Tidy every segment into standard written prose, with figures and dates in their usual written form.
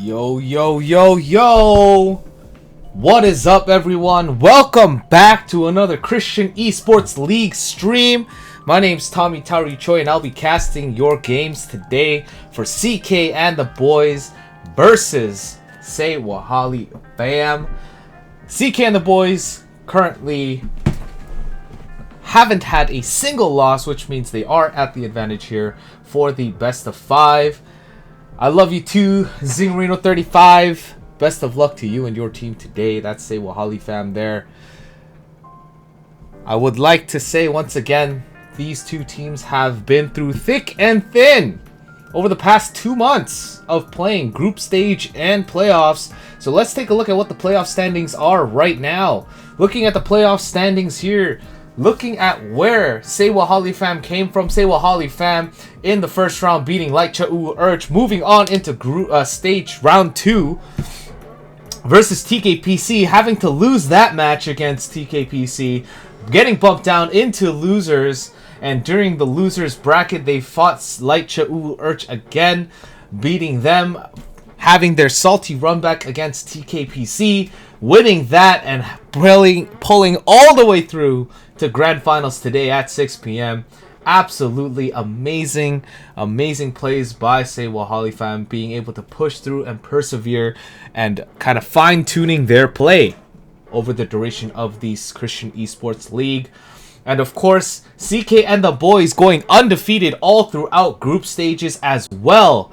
Yo, yo, yo, yo! What is up, everyone? Welcome back to another Christian Esports League stream. My name's Tommy Tauri Choi, and I'll be casting your games today for CK and the boys versus Say Wahali Fam. CK and the boys currently haven't had a single loss, which means they are at the advantage here for the best of 5. I love you too, Zingarino35. Best of luck to you and your team today. That's Say Wahali Fam there. I would like to say once again, these two teams have been through thick and thin over the past 2 months of playing group stage and playoffs. So let's take a look at what the playoff standings are right now. Looking at the playoff standings here, looking at where Say Wahali Fam came from, Say Wahali Fam in the first round beating Light Cha'u Urch, moving on into stage round 2 versus TKPC, having to lose that match against TKPC, getting bumped down into losers, and during the losers bracket they fought Light Cha'u Urch again, beating them, having their salty run back against TKPC, winning that and pulling all the way through to grand finals today at 6 p.m. Absolutely amazing plays by Say Wahali Fam, being able to push through and persevere and kind of fine-tuning their play over the duration of the Christian Esports League. And of course, CK and the boys going undefeated all throughout group stages as well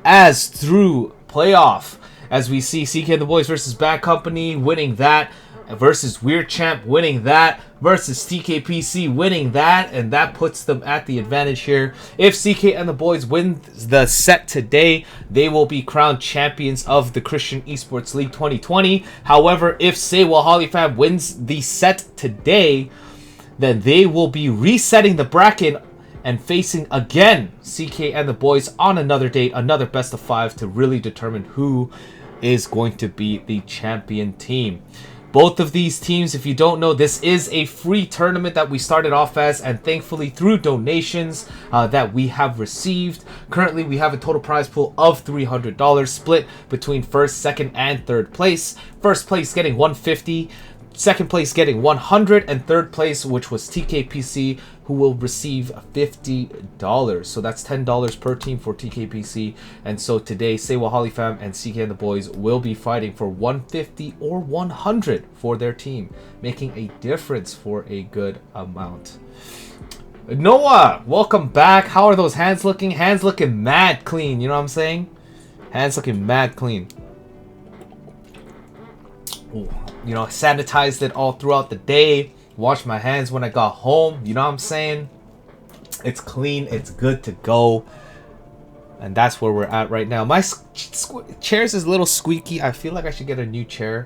as through playoff. As we see CK and the boys versus Bad Company winning that, versus Weird Champ winning that, versus TKPC winning that, and that puts them at the advantage here. If CK and the boys win the set today, they will be crowned champions of the Christian Esports League 2020. However, if Say Wahali Fam wins the set today, then they will be resetting the bracket and facing again CK and the boys on another date, another best of 5 to really determine who is going to be the champion team. Both of these teams, if you don't know, this is a free tournament that we started off as, and thankfully through donations that we have received. Currently, we have a total prize pool of $300 split between first, second, and third place. First place getting $150. Second place getting $100, and third place, which was TKPC, who will receive $50. So that's $10 per team for TKPC. And so today, Say Wahali Fam and CK and the boys will be fighting for $150 or $100 for their team, making a difference for a good amount. Noah, welcome back. How are those hands looking? Hands looking mad clean, you know what I'm saying? Hands looking mad clean. Ooh. You know, sanitized it all throughout the day. Washed my hands when I got home. You know what I'm saying? It's clean. It's good to go. And that's where we're at right now. My chairs is a little squeaky. I feel like I should get a new chair.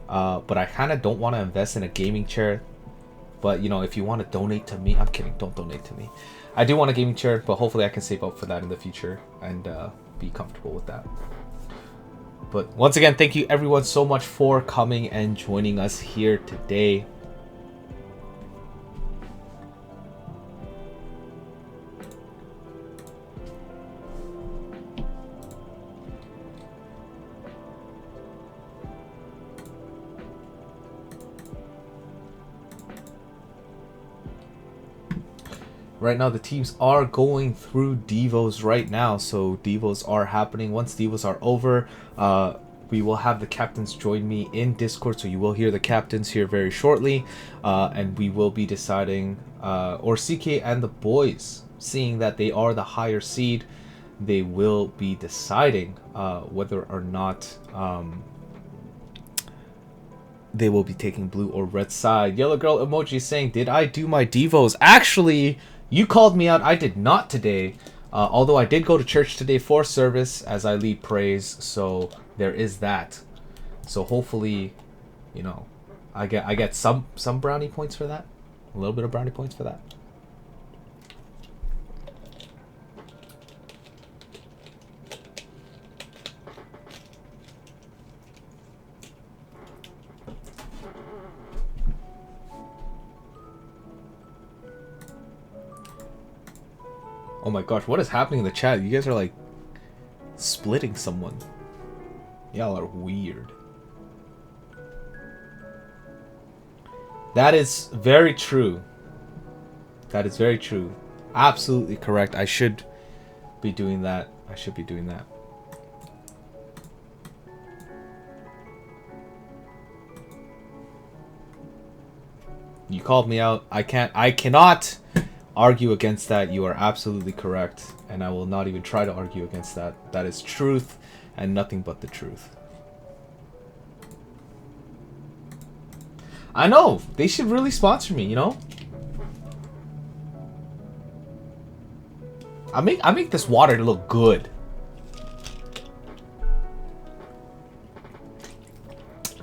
But I kind of don't want to invest in a gaming chair. But, you know, if you want to donate to me. I'm kidding. Don't donate to me. I do want a gaming chair. But hopefully I can save up for that in the future. And be comfortable with that. But once again, thank you everyone so much for coming and joining us here today. Right now, the teams are going through Devos right now. So Devos are happening. Once Devos are over, we will have the captains join me in Discord. So you will hear the captains here very shortly. And we will be deciding, or CK and the boys, seeing that they are the higher seed, they will be deciding whether or not they will be taking blue or red side. Yellow girl emoji saying, did I do my Devos? Actually, you called me out. I did not today. Although I did go to church today for service as I lead praise. So there is that. So hopefully, you know, I get some brownie points for that. A little bit of brownie points for that. Oh my gosh, what is happening in the chat? You guys are like splitting someone. Y'all are weird. That is very true. That is very true. Absolutely correct. I should be doing that. I should be doing that. You called me out. I cannot argue against that. You are absolutely correct. And I will not even try to argue against that. That is truth and nothing but the truth. I know. They should really sponsor me, you know? I make this water look good.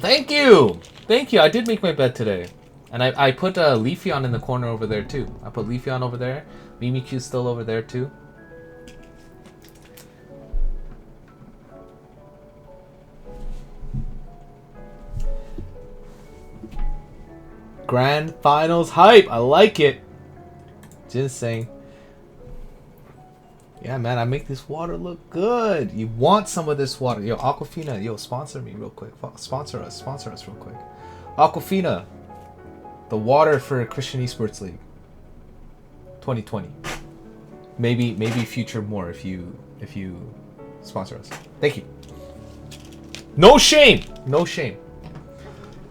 Thank you! Thank you. I did make my bed today. And I put Leafeon in the corner over there too. I put Leafeon over there. Mimikyu's still over there too. Grand Finals hype. I like it. Just saying. Yeah, man, I make this water look good. You want some of this water. Yo, Aquafina, yo, sponsor me real quick. Sponsor us real quick. Aquafina. The water for Christian Esports League 2020. Maybe future more if you sponsor us. Thank you. No shame. No shame.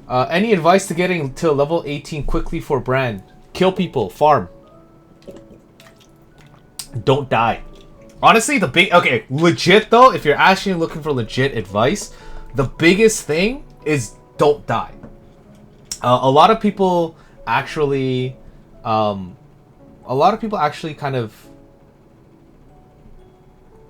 Any advice to getting to level 18 quickly for brand? Kill people, farm. Don't die. Honestly, okay, legit though, if you're actually looking for legit advice, the biggest thing is don't die. A lot of people actually kind of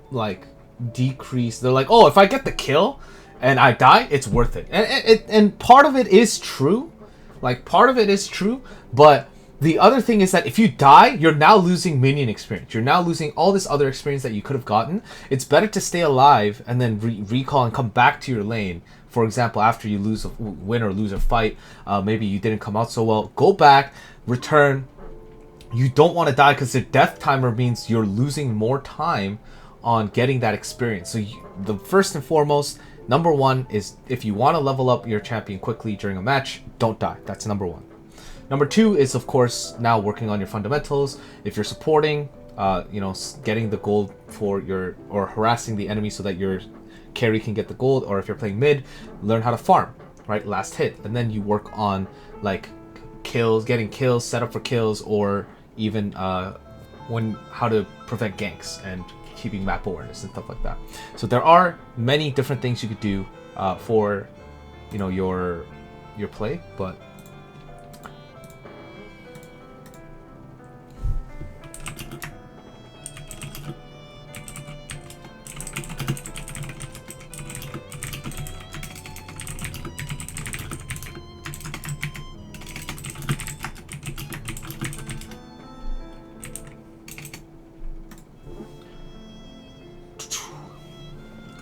like decrease. They're like, oh, if I get the kill and I die, it's worth it. And part of it is true. Like, part of it is true. But the other thing is that if you die, you're now losing minion experience. You're now losing all this other experience that you could have gotten. It's better to stay alive and then recall and come back to your lane. For example, after you win or lose a fight, maybe you didn't come out so well. Go back, return. You don't want to die because the death timer means you're losing more time on getting that experience. So the first and foremost, number one is if you want to level up your champion quickly during a match, don't die. That's number one. Number two is, of course, now working on your fundamentals. If you're supporting, getting the gold or harassing the enemy so that your carry can get the gold, or if you're playing mid, learn how to farm, right? Last hit. And then you work on like kills, getting kills, set up for kills, or even how to prevent ganks and keeping map awareness and stuff like that. So there are many different things you could do for your play, but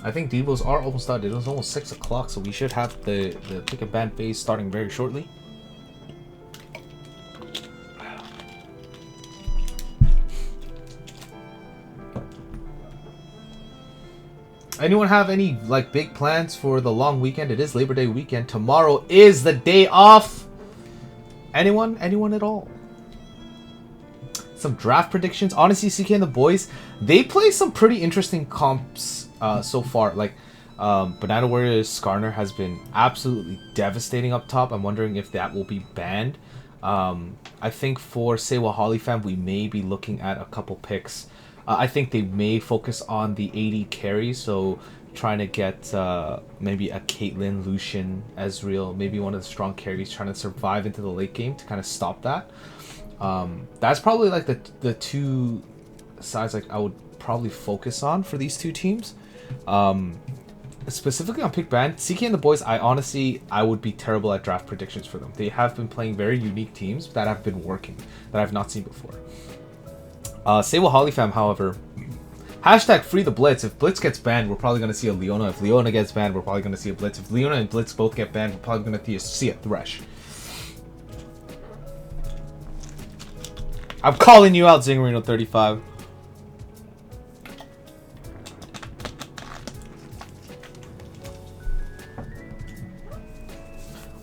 I think Devos are almost done. It was almost 6 o'clock, so we should have the pick and ban phase starting very shortly. Anyone have any like big plans for the long weekend? It is Labor Day weekend. Tomorrow is the day off. Anyone at all? Some draft predictions. Honestly, CK and the boys, they play some pretty interesting comps so far. Like Banana Warriors Skarner has been absolutely devastating up top. I'm wondering if that will be banned. I think for say Wahali Fam, we may be looking at a couple picks. I think they may focus on the AD carry, so trying to get maybe a Caitlyn, Lucian, Ezreal, maybe one of the strong carries, trying to survive into the late game to kind of stop that. That's probably like the two sides like I would probably focus on for these two teams. Specifically on pick ban, CK and the boys, I would be terrible at draft predictions for them. They have been playing very unique teams that have been working, that I've not seen before. Say Wahali Fam, however, hashtag free the Blitz. If Blitz gets banned, we're probably going to see a Leona. If Leona gets banned, we're probably going to see a Blitz. If Leona and Blitz both get banned, we're probably going to see a Thresh. I'm calling you out, Zingarino35.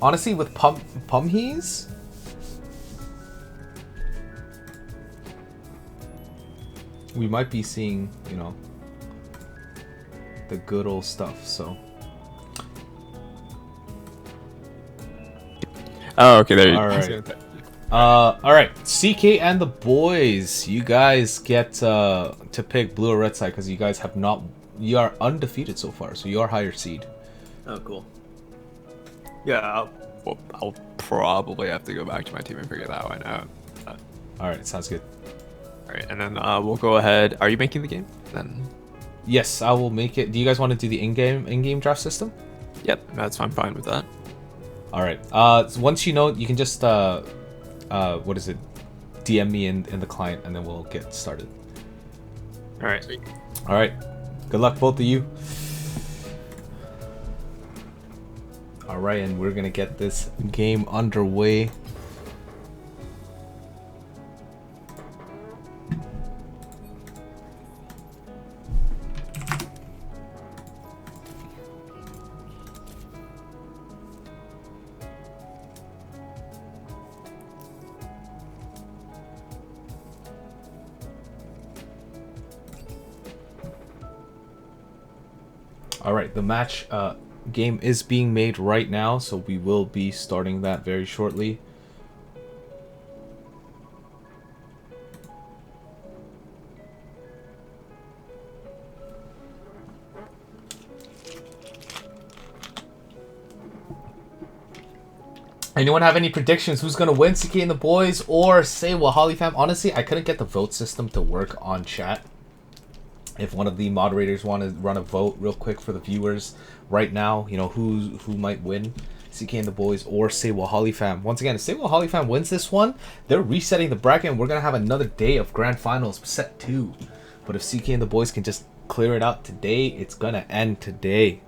Honestly, with Pumhees, we might be seeing, you know, the good old stuff. So. Oh, okay. There you go. All right. CK and the boys, you guys get to pick blue or red side because you guys have not. You are undefeated so far, so you are higher seed. Oh, cool. Yeah, I'll probably have to go back to my team and figure that one out. All right, sounds good. All right, and then we'll go ahead. Are you making the game? Then. Yes, I will make it. Do you guys want to do the in-game draft system? Yep, I'm fine with that. All right. So once you know, you can just what is it? DM me in the client, and then we'll get started. All right. Sweet. All right. Good luck, both of you. All right, and we're gonna get this game underway. All right, the match game is being made right now, so we will be starting that very shortly. Anyone have any predictions? Who's gonna win, CK and the boys, or say Wahali Fam? Honestly, I couldn't get the vote system to work on chat. If one of the moderators want to run a vote real quick for the viewers right now, you know, who might win, CK and the boys or say Wahali Fam. Once again, if say Wahali Fam wins this one, they're resetting the bracket and we're going to have another day of grand finals, set 2. But if CK and the boys can just clear it out today, it's going to end today.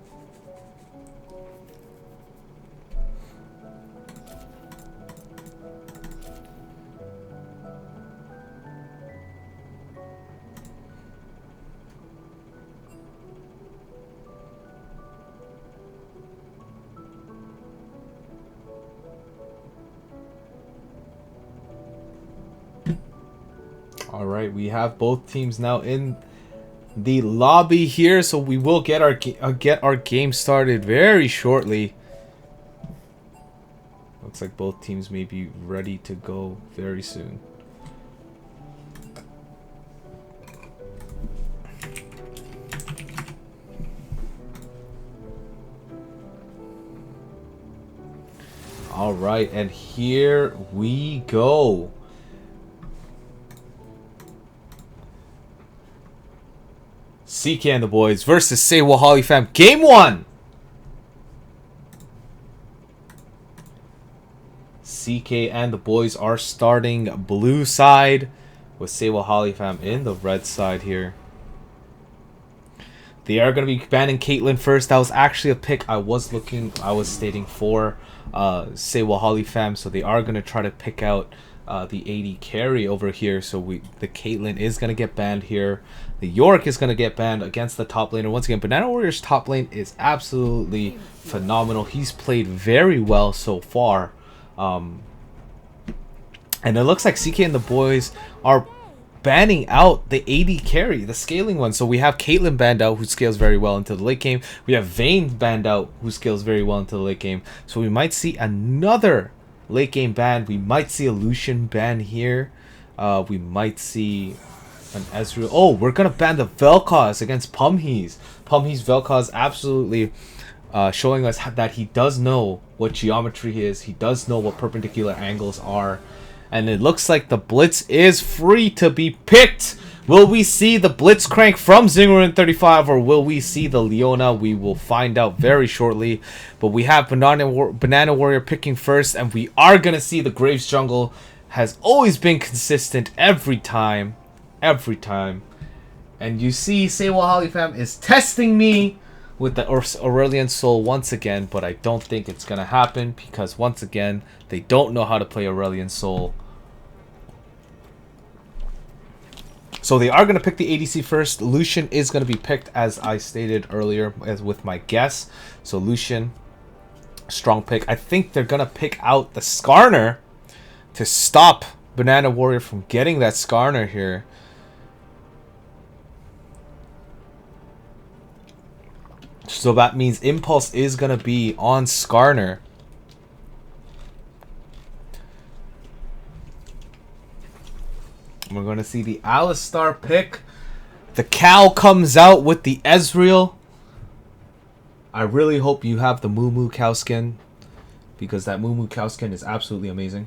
All right, we have both teams now in the lobby here, so we will get our game started very shortly. Looks like both teams may be ready to go very soon. All right, and here we go. CK and the boys versus Say Wahali Fam. Game 1. CK and the boys are starting blue side with Say Wahali Fam in the red side here. They are going to be banning Caitlyn first. That was actually a pick I was stating for Say Wahali Fam. So they are going to try to pick out the AD carry over here. So the Caitlyn is going to get banned here. The York is going to get banned against the top laner. Once again, Banana Warrior's top lane is absolutely phenomenal. He's played very well so far. And it looks like CK and the boys are banning out the AD carry, the scaling one. So we have Caitlyn banned out, who scales very well into the late game. We have Vayne banned out, who scales very well into the late game. So we might see another late game ban. We might see a Lucian ban here. We might see an Ezreal. Oh, we're gonna ban the Vel'Koz against Pumhees. Pumhees Vel'Koz absolutely showing us that he does know what geometry is. He does know what perpendicular angles are. And it looks like the Blitz is free to be picked. Will we see the Blitzcrank from Zingerin35 or will we see the Leona? We will find out very shortly. But we have Banana Warrior picking first, and we are going to see the Graves Jungle has always been consistent every time. Every time. And you see, Say Wahali Fam is testing me with the Aurelion Soul once again, but I don't think it's going to happen because once again, they don't know how to play Aurelion Soul. So they are going to pick the ADC first. Lucian is going to be picked, as I stated earlier, as with my guess. So Lucian Strong pick. I think they're going to pick out the Skarner to stop Banana Warrior from getting that Skarner here. So that means Impulse is going to be on Skarner. We're going to see the Alistar pick. The Cal comes out with the Ezreal. I really hope you have the Moo Moo cow skin, because that Moo Moo cow skin is absolutely amazing.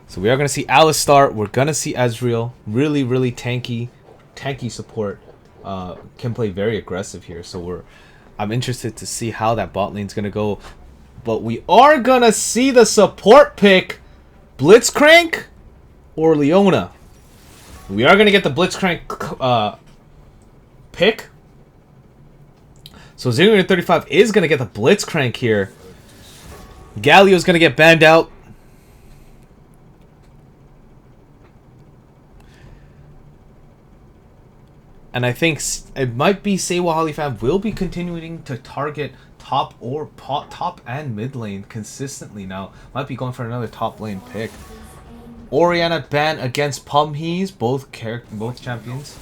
So we are going to see Alistar. We're going to see Ezreal. Really, really tanky support. Can play very aggressive here. So I'm interested to see how that bot lane's going to go. But we are going to see the support pick. Blitzcrank or Leona. We are going to get the Blitzcrank pick. So 0-35 is going to get the Blitzcrank here. Galio's going to get banned out. And I think it might be say Wahali Fam will be continuing to target top and mid lane consistently now. Might be going for another top lane pick. Orianna ban against Pumhees, both champions.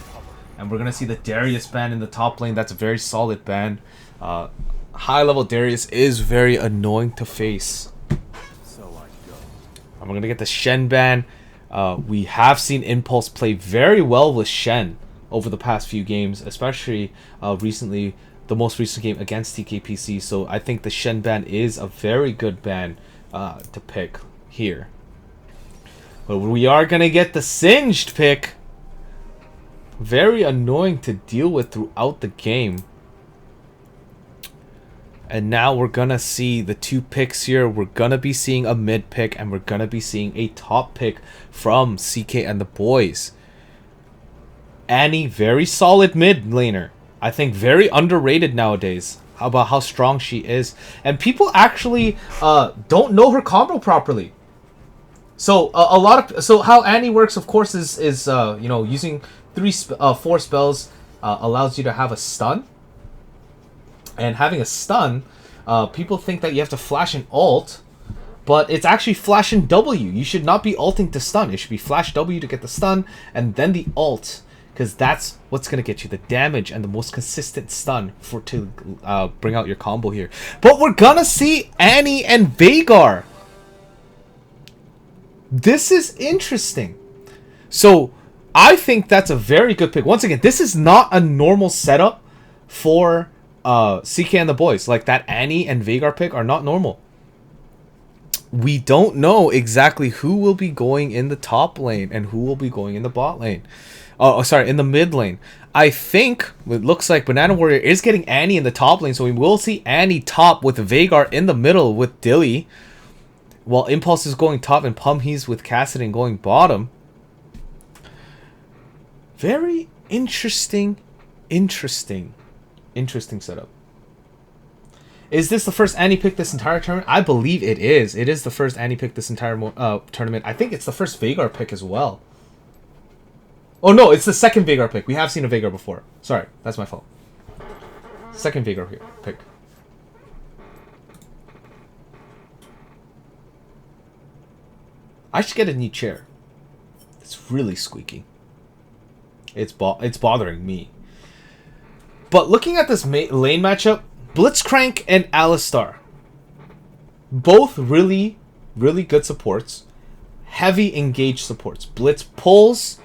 And we're going to see the Darius ban in the top lane. That's a very solid ban. High level Darius is very annoying to face. And we're going to get the Shen ban. We have seen Impulse play very well with Shen over the past few games, especially recently, the most recent game against TKPC. So I think the Shen ban is a very good ban to pick here. But we are going to get the Singed pick. Very annoying to deal with throughout the game. And now we're going to see the two picks here. We're going to be seeing a mid pick, and we're going to be seeing a top pick from CK and the boys. Annie, very solid mid laner. I think very underrated nowadays. How about how strong she is? And people actually don't know her combo properly. So so how Annie works, of course, is you know, using 4 spells allows you to have a stun. And having a stun, people think that you have to flash an ult, but it's actually flash and W. You should not be ulting to stun. It should be flash W to get the stun, and then the ult, because that's what's going to get you the damage and the most consistent stun to bring out your combo here. But we're going to see Annie and Veigar. This is interesting. So I think that's a very good pick. Once again, this is not a normal setup for CK and the boys. Like, that Annie and Veigar pick are not normal. We don't know exactly who will be going in the top lane and who will be going in the bot lane. Oh, sorry, in the mid lane. I think it looks like Banana Warrior is getting Annie in the top lane, so we will see Annie top with Veigar in the middle with Dilly, while Impulse is going top and Pumhees with Cassidy going bottom. Very interesting setup. Is this the first Annie pick this entire tournament? I believe it is. It is the first Annie pick this entire tournament. I think it's the first Veigar pick as well. Oh no, it's the second Veigar pick. We have seen a Veigar before. Sorry, that's my fault. Second Veigar here pick. I should get a new chair. It's really squeaky. It's bothering me. But looking at this lane matchup, Blitzcrank and Alistar, both really, really good supports. Heavy engaged supports. Blitz pulls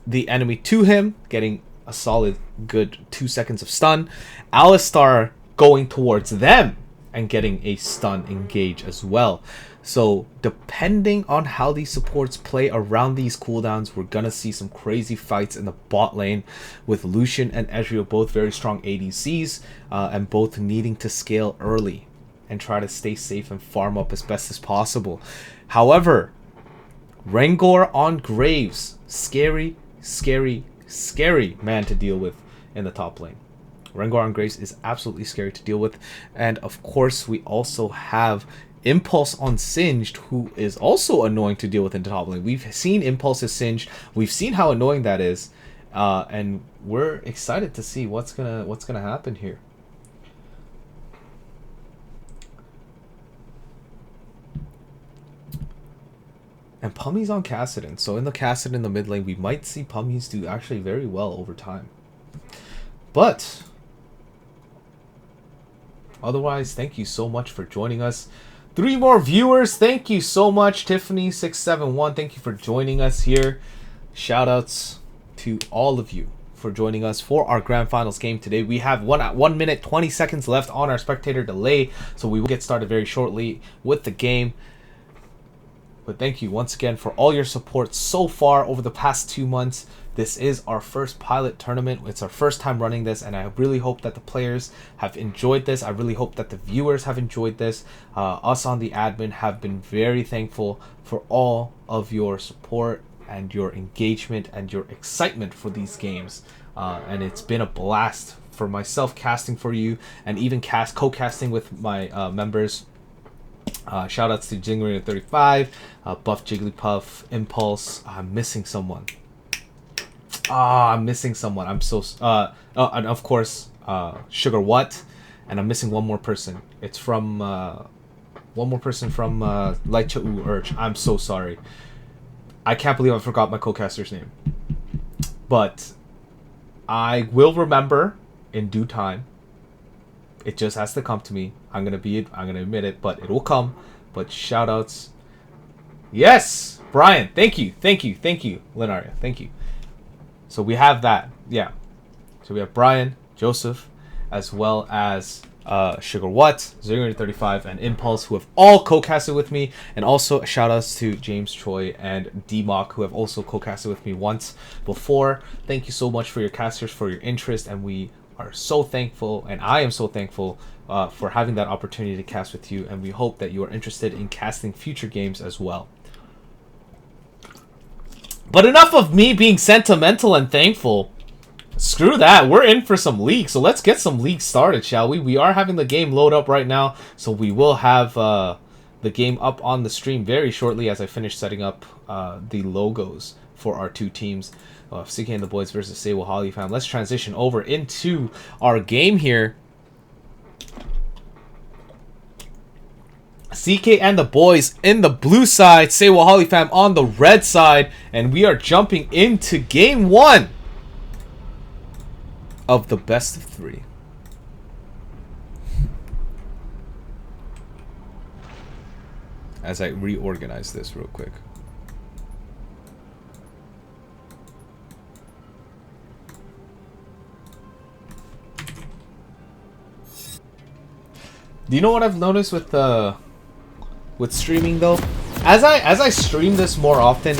the enemy to him, getting a solid good 2 seconds of stun. Alistar going towards them and getting a stun engage as well. So depending on how these supports play around these cooldowns, we're gonna see some crazy fights in the bot lane with Lucian and Ezreal, both very strong ADCs, and both needing to scale early and try to stay safe and farm up as best as possible. However, Rengor on Graves, scary man to deal with in the top lane. Rengor on Graves is absolutely scary to deal with. And of course, we also have Impulse on Singed, who is also annoying to deal with in the top lane. We've seen Impulse's Singed. We've seen how annoying that is. And we're excited to see what's gonna happen here. And Pummy's on Kassadin. So in the Kassadin in the mid lane, we might see Pummies do actually very well over time. But otherwise, thank you so much for joining us. 3 more viewers. Thank you so much. Tiffany671, thank you for joining us here. Shoutouts to all of you for joining us for our grand finals game today. We have 1 minute 20 seconds left on our spectator delay, so we will get started very shortly with the game. But thank you once again for all your support so far over the past 2 months. This is our first pilot tournament. It's our first time running this, and I really hope that the players have enjoyed this. I really hope that the viewers have enjoyed this. Us on the admin have been very thankful for all of your support and your engagement and your excitement for these games. And it's been a blast for myself casting for you, and even co-casting with my members. Shoutouts to Jingler35, Buff Jigglypuff, Impulse. I'm missing someone. I'm missing someone. I'm so and of course Sugar What, and I'm missing one more person. It's from one more person from Light Urge. I'm so sorry. I can't believe I forgot my co-caster's name. But I will remember in due time. It just has to come to me. I'm gonna admit it, but it will come. But shoutouts. Yes, Brian. Thank you, Linaria. Thank you. So we have that. Yeah. So we have Brian, Joseph, as well as Sugar What, 035, and Impulse, who have all co-casted with me, and also shoutouts to James Choi and D-Mock, who have also co-casted with me once before. Thank you so much for your casters, for your interest, and we are so thankful, and I am so thankful for having that opportunity to cast with you, and we hope that you are interested in casting future games as well. But enough of me being sentimental and thankful. Screw that, we're in for some leagues, so let's get some leagues started, shall we? We are having the game load up right now, so we will have the game up on the stream very shortly as I finish setting up the logos for our 2 teams. CK and the Boys versus Say Wahali Fam. Let's transition over into our game here. CK and the Boys in the blue side, Say Wahali Fam on the red side, and we are jumping into game 1 of the best of 3. As I reorganize this real quick. Do you know what I've noticed with streaming though? As I stream this more often,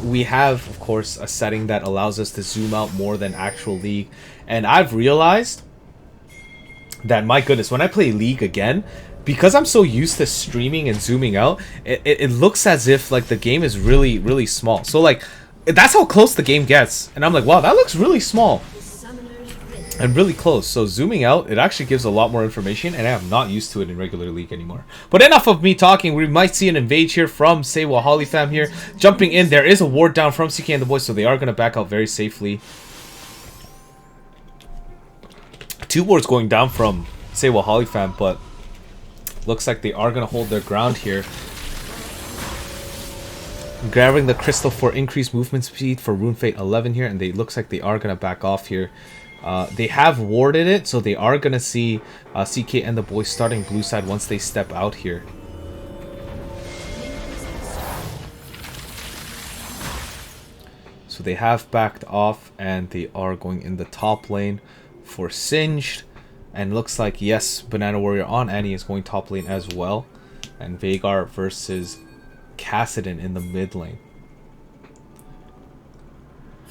we have of course a setting that allows us to zoom out more than actual League, and I've realized that, my goodness, when I play League again, because I'm so used to streaming and zooming out, it looks as if like the game is really small. So like that's how close the game gets, and I'm like, wow, that looks really small and really close. So zooming out, it actually gives a lot more information, and I am not used to it in regular League anymore. But enough of me talking. We might see an invade here from Say Wahali Fam here. Jumping in, there is a ward down from CK and the Boys, so they are going to back out very safely. 2 wards going down from Say Wahali Fam, but looks like they are going to hold their ground here. Grabbing the crystal for increased movement speed for Rune Fate 11 here, and they looks like they are going to back off here. They have warded it, so they are going to see CK and the Boys starting blue side once they step out here. So they have backed off, and they are going in the top lane for Singed. And looks like, yes, Banana Warrior on Annie is going top lane as well. And Veigar versus Kassadin in the mid lane.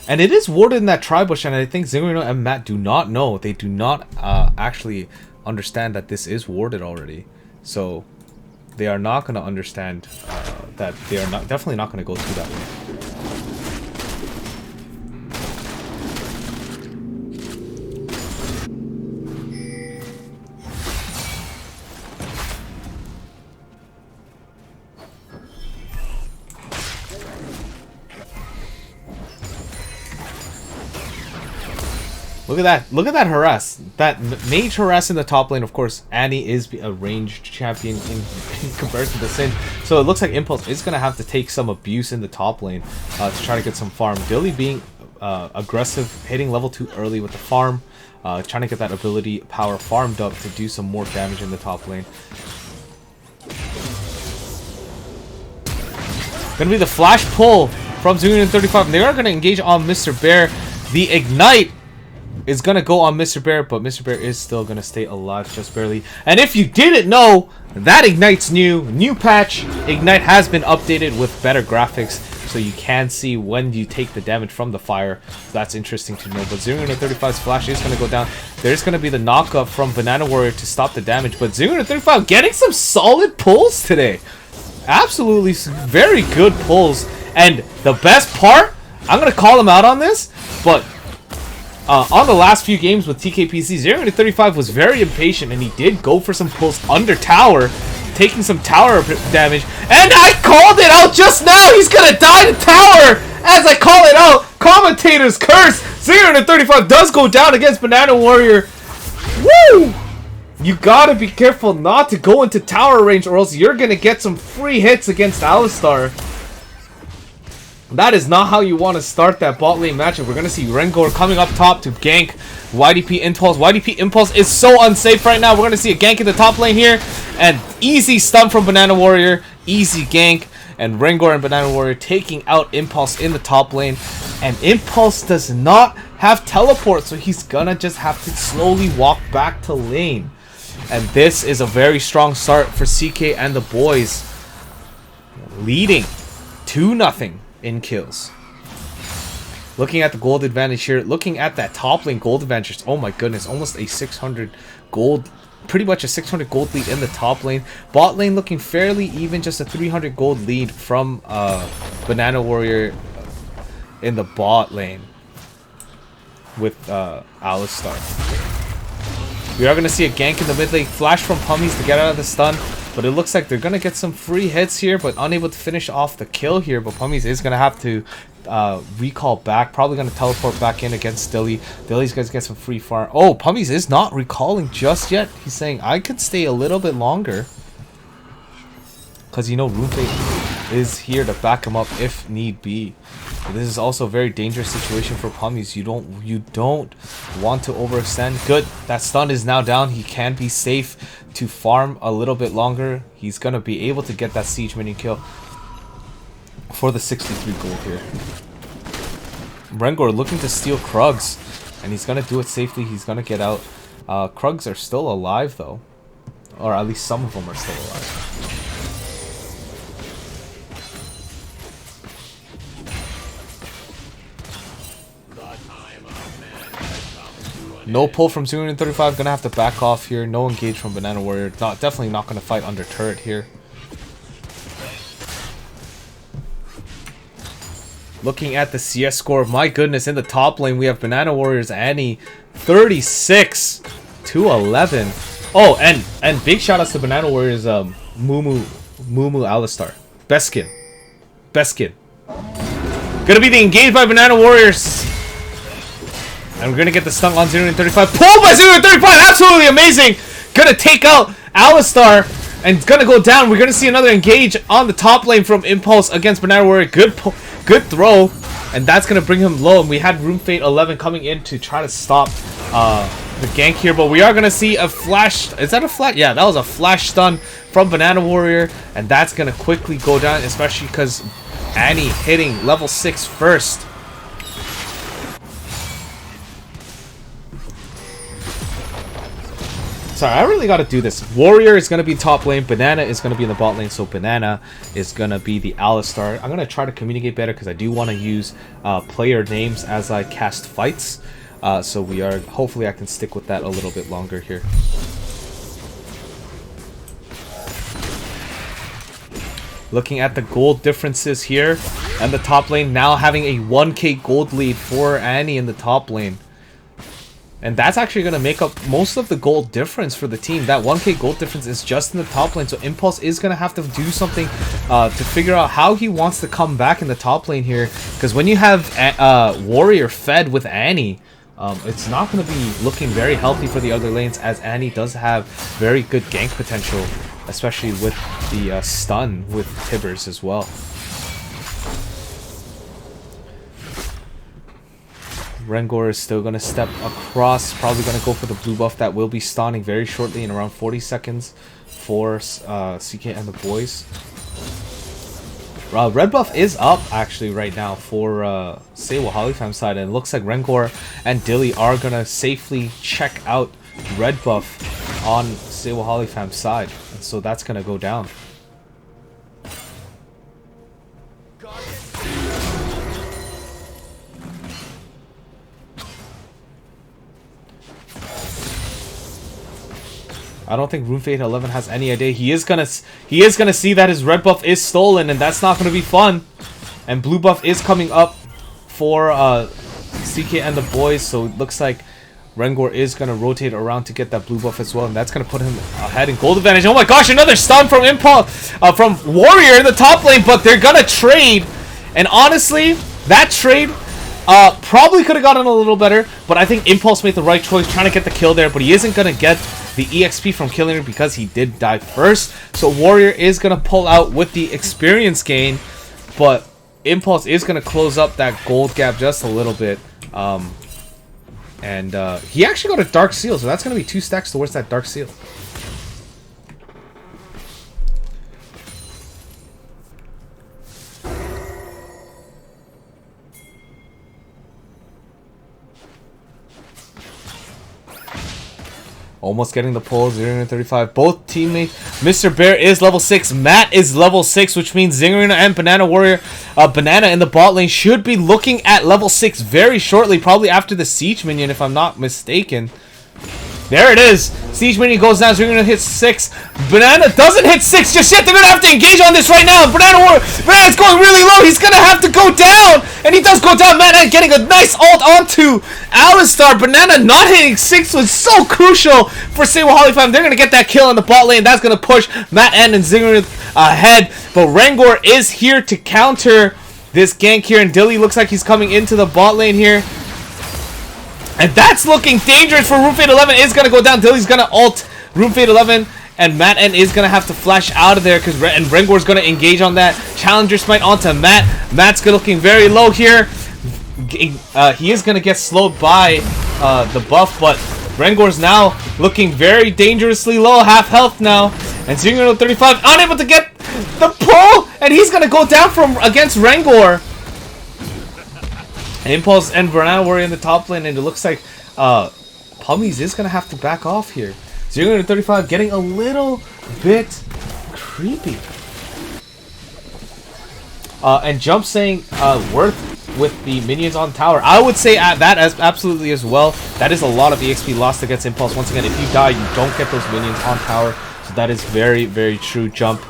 And it is warded in that tri-bush, and I think Zingerino and Matt do not know. They do not actually understand that this is warded already. So they are not going to understand that they are definitely not going to go through that way. Look at that. Look at that harass. That mage harass in the top lane. Of course, Annie is a ranged champion in comparison to Sin. So it looks like Impulse is going to have to take some abuse in the top lane to try to get some farm. Dilly being aggressive, hitting level 2 early with the farm. Trying to get that ability power farmed up to do some more damage in the top lane. Gonna be the flash pull from 035. They are going to engage on Mr. Bear. The ignite is going to go on Mr. Bear, but Mr. Bear is still going to stay alive just barely. And if you didn't know, that Ignite's new. New patch. Ignite has been updated with better graphics, so you can see when you take the damage from the fire. So that's interesting to know. But 035's flash is going to go down. There's going to be the knockup from Banana Warrior to stop the damage. But 035 getting some solid pulls today. Absolutely very good pulls. And the best part, I'm going to call him out on this, but on the last few games with TKPC, 0-35 was very impatient, and he did go for some pulls under tower, taking some tower damage. And I called it out just now! He's gonna die to tower! As I call it out, commentator's curse! 0-35 does go down against Banana Warrior. Woo! You gotta be careful not to go into tower range, or else you're gonna get some free hits against Alistar. That is not how you want to start that bot lane matchup. We're going to see Rengor coming up top to gank YDP Impulse. YDP Impulse is so unsafe right now. We're going to see a gank in the top lane here. And easy stun from Banana Warrior. Easy gank. And Rengor and Banana Warrior taking out Impulse in the top lane. And Impulse does not have teleport, so he's going to just have to slowly walk back to lane. And this is a very strong start for CK and the boys. Leading 2-0. In kills. Looking at the gold advantage here, looking at that top lane gold advantage, oh my goodness, almost a 600 gold, pretty much a 600 gold lead in the top lane. Bot lane looking fairly even, just a 300 gold lead from Banana Warrior in the bot lane with Alistar. We are going to see a gank in the mid lane, flash from Pummies to get out of the stun. But it looks like they're going to get some free hits here, but unable to finish off the kill here. But Pummies is going to have to recall back. Probably going to teleport back in against Dilly. Dilly's going to get some free farm. Oh, Pummies is not recalling just yet. He's saying, I could stay a little bit longer. Because, you know, Runefate is here to back him up if need be. But this is also a very dangerous situation for Pummies. You don't want to overextend. Good. That stun is now down. He can be safe to farm a little bit longer. He's going to be able to get that siege minion kill for the 63 gold here. Rengor looking to steal Krugs, and he's going to do it safely. He's going to get out. Krugs are still alive though, or at least some of them are still alive. No pull from 0-35, gonna have to back off here. No engage from Banana Warrior. Definitely not gonna fight under turret here. Looking at the CS score, my goodness, in the top lane we have Banana Warrior's Annie, 36-11. Oh, and big shout outs to Banana Warrior's Mumu Alistar. Best skin. Best skin. Gonna be the engage by Banana Warriors. And we're going to get the stun on 0-35. Pulled by 0-35! Absolutely amazing! Gonna take out Alistar. And it's gonna go down. We're gonna see another engage on the top lane from Impulse against Banana Warrior. Good throw. And that's gonna bring him low. And we had Runefate 11 coming in to try to stop the gank here. But we are gonna see a flash. Is that a flash? Yeah, that was a flash stun from Banana Warrior. And that's gonna quickly go down, especially because Annie hitting level 6 first. Sorry, I really gotta do this. Warrior is gonna be top lane, Banana is gonna be in the bot lane, so Banana is gonna be the Alistar. I'm gonna try to communicate better because I do want to use player names as I cast fights. So hopefully I can stick with that a little bit longer here. Looking at the gold differences here, and the top lane now having a 1k gold lead for Annie in the top lane. And that's actually going to make up most of the gold difference for the team. That 1k gold difference is just in the top lane. So Impulse is going to have to do something to figure out how he wants to come back in the top lane here. Because when you have Warrior fed with Annie, It's not going to be looking very healthy for the other lanes, as Annie does have very good gank potential, especially with the stun with Tibbers as well. Rengor is still going to step across, probably going to go for the blue buff that will be stunning very shortly in around 40 seconds for CK and the boys. Red buff is up actually right now for CEL Wahali Fam side, and it looks like Rengor and Dilly are going to safely check out red buff on CEL Wahali Fam side, and so that's going to go down. I don't think RuneFate 11 has any idea. He is gonna see that his red buff is stolen, and that's not gonna be fun. And blue buff is coming up for CK and the boys, so it looks like Rengor is gonna rotate around to get that blue buff as well, and that's gonna put him ahead in gold advantage. Oh my gosh, another stun from Impulse from Warrior in the top lane, but they're gonna trade. And honestly, that trade probably could have gotten a little better, but I think Impulse made the right choice trying to get the kill there, but he isn't gonna get the EXP from killing her because he did die first. So Warrior is going to pull out with the experience gain, but Impulse is going to close up that gold gap just a little bit. And he actually got a Dark Seal, so that's going to be 2 stacks towards that Dark Seal. Almost getting the pull, 0-35. Both teammates. Mr. Bear is level 6. Matt is level 6, which means Zingarina and Banana Warrior, Banana in the bot lane should be looking at level 6 very shortly, probably after the Siege Minion, if I'm not mistaken. There it is. Siege Minion goes down, so we're going to hit 6. Banana doesn't hit 6 just yet. They're going to have to engage on this right now. Banana's going really low. He's going to have to go down. And he does go down. Banana getting a nice ult onto Alistar. Banana not hitting 6 was so crucial for CEL Wahali Fam. They're going to get that kill in the bot lane. That's going to push Matt and Zinger ahead. But Rengor is here to counter this gank here. And Dilly looks like he's coming into the bot lane here. And that's looking dangerous for RuneFate 11. Is going to go down. Dilly's going to ult RuneFate 11. And Matt N is going to have to flash out of there because Rengor's going to engage on that. Challenger Smite onto Matt. Matt's looking very low here. He is going to get slowed by the buff, but Rengor's now looking very dangerously low. Half health now. And Zinger 35 unable to get the pull. And he's going to go down from against Rengor. Impulse and Banana Warrior in the top lane, and it looks like Pummies is going to have to back off here. 0-35 getting a little bit creepy. And Jump saying worth with the minions on tower. I would say that as absolutely as well. That is a lot of EXP lost against Impulse. Once again, if you die, you don't get those minions on tower. So that is very, very true. Jump.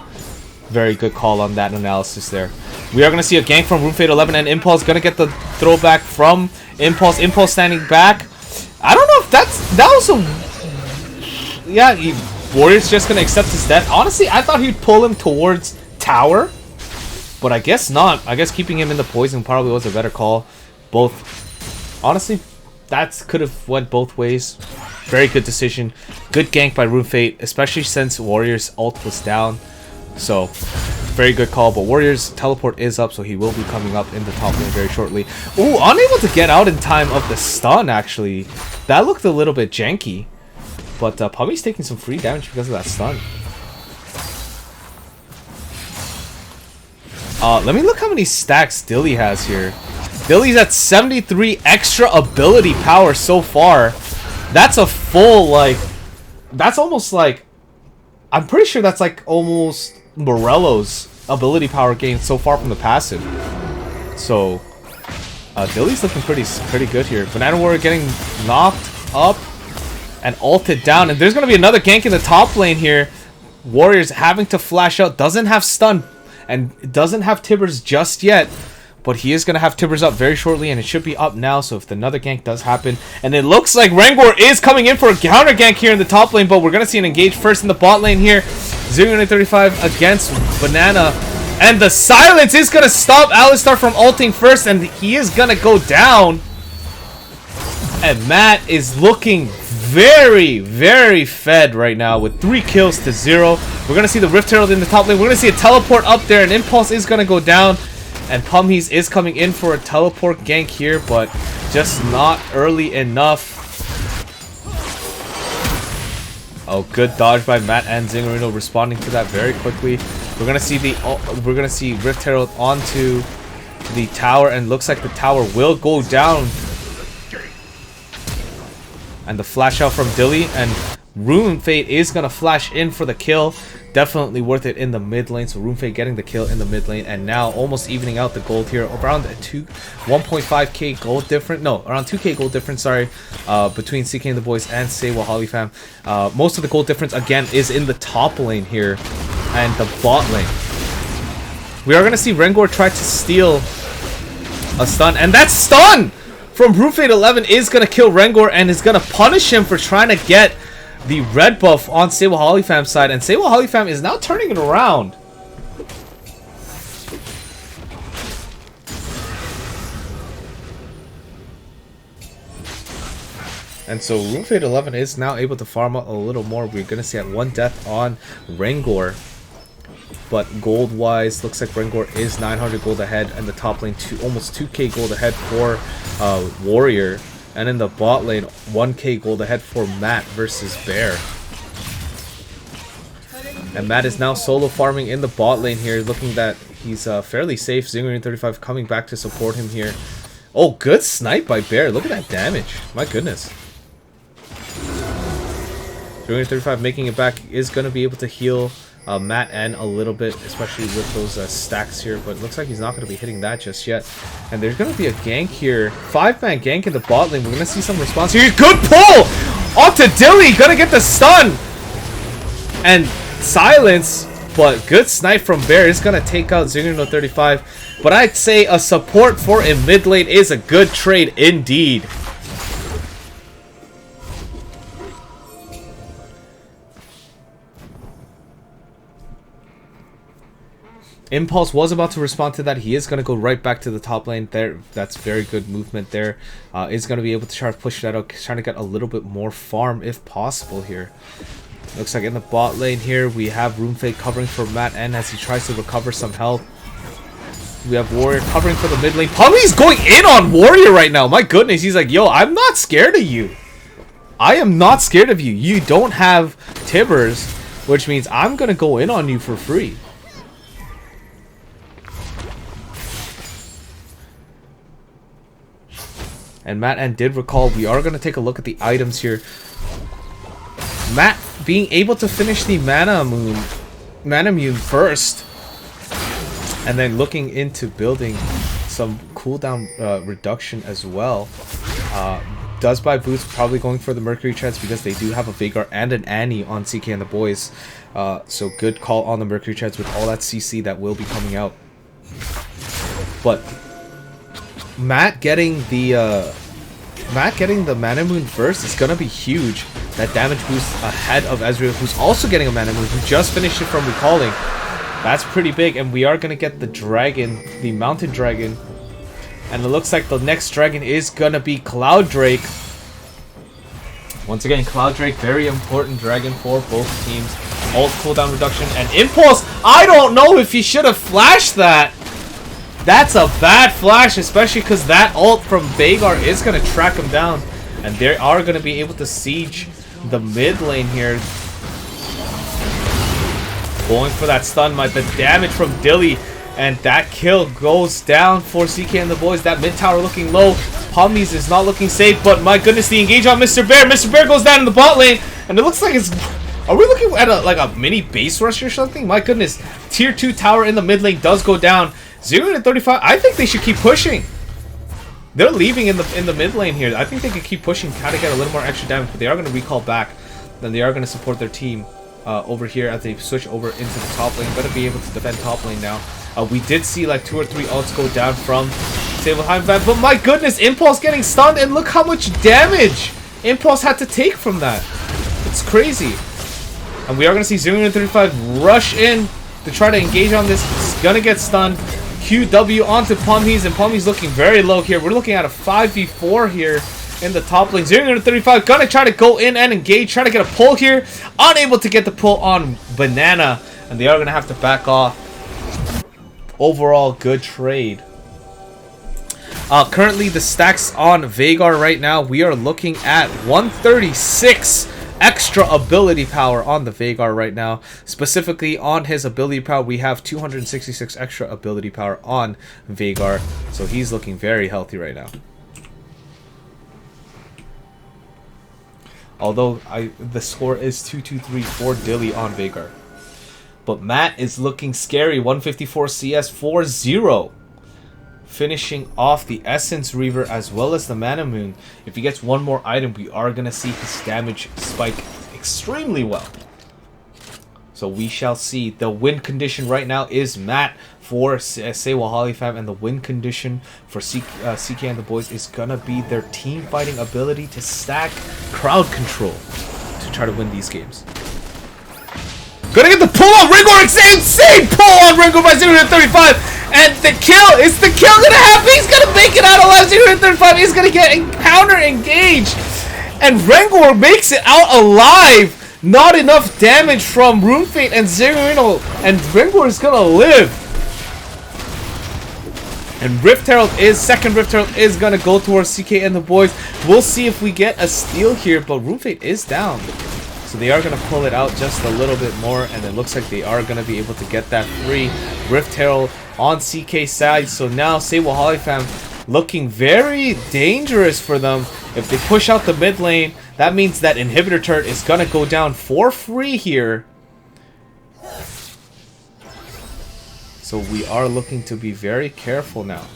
Very good call on that analysis there. We are going to see a gank from RuneFate 11, and Impulse going to get the throwback from Impulse. Impulse standing back. I don't know if that was a... Yeah, Warrior's just going to accept his death. Honestly, I thought he'd pull him towards tower, but I guess not. I guess keeping him in the poison probably was a better call. Both. Honestly, that could have went both ways. Very good decision. Good gank by RuneFate, especially since Warrior's ult was down. So, very good call, but Warrior's teleport is up, so he will be coming up in the top lane very shortly. Ooh, unable to get out in time of the stun, actually. That looked a little bit janky. But Pummy's taking some free damage because of that stun. Let me look how many stacks Dilly has here. Dilly's at 73 extra ability power so far. That's a full, like... That's almost like... I'm pretty sure that's like almost Morello's ability power gain so far from the passive. So, Dilly's looking pretty good here. Banana Warrior getting knocked up and ulted down. And there's going to be another gank in the top lane here. Warrior's having to flash out. Doesn't have stun and doesn't have Tibbers just yet. But he is going to have Tibbers up very shortly, and it should be up now. So if another gank does happen, and it looks like Rengor is coming in for a counter gank here in the top lane, but we're going to see an engage first in the bot lane here. 0-35 against Banana. And the silence is going to stop Alistar from ulting first, and he is going to go down. And Matt is looking very, very fed right now with 3 kills to 0. We're going to see the Rift Herald in the top lane. We're going to see a teleport up there, and Impulse is going to go down. And Pumhees is coming in for a teleport gank here, but just not early enough. Oh, good dodge by Matt and Zingarino, responding to that very quickly. We're gonna see Rift Herald onto the tower, and looks like the tower will go down. And the flash out from Dilly, and Rune Fate is gonna flash in for the kill. Definitely worth it in the mid lane. So Rune Fate getting the kill in the mid lane, and now almost evening out the gold here, around a 1.5k gold difference. No, around 2k gold difference. Sorry, between CK and the Boys and say Wahali Fam. Most of the gold difference again is in the top lane here and the bot lane. We are gonna see Rengor try to steal a stun, and that stun from Rune Fate 11 is gonna kill Rengor and is gonna punish him for trying to get the red buff on say Wahali Fam's side, and say Wahali Fam is now turning it around. And so Rune Fate 11 is now able to farm up a little more. We're going to see at 1 death on Rengor. But gold wise, looks like Rengor is 900 gold ahead, and the top lane almost 2k gold ahead for Warrior. And in the bot lane, 1k gold ahead for Matt versus Bear. And Matt is now solo farming in the bot lane here, looking that he's fairly safe. Zingarino 35 coming back to support him here. Oh, good snipe by Bear. Look at that damage. My goodness. Zingarino 35 making it back is going to be able to heal Matt N a little bit, especially with those stacks here, but it looks like he's not going to be hitting that just yet. And there's going to be a gank here, 5-man gank in the bot lane. We're going to see some response here. Good pull onto Dilly, going to get the stun and silence, but good snipe from Bear is going to take out Zingarino 35. But I'd say a support for a mid lane is a good trade indeed. Impulse was about to respond to that. He is going to go right back to the top lane there. That's very good movement there. Is going to be able to try to push that out, trying to get a little bit more farm if possible here. Looks like in the bot lane here, we have Rune Fate covering for Matt N as he tries to recover some health. We have Warrior covering for the mid lane. Pummy's going in on Warrior right now. My goodness, he's like, yo, I'm not scared of you. I am not scared of you. You don't have Tibbers, which means I'm going to go in on you for free. And Matt N did recall, we are going to take a look at the items here. Matt being able to finish the Mana Mune first. And then looking into building some cooldown reduction as well. Does buy boots, probably going for the Mercury Treads because they do have a Veigar and an Annie on CK and the Boys. So good call on the Mercury Treads with all that CC that will be coming out. But Matt getting the Mana Moon first is gonna be huge. That damage boost ahead of Ezreal, who's also getting a Mana Moon, who just finished it from recalling. That's pretty big, and we are gonna get the dragon, the mountain dragon, and it looks like the next dragon is gonna be Cloud Drake. Once again, Cloud Drake, very important dragon for both teams. Ult cooldown reduction and Impulse. I don't know if he should have flashed that. That's a bad flash, especially because that ult from Veigar is going to track him down. And they are going to be able to siege the mid lane here. Going for that stun, the damage from Dilly. And that kill goes down for CK and the Boys. That mid tower looking low. Pummies is not looking safe, but my goodness, the engage on Mr. Bear. Mr. Bear goes down in the bot lane. And it looks like it's... Are we looking at a mini base rush or something? My goodness. Tier 2 tower in the mid lane does go down. 0-35. I think they should keep pushing. They're leaving in the mid lane here. I think they could keep pushing, kind of get a little more extra damage, but they are going to recall back. Then they are going to support their team over here as they switch over into the top lane. Better be able to defend top lane now. We did see like 2 or 3 ults go down from Wahali Fam, but my goodness, Impulse getting stunned, and look how much damage Impulse had to take from that. It's crazy. And we are going to see 0-35 rush in to try to engage on this. He's going to get stunned. QW onto Pummies, and Pummies looking very low here. We're looking at a 5v4 here in the top lane. 035 gonna try to go in and engage, trying to get a pull here. Unable to get the pull on Banana, and they are gonna have to back off. Overall, good trade. Currently, the stacks on Veigar right now, we are looking at 136 extra ability power on the Veigar right now. Specifically on his ability power, we have 266 extra ability power on Veigar. So he's looking very healthy right now. Although the score is 2-2-3 for Dilly on Veigar. But Matt is looking scary. 154 CS 4-0. Finishing off the Essence Reaver as well as the Mana Moon. If he gets one more item, we are going to see his damage spike extremely well. So we shall see. The win condition right now is Matt for say Wahali Fam, and the win condition for CK and the boys is going to be their team fighting ability to stack crowd control to try to win these games. Gonna get the pull on Ringo! Insane pull on Ringo by 0-35! And the kill! Is the kill gonna happen? He's gonna make it out alive! 0-35! He's gonna get counter engaged! And Rengor makes it out alive! Not enough damage from Runefate and Zerino, and Rengor is gonna live! And second Rift Herald is gonna go towards CK and the boys. We'll see if we get a steal here, but Runefate is down. So they are going to pull it out just a little bit more, and it looks like they are going to be able to get that free Rift Herald on CK side. So now say Wahali Fam looking very dangerous for them. If they push out the mid lane, that means that inhibitor turret is going to go down for free here. So we are looking to be very careful now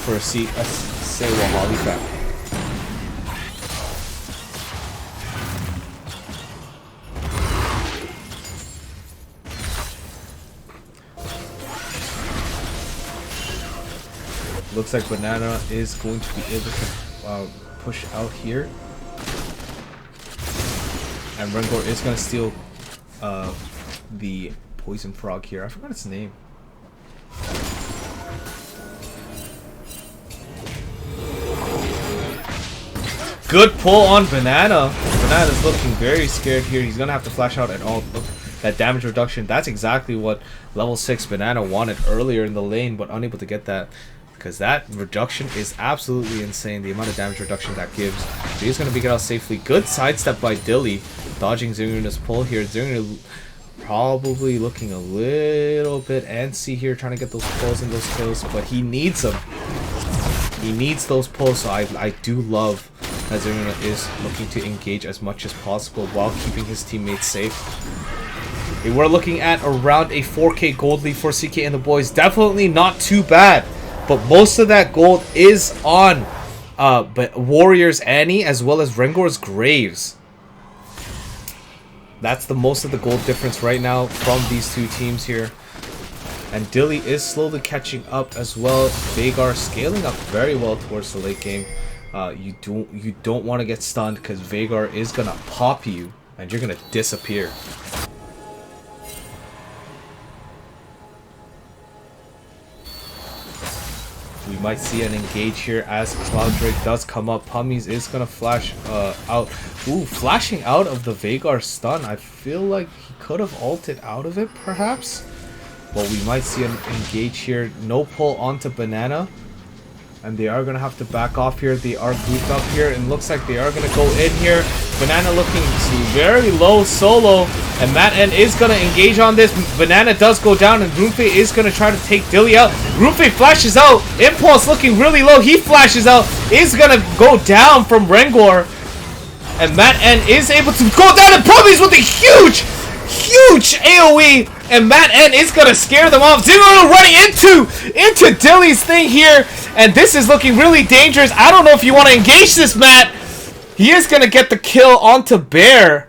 for say Wahali Fam. Looks like Banana is going to be able to push out here. And Rengor is going to steal the Poison Frog here. I forgot its name. Good pull on Banana. Banana's looking very scared here. He's going to have to flash out and all that damage reduction. That's exactly what level 6 Banana wanted earlier in the lane, but unable to get that. Because that reduction is absolutely insane, the amount of damage reduction that gives. So he's going to be get out safely. Good sidestep by Dilly, dodging Zunguna's pull here. Zunguna probably looking a little bit antsy here, trying to get those pulls and those kills, but he needs them. He needs those pulls, so I do love that Zunguna is looking to engage as much as possible while keeping his teammates safe. We're looking at around a 4k gold lead for CK and the boys. Definitely not too bad. But most of that gold is on Warrior's Annie as well as Rengor's Graves. That's the most of the gold difference right now from these two teams here. And Dilly is slowly catching up as well. Veigar scaling up very well towards the late game. You don't want to get stunned because Veigar is going to pop you and you're going to disappear. We might see an engage here as Cloud Drake does come up. Pummies is going to flash out. Ooh, flashing out of the Veigar stun. I feel like he could have ulted out of it, perhaps. Well, we might see an engage here. No pull onto Banana. And they are going to have to back off here. They are grouped up here. And looks like they are going to go in here. Banana looking very low solo. And Matt N is going to engage on this. Banana does go down. And Runefate is going to try to take Dilly out. Runefate flashes out. Impulse looking really low. He flashes out. Is going to go down from Rengor. And Matt N is able to go down. And Pummies with a huge AoE, and Matt N is gonna scare them off. Zero running into Dilly's thing here, and this is looking really dangerous. I don't know if you want to engage this, Matt. He is gonna get the kill onto Bear,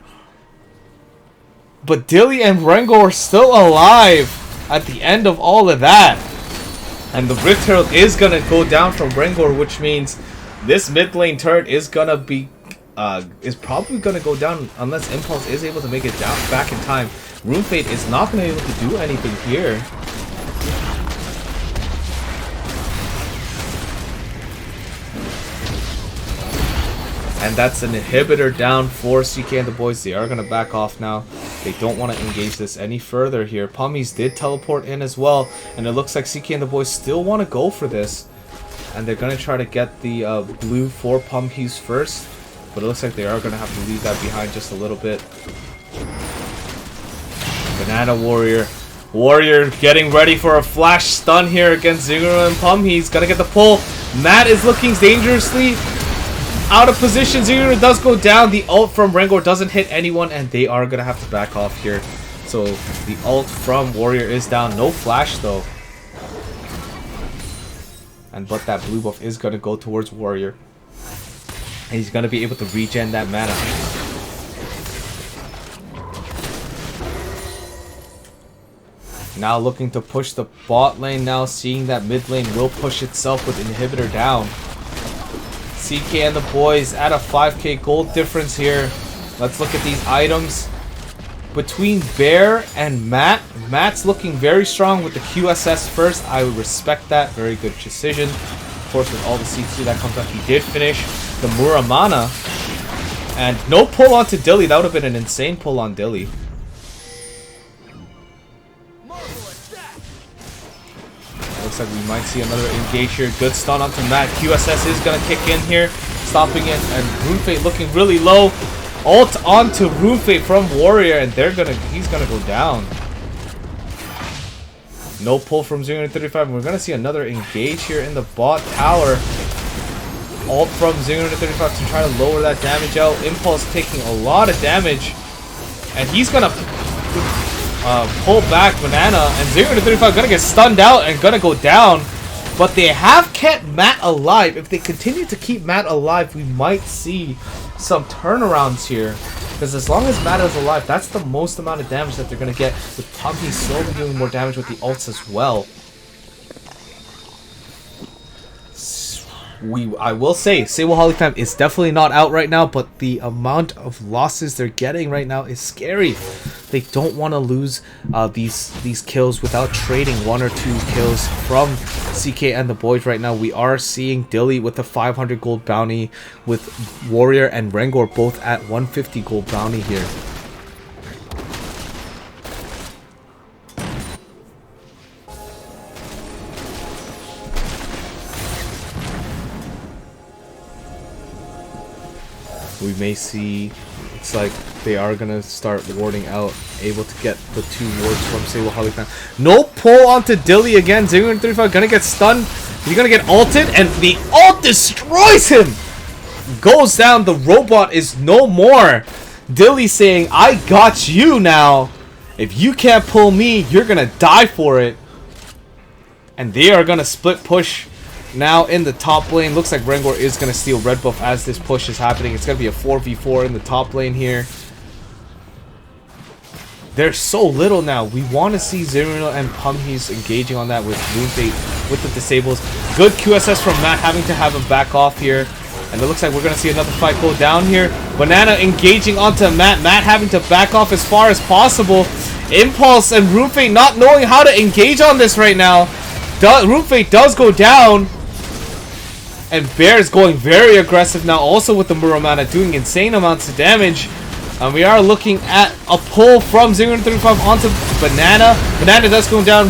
but Dilly and Rengor are still alive at the end of all of that, and the Rift Herald is gonna go down from Rengor, which means this mid lane turret is gonna be is probably going to go down unless Impulse is able to make it down back in time. Runefate is not going to be able to do anything here. And that's an inhibitor down for CK and the boys. They are going to back off now. They don't want to engage this any further here. Pummies did teleport in as well. And it looks like CK and the boys still want to go for this. And they're going to try to get the blue for Pummies first. But it looks like they are going to have to leave that behind just a little bit. Banana Warrior. Warrior getting ready for a flash stun here against Zingaro and Pum. He's going to get the pull. Matt is looking dangerously out of position. Zingaro does go down. The ult from Rengor doesn't hit anyone, and they are going to have to back off here. So the ult from Warrior is down. No flash though. But that blue buff is going to go towards Warrior. And he's going to be able to regen that mana. Now looking to push the bot lane now, seeing that mid lane will push itself with inhibitor down. CK and the boys at a 5k gold difference here. Let's look at these items. Between Bear and Matt, Matt's looking very strong with the QSS first. I would respect that. Very good decision. Of course, with all the C2 that comes up, he did finish the Muramana. And no pull onto Dilly. That would have been an insane pull on Dilly. Looks like we might see another engage here. Good stun onto Matt. QSS is going to kick in here, stopping it. And RuneFate looking really low. Ult onto RuneFate from Warrior, and he's gonna go down. No pull from 0-35. We're gonna see another engage here in the bot tower. Ult from 0-35 to try to lower that damage out. Impulse taking a lot of damage, and he's gonna pull back Banana, and 0-35 gonna get stunned out and gonna go down. But they have kept Matt alive. If they continue to keep Matt alive, we might see some turnarounds here. Because as long as Matt is alive, that's the most amount of damage that they're going to get. With Pumpy slowly doing more damage with the ults as well. I will say Wahali Fam is definitely not out right now, but the amount of losses they're getting right now is scary. They don't want to lose these kills without trading 1 or 2 kills from CK and the boys right now. We are seeing Dilly with a 500 gold bounty, with Warrior and Rengor both at 150 gold bounty here. We may see, it's like they are going to start warding out, able to get the 2 wards from Wahali Fam. No pull onto Dilly again. 0-35 going to get stunned. He's going to get ulted, and the ult destroys him. Goes down. The robot is no more. Dilly saying, I got you now. If you can't pull me, you're going to die for it. And they are going to split push. Now in the top lane, looks like Rengor is going to steal red buff as this push is happening. It's going to be a 4v4 in the top lane here. There's so little now. We want to see Zero and Pumhees engaging on that with RuneFate, with the disables. Good QSS from Matt, having to have him back off here. And it looks like we're going to see another fight go down here. Banana engaging onto Matt. Matt having to back off as far as possible. Impulse and RuneFate not knowing how to engage on this right now. RuneFate does go down. And Bear is going very aggressive now, also with the Muramana, doing insane amounts of damage. And we are looking at a pull from 0-35 onto Banana. Banana does go down.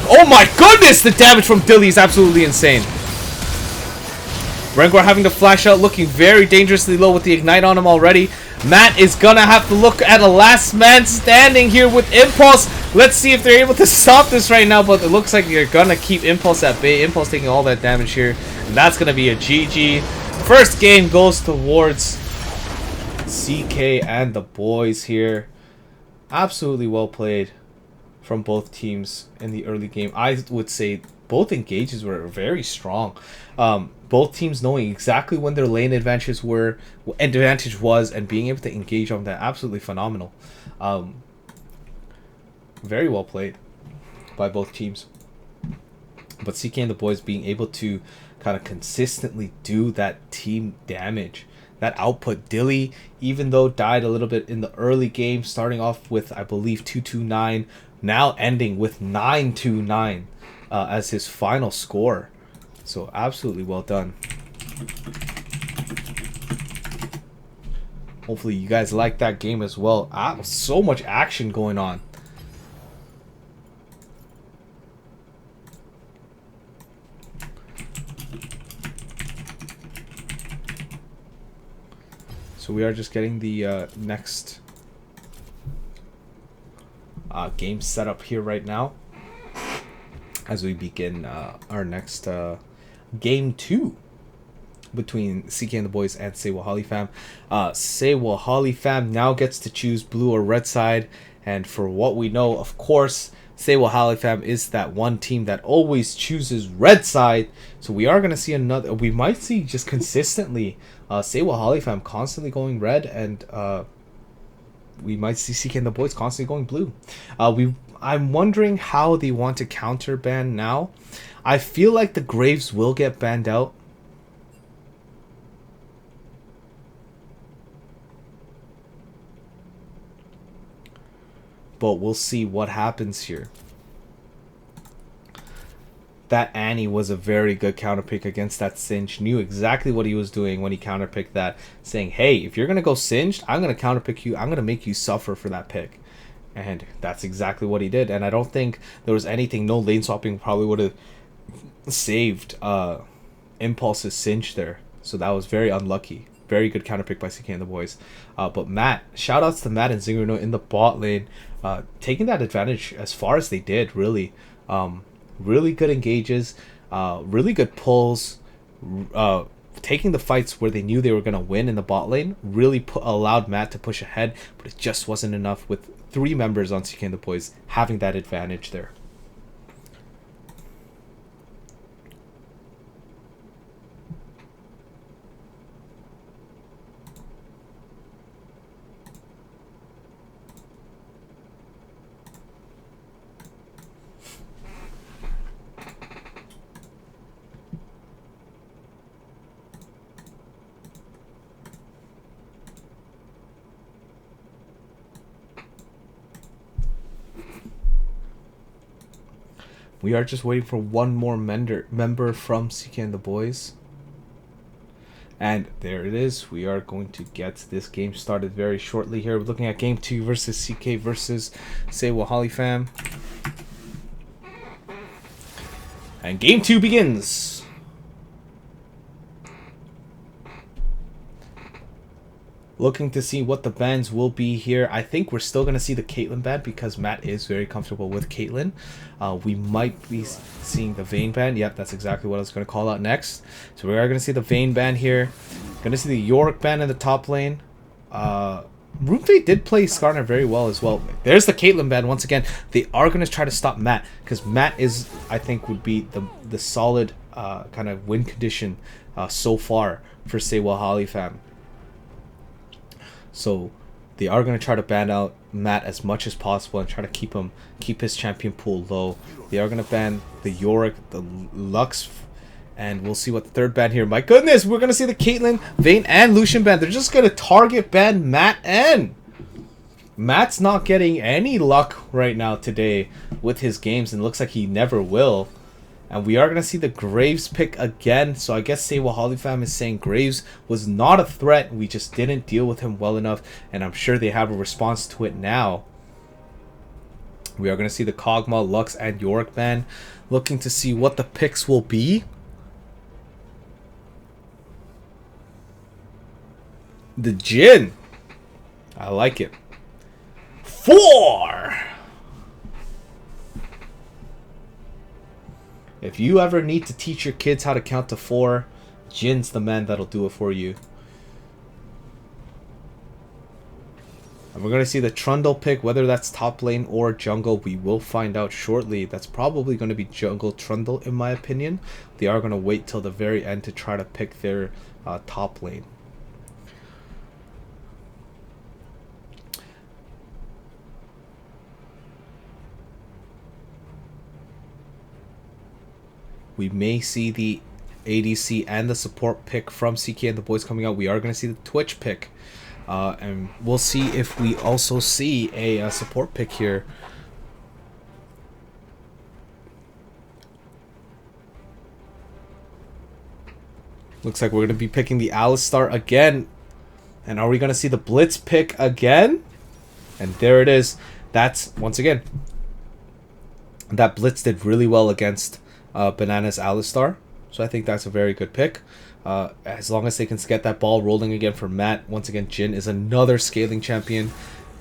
Oh my goodness! The damage from Dilly is absolutely insane. Rengor having to flash out, looking very dangerously low with the Ignite on him already. Matt is gonna have to look at a last man standing here with Impulse. Let's see if they're able to stop this right now, but it looks like they're gonna keep Impulse at bay. Impulse taking all that damage here, and that's gonna be a GG. First game goes towards CK and the boys here. Absolutely well played from both teams in the early game. I would say both engages were very strong. Both teams knowing exactly when their lane advantage was, and being able to engage on that, absolutely phenomenal. Very well played by both teams. But CK and the boys being able to kind of consistently do that team damage, that output. Dilly, even though died a little bit in the early game, starting off with, I believe, 229, now ending with 929 as his final score. So absolutely well done. Hopefully you guys like that game as well. So much action going on. So we are just getting the next game set up here right now as we begin our next game 2 between CK and the Boys and Say Wahali Fam. Say Wahali Fam now gets to choose blue or red side, and for what we know, of course, Say Wahali Fam is that one team that always chooses red side. So we are gonna see another. We might see just consistently Say Wahali Fam constantly going red, and we might see CK and the Boys constantly going blue. I'm wondering how they want to counter ban now. I feel like the Graves will get banned out. But we'll see what happens here. That Annie was a very good counterpick against that Singed. Knew exactly what he was doing when he counterpicked that, saying, hey, if you're going to go Singed, I'm going to counterpick you. I'm going to make you suffer for that pick. And that's exactly what he did. And I don't think there was anything. No lane swapping probably would have saved Impulse's Singed there. So that was very unlucky. Very good counterpick by CK and the Boys. But Matt, shoutouts to Matt and Zingerno in the bot lane. Taking that advantage as far as they did, really. Really good engages. Really good pulls. Taking the fights where they knew they were going to win in the bot lane. Really allowed Matt to push ahead. But it just wasn't enough with 3 members on CK and the Boys having that advantage there. We are just waiting for one more member from CK and the Boys. And there it is. We are going to get this game started very shortly here. We're looking at game 2 versus CK versus Say Wahali Fam. And game 2 begins. Looking to see what the bans will be here. I think we're still going to see the Caitlyn ban because Matt is very comfortable with Caitlyn. We might be seeing the Vayne ban. Yep, that's exactly what I was going to call out next. So we are going to see the Vayne ban here. Going to see the Yorick ban in the top lane. Runefei did play Skarner very well as well. There's the Caitlyn ban once again. They are going to try to stop Matt because Matt is, I think, would be the solid kind of win condition so far for Say Wahali Fam. So they are going to try to ban out Matt as much as possible and try to keep his champion pool low. They are going to ban the Yorick, the Lux, and we'll see what the third ban here. My goodness, we're going to see the Caitlyn, Vayne, and Lucian ban. They're just going to target ban Matt N. Matt's not getting any luck right now today with his games, and looks like he never will. And we are going to see the Graves pick again. So I guess Say Wahali Fam is saying Graves was not a threat. We just didn't deal with him well enough. And I'm sure they have a response to it now. We are going to see the Kog'Maw, Lux, and Yorick ban. Looking to see what the picks will be. The Jhin. I like it. 4! If you ever need to teach your kids how to count to 4, Jin's the man that'll do it for you. And we're going to see the Trundle pick, whether that's top lane or jungle. We will find out shortly. That's probably going to be jungle Trundle, in my opinion. They are going to wait till the very end to try to pick their top lane. We may see the ADC and the support pick from CK and the Boys coming out. We are going to see the Twitch pick. And we'll see if we also see a support pick here. Looks like we're going to be picking the Alistar again. And are we going to see the blitz pick again? And there it is. That's, once again, that blitz did really well against Bananas Alistar. So I think that's a very good pick. As long as they can get that ball rolling again for Matt. Once again, Jin is another scaling champion.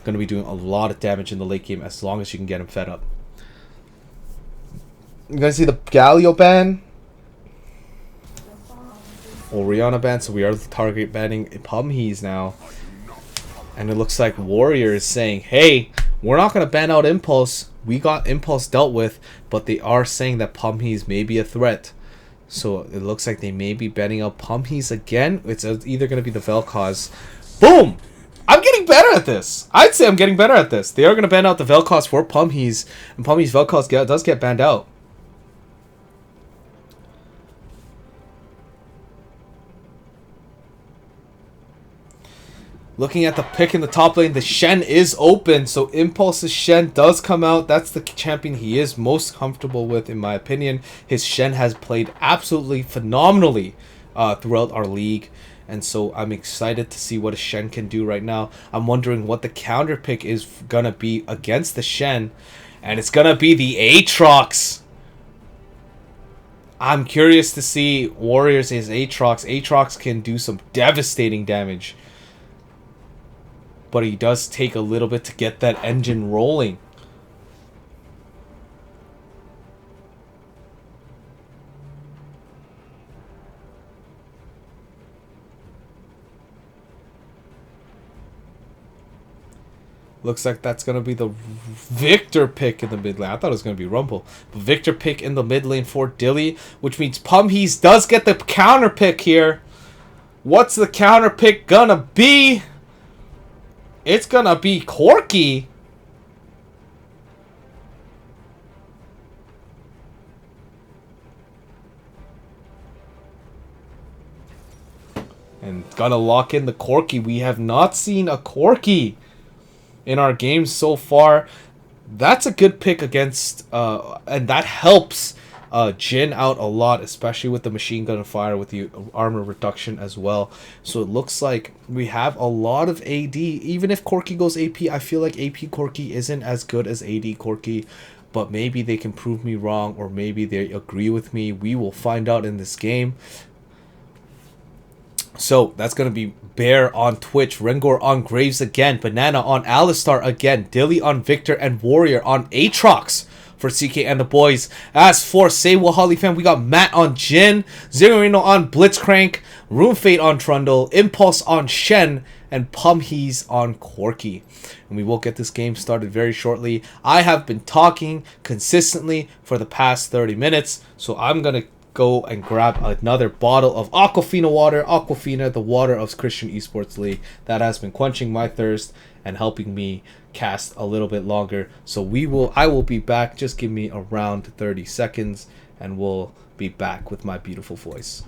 Going to be doing a lot of damage in the late game as long as you can get him fed up. You're going to see the Galio ban. Oriana ban. So we are target banning Pumhees now. And it looks like Warrior is saying, hey, we're not going to ban out Impulse. We got Impulse dealt with. But they are saying that Pumhees may be a threat. So it looks like they may be banning out Pumhees again. It's either going to be the Vel'Koz. Boom! I'm getting better at this. I'd say I'm getting better at this. They are going to ban out the Vel'Koz for Pumhees. And Pumhees Vel'Koz does get banned out. Looking at the pick in the top lane, the Shen is open. So Impulse's Shen does come out. That's the champion he is most comfortable with, in my opinion. His Shen has played absolutely phenomenally throughout our league. And so I'm excited to see what a Shen can do right now. I'm wondering what the counter pick is going to be against the Shen. And it's going to be the Aatrox. I'm curious to see Warriors as Aatrox. Aatrox can do some devastating damage. But he does take a little bit to get that engine rolling. Looks like that's going to be the Victor pick in the mid lane. I thought it was going to be Rumble. But Victor pick in the mid lane for Dilly, which means Pumhees does get the counter pick here. What's the counter pick going to be? It's going to be Corki. And gonna lock in the Corki. We have not seen a Corki in our games so far. That's a good pick against, and that helps Jin out a lot, especially with the machine gun fire with the armor reduction as well. So it looks like we have a lot of AD. Even if Corki goes AP, I feel like AP Corki isn't as good as AD Corki. But maybe they can prove me wrong, or maybe they agree with me. We will find out in this game. So that's going to be Bear on Twitch, Rengor on Graves again, Banana on Alistar again, Dilly on Victor, and Warrior on Aatrox for CK and the boys. As for Say Wahali Fam, we got Matt on Jin, Ziggerino on Blitzcrank, Rune Fate on Trundle, Impulse on Shen, and Pumhees on Corki. And we will get this game started very shortly. I have been talking consistently for the past 30 minutes, so I'm going to go and grab another bottle of Aquafina water. Aquafina, the water of Christian Esports League, that has been quenching my thirst and helping me cast a little bit longer. So I will be back. Just give me around 30 seconds and we'll be back with my beautiful voice.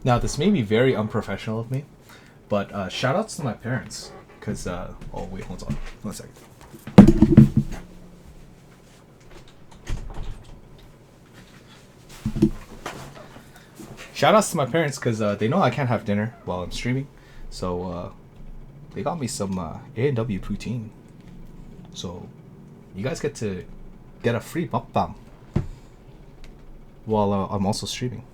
Now, this may be very unprofessional of me, but shout outs to my parents. Because, oh, wait, hold on. 1 second. Shout outs to my parents because they know I can't have dinner while I'm streaming. So, they got me some A&W poutine. So, you guys get to get a free mukbang while I'm also streaming.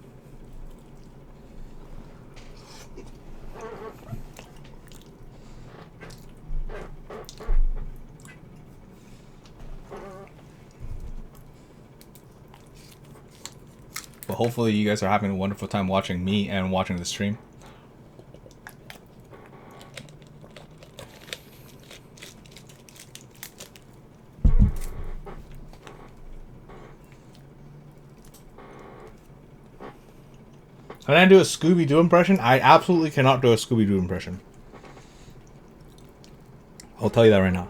But hopefully you guys are having a wonderful time watching me and watching the stream. Can I do a Scooby-Doo impression? I absolutely cannot do a Scooby-Doo impression. I'll tell you that right now.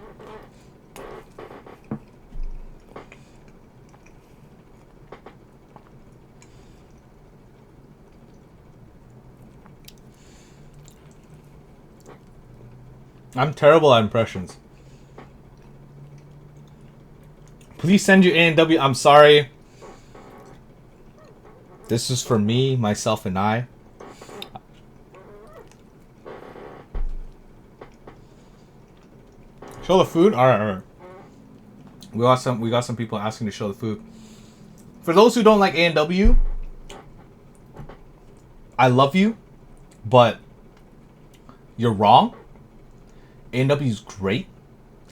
I'm terrible at impressions. Please send you A&W. I'm sorry. This is for me, myself, and I. Show the food? Alright. We got some people asking to show the food. For those who don't like A&W, I love you, but you're wrong. A&W is great,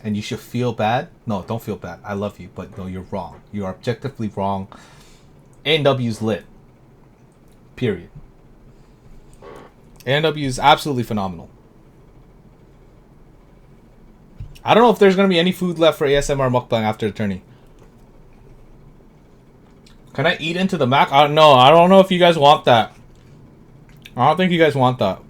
and you should feel bad. No, don't feel bad. I love you, but no, you're wrong. You are objectively wrong. A&W is lit. Period. A&W is absolutely phenomenal. I don't know if there's going to be any food left for ASMR mukbang after the tourney. Can I eat into the Mac? No, I don't know if you guys want that. I don't think you guys want that.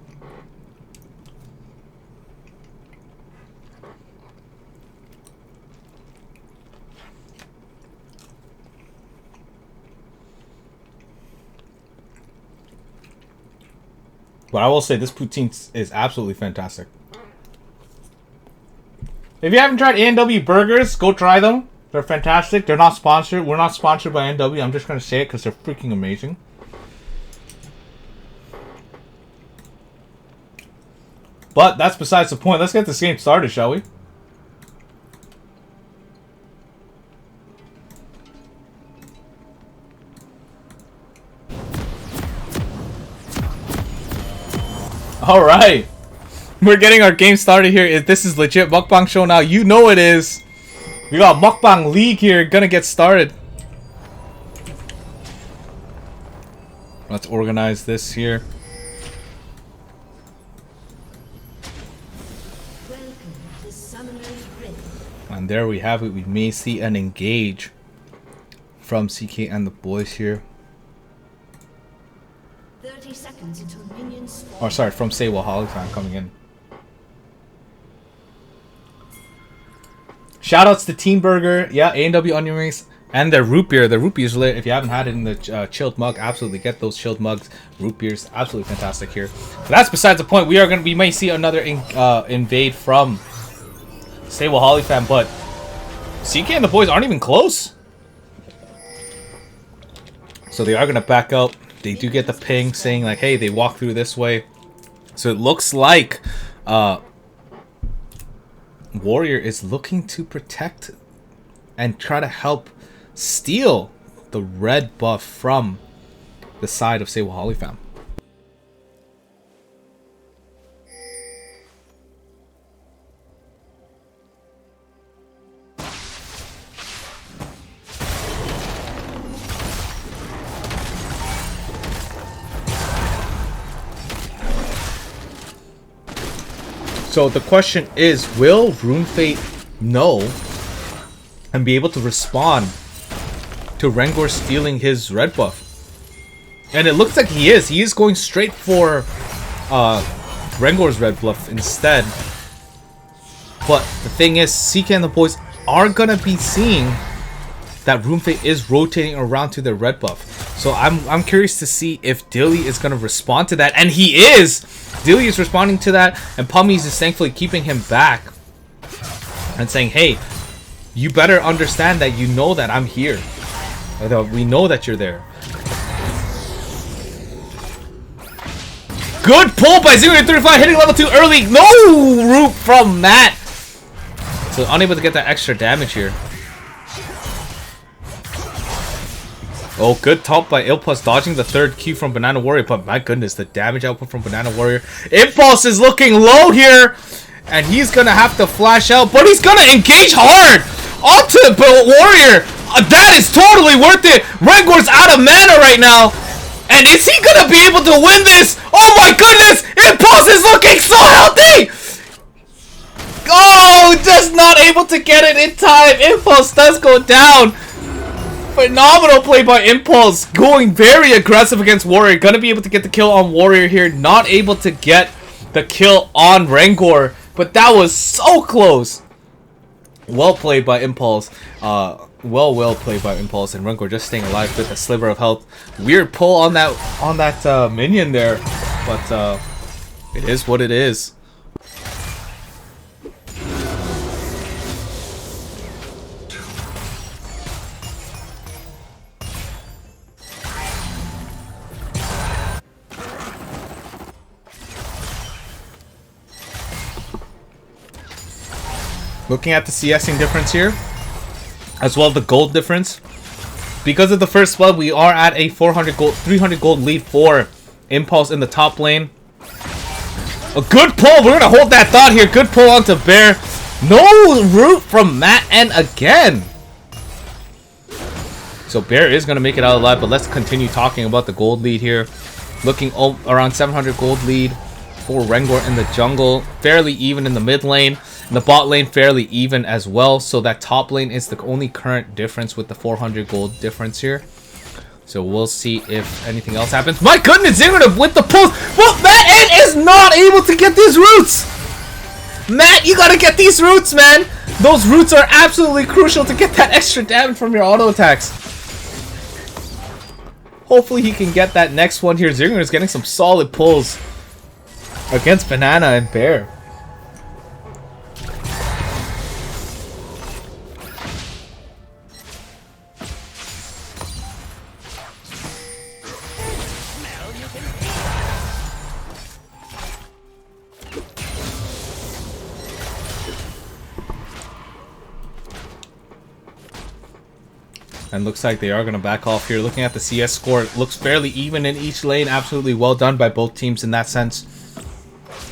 But I will say this poutine is absolutely fantastic. If you haven't tried A&W burgers, go try them. They're fantastic. They're not sponsored. We're not sponsored by A&W. I'm just going to say it because they're freaking amazing. But that's besides the point. Let's get this game started, shall we? Alright. We're getting our game started here. This is legit mukbang show now. You know it is. We got mukbang league here. Gonna get started. Let's organize this here. And there we have it. We may see an engage from CK and the boys here. 30 seconds until minions spawn. Or sorry, from say Wahali Fam coming in. Shoutouts to Team Burger, yeah, A&W onion rings, and their root beer. The root beer is lit. If you haven't had it in the chilled mug, absolutely get those chilled mugs. Root beers, absolutely fantastic here. But that's besides the point. We may see another invade from say Wahali Fam, but CK and the boys aren't even close. So they are gonna back out. They do get the ping saying like, hey, they walk through this way. So it looks like Warrior is looking to protect and try to help steal the red buff from the side of say Wahali Fam. So the question is, will Rune Fate know and be able to respond to Rengor stealing his red buff? And it looks like he is. He is going straight for Rengor's red buff instead. But the thing is, CK and the boys are gonna be seeing that Rune Fate is rotating around to their red buff. So I'm curious to see if Dilly is gonna respond to that, and he is. Dilly is responding to that, and Pummies is thankfully keeping him back and saying, hey, you better understand that you know that I'm here. We know that you're there. Good pull by 0-35, hitting level 2 early. No root from Matt. So unable to get that extra damage here. Oh, good top by Ilpus, dodging the third Q from Banana Warrior. But my goodness, the damage output from Banana Warrior. Impulse is looking low here. And he's going to have to flash out. But he's going to engage hard onto Warrior. That is totally worth it. Rengor's out of mana right now. And is he going to be able to win this? Oh my goodness. Impulse is looking so healthy. Oh, just not able to get it in time. Impulse does go down. Phenomenal play by Impulse. Going very aggressive against Warrior. Gonna be able to get the kill on Warrior here. Not able to get the kill on Rengor. But that was so close. Well played by Impulse. Well played by Impulse. And Rengor just staying alive with a sliver of health. Weird pull on that minion there. But it is what it is. Looking at the CSing difference here, as well as the gold difference. Because of the first flood, we are at a 300 gold lead for Impulse in the top lane. A good pull. We're going to hold that thought here. Good pull onto Bear. No root from Matt, and again. So Bear is going to make it out alive, but let's continue talking about the gold lead here. Looking around 700 gold lead for Rengor in the jungle. Fairly even in the mid lane. In the bot lane, fairly even as well. So that top lane is the only current difference with the 400 gold difference here. So we'll see if anything else happens. My goodness, Ziggler with the pull. Well, Matt is not able to get these roots. Matt, you gotta get these roots, man. Those roots are absolutely crucial to get that extra damage from your auto attacks. Hopefully he can get that next one here. Ziggler is getting some solid pulls against Banana and Bear. And looks like they are going to back off here. Looking at the CS score, it looks fairly even in each lane. Absolutely well done by both teams in that sense.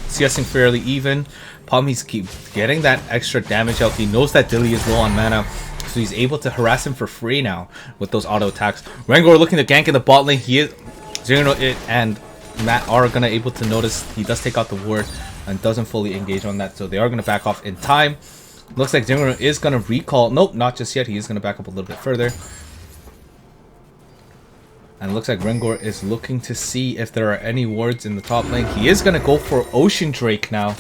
CSing fairly even. Palmy's keep getting that extra damage out. He knows that Dilly is low on mana, so he's able to harass him for free now with those auto attacks. Rengor looking to gank in the bot lane. He is Zero and Matt are going to able to notice he does take out the ward and doesn't fully engage on that, so they are going to back off in time. Looks like Zinger is going to recall. Nope, not just yet. He is going to back up a little bit further. And it looks like Rengor is looking to see if there are any wards in the top lane. He is going to go for Ocean Drake now.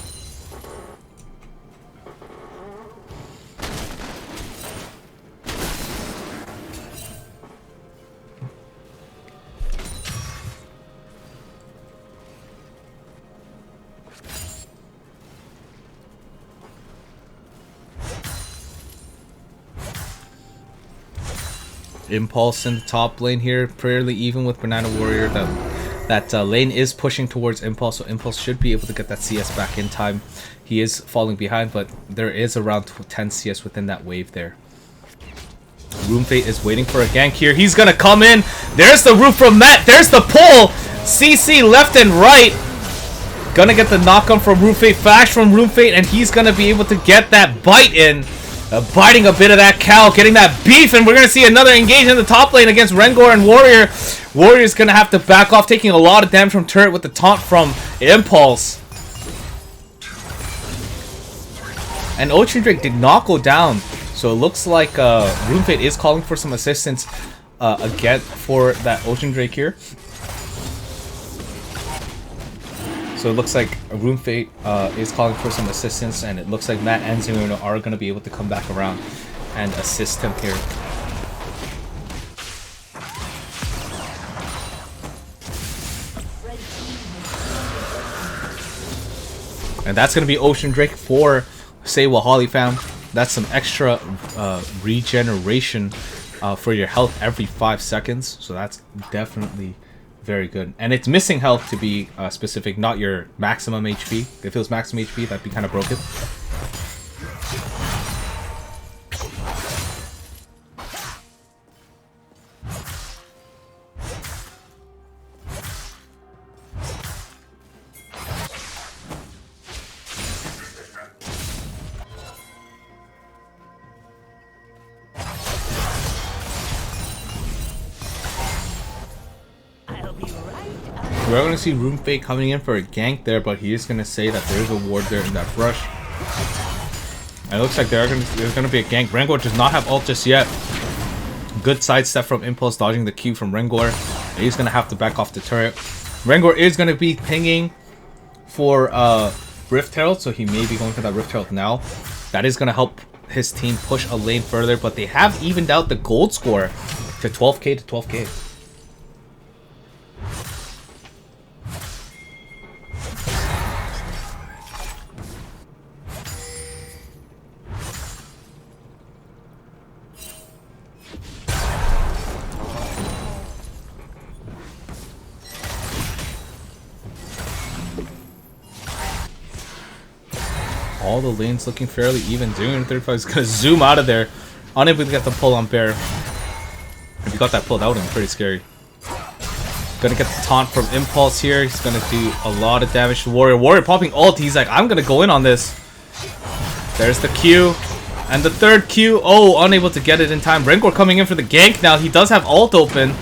Impulse in the top lane here, fairly even with Banana Warrior. That lane is pushing towards Impulse, so Impulse should be able to get that CS back in time. He is falling behind, but there is around 10 CS within that wave there. Roomfate is waiting for a gank here. He's gonna come in. There's the root from Matt. There's the pull. CC left and right. Gonna get the knock on from Roomfate. Flash from Roomfate, and he's gonna be able to get that bite in. Biting a bit of that cow, getting that beef, and we're going to see another engage in the top lane against Rengor and Warrior. Warrior's going to have to back off, taking a lot of damage from Turret with the taunt from Impulse. And Ocean Drake did not go down, so it looks like Runefate is calling for some assistance again for that Ocean Drake here. So it looks like Runefate is calling for some assistance, and it looks like Matt and Zimuno are going to be able to come back around and assist him here. And that's going to be Ocean Drake for, say, Wahali Fam. That's some extra regeneration for your health every 5 seconds. So that's definitely very good. And it's missing health to be specific, not your maximum HP. If it was maximum HP, that'd be kind of broken. We're going to see Roomfate coming in for a gank there, but he is going to say that there is a ward there in that brush. And it looks like there's going to be a gank. Rengor does not have ult just yet. Good sidestep from Impulse, dodging the Q from Rengor. He's going to have to back off the turret. Rengor is going to be pinging for Rift Herald, so he may be going for that Rift Herald now. That is going to help his team push a lane further, but they have evened out the gold score to 12k to 12k. All the lanes looking fairly even. Doing in 35 is gonna zoom out of there, unable to get the pull on Bear. If you got that pulled, that would have been pretty scary. Gonna get the taunt from Impulse here. He's gonna do a lot of damage to Warrior. Warrior popping ult. He's like, I'm gonna go in on this. There's the Q. And the third Q. Oh, unable to get it in time. Rengor coming in for the gank now. He does have ult open.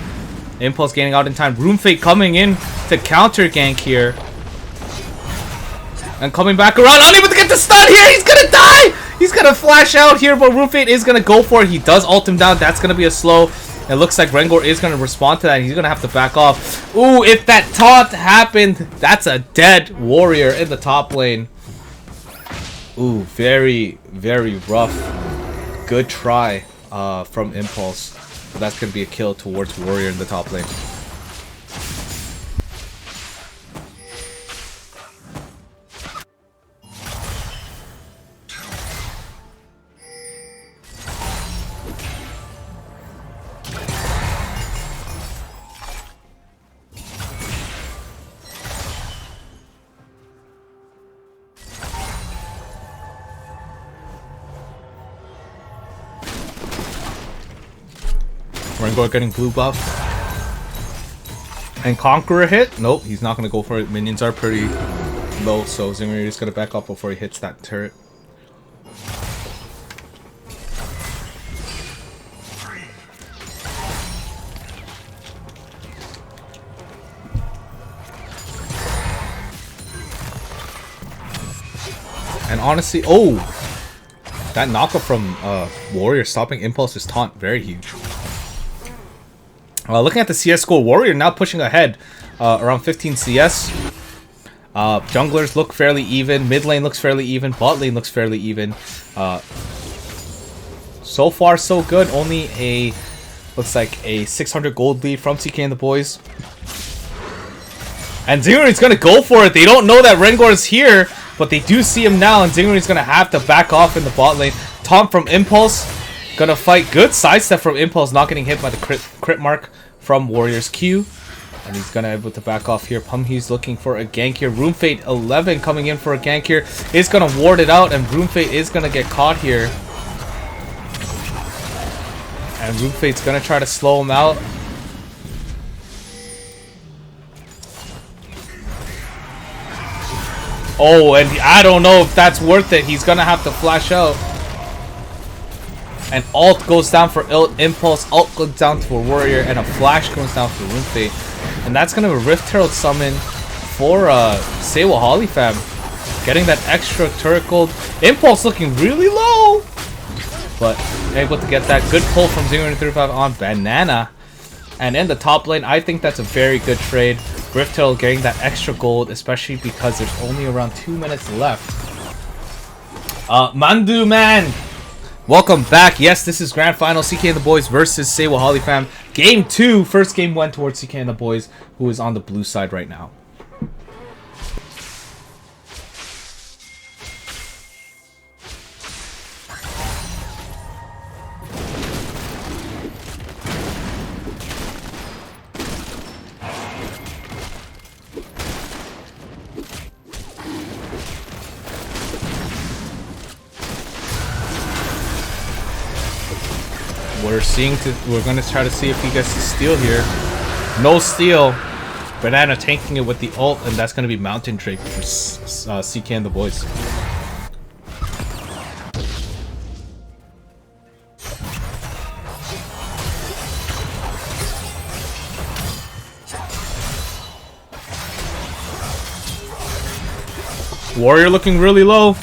Impulse gaining out in time. Room Fate coming in to counter gank here. And coming back around, unable to get the stun here. He's gonna die. He's gonna flash out here, but Room Fate is gonna go for it. He does ult him down. That's gonna be a slow. It looks like Rengor is gonna respond to that. He's gonna have to back off. Ooh, if that taunt happened, that's a dead Warrior in the top lane. Ooh, very, very rough. Good try from Impulse. But that's gonna be a kill towards Warrior in the top lane. Rengor getting blue buff. And Conqueror hit? Nope, he's not going to go for it. Minions are pretty low, so Zingri is going to back up before he hits that turret. And honestly, oh! That knockup from Warrior stopping Impulse's taunt, very huge. Looking at the CS score, Warrior now pushing ahead around 15 CS. Junglers look fairly even. Mid lane looks fairly even. Bot lane looks fairly even. So far, so good. Only a, looks like a 600 gold lead from CK and the boys. And Zingri's going to go for it. They don't know that Rengor is here, but they do see him now. And Zingri's going to have to back off in the bot lane. Taunt from Impulse. Gonna fight. Good sidestep from Impulse, not getting hit by the crit mark from Warrior's Q. And he's gonna be able to back off here. Pumhe's looking for a gank here. Room Fate 11 coming in for a gank here. Is gonna ward it out, and Room Fate is gonna get caught here. And Room Fate's gonna try to slow him out. Oh, and I don't know if that's worth it. He's gonna have to flash out. And ult goes down for Impulse, ult goes down to a Warrior, and a flash goes down for Room Fate. And that's going to be a Rift Herald summon for CEL Wahali Fam. Getting that extra turret gold. Impulse looking really low, but able to get that good pull from 0-35 on Banana. And in the top lane, I think that's a very good trade. Rift Herald getting that extra gold, especially because there's only around 2 minutes left. Mandu Man! Welcome back. Yes, this is Grand Final. CK and the Boys versus CEL Wahali Fam. Game 2. First game went towards CK and the Boys, who is on the blue side right now. We're gonna try to see if he gets the steal here. No steal. Banana tanking it with the ult, and that's gonna be Mountain Drake for CK and the Boys. Warrior looking really low.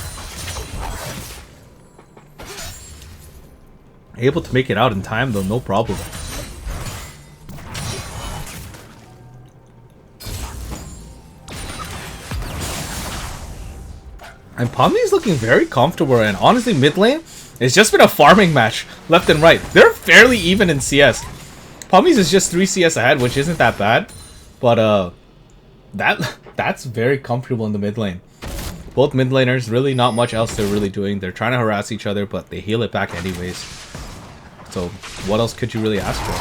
Able to make it out in time though, no problem. And Pommy's looking very comfortable, and honestly mid lane, it's just been a farming match left and right. They're fairly even in CS. Pommy's is just 3 CS ahead, which isn't that bad. But that's very comfortable in the mid lane. Both mid laners, really not much else they're really doing. They're trying to harass each other, but they heal it back anyways. So what else could you really ask for?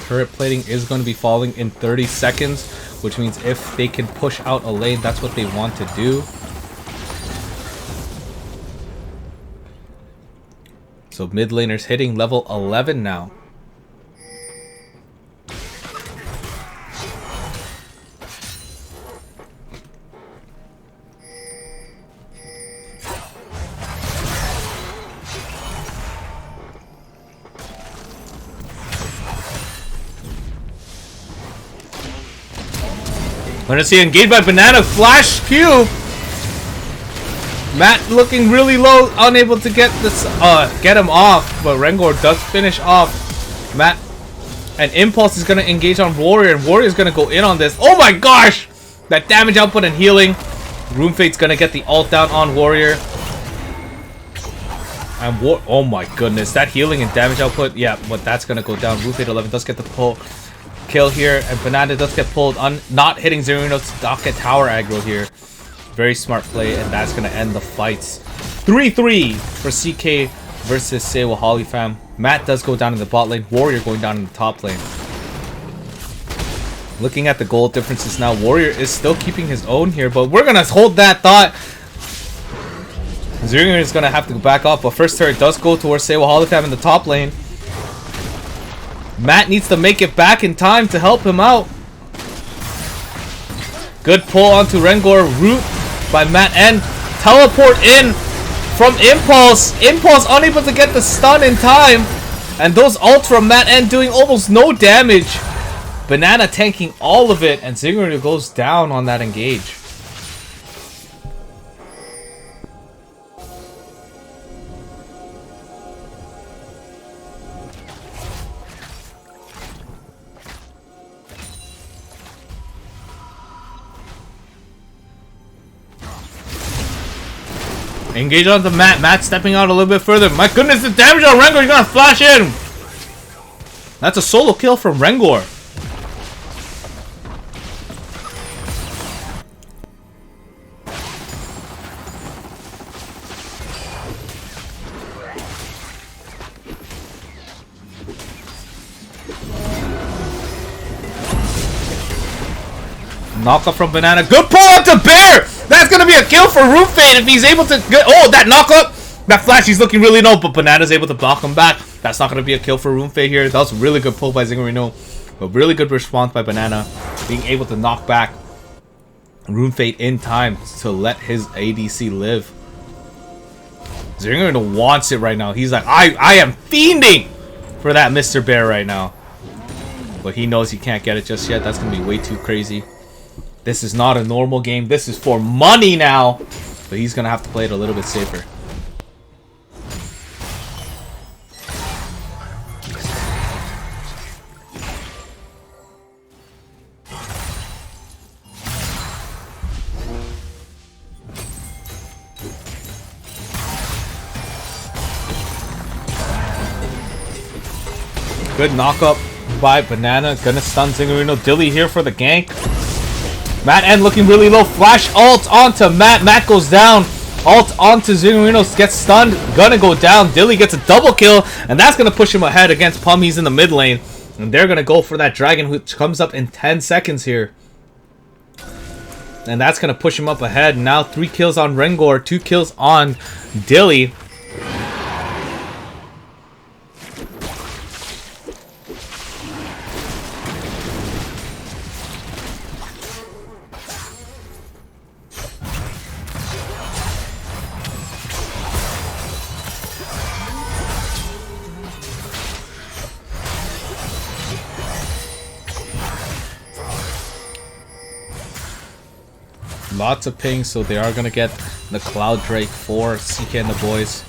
Turret plating is going to be falling in 30 seconds, which means if they can push out a lane, that's what they want to do. So mid laners hitting level 11 now. We're gonna see engaged by Banana, flash Q. Matt looking really low, unable to get this, get him off, but Rengor does finish off Matt. And Impulse is gonna engage on Warrior, and Warrior is gonna go in on this. Oh my gosh! That damage output and healing. Room Fate's gonna get the ult down on Warrior. And oh my goodness, that healing and damage output, yeah, but that's gonna go down. Room Fate 11 does get the pull. Kill here, and Banana does get pulled on not hitting Zerino's Docket Tower aggro here. Very smart play, and that's gonna end the fights. 3-3 for CK versus say Wahali Fam. Matt does go down in the bot lane, Warrior going down in the top lane. Looking at the gold differences now, Warrior is still keeping his own here, but we're gonna hold that thought. Zerino is gonna have to go back off, but first turret does go towards say Wahali Fam in the top lane. Matt needs to make it back in time to help him out. Good pull onto Rengor. Root by Matt N. Teleport in from Impulse. Impulse unable to get the stun in time. And those ults from Matt N doing almost no damage. Banana tanking all of it. And Ziggler goes down on that engage. Engage on the Matt. Matt stepping out a little bit further. My goodness, the damage on Rengor. He's gonna flash in. That's a solo kill from Rengor. Knockup from Banana. Good pull up to Bear. That's gonna be a kill for Room Fate if he's able to get. Oh, that knockup! That flash, he's looking really low, but Banana's able to block him back. That's not gonna be a kill for Room Fate here. That was a really good pull by Zingarino. A really good response by Banana, being able to knock back Room Fate in time to let his ADC live. Zingarino wants it right now. He's like, I am fiending for that Mr. Bear right now. But he knows he can't get it just yet. That's gonna be way too crazy. This is not a normal game. This is for money now. But he's going to have to play it a little bit safer. Good knockup by Banana. Gonna stun Zingarino. Dilly here for the gank. Matt N looking really low. Flash ult onto Matt. Matt goes down. Ult onto Zingarino. Gets stunned. Gonna go down. Dilly gets a double kill. And that's gonna push him ahead against Pum. He's in the mid lane. And they're gonna go for that dragon, which comes up in 10 seconds here. And that's gonna push him up ahead. Now 3 kills on Rengor. 2 kills on Dilly. Lots of pings, so they are going to get the Cloud Drake for CK and the boys.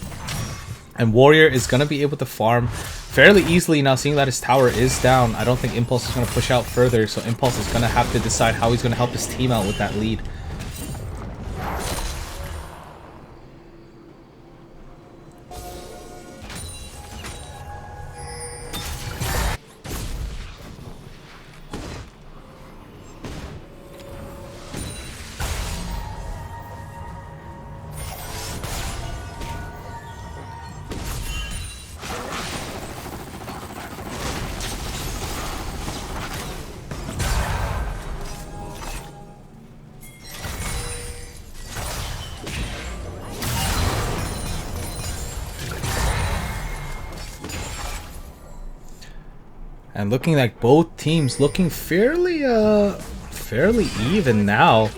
And Warrior is going to be able to farm fairly easily now, seeing that his tower is down. I don't think Impulse is going to push out further, so Impulse is going to have to decide how he's going to help his team out with that lead. And looking like both teams looking fairly even now.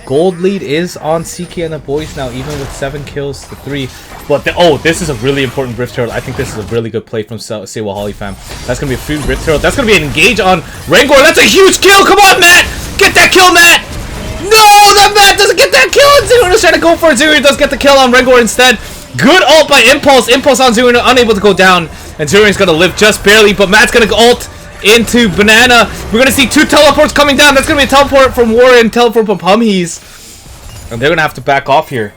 Gold lead is on CK and the boys now, even with 7 kills to 3. But oh, this is a really important Rift Herald. I think this is a really good play from say Wahali Fam. That's gonna be a free Rift Herald. That's gonna be an engage on Rengor. That's a huge kill. Come on, Matt! Get that kill, Matt! No, that Matt doesn't get that kill. And Zero is trying to go for it. Zero does get the kill on Rengor instead. Good ult by Impulse. Impulse on Zero, unable to go down. And Zero is gonna live just barely, but Matt's gonna ult into Banana. We're gonna see 2 teleports coming down. That's gonna be a teleport from Warrior and teleport from Pumhees. And they're gonna have to back off here.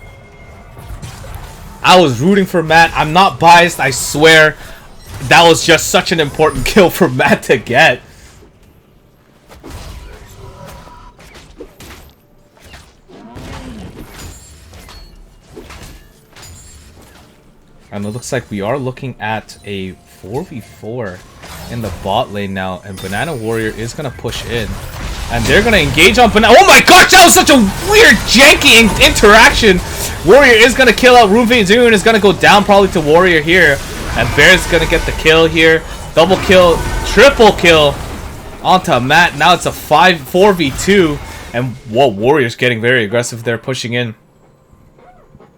I was rooting for Matt. I'm not biased, I swear. That was just such an important kill for Matt to get. And it looks like we are looking at a 4v4 in the bot lane now, and Banana Warrior is gonna push in, and they're gonna engage on Banana. Oh my gosh, that was such a weird, janky interaction. Warrior is gonna kill out Roomfate. Zune is gonna go down probably to Warrior here, and Bear's gonna get the kill here. Double kill, triple kill onto Matt. Now it's a 4v2, and whoa, Warrior's getting very aggressive there, pushing in.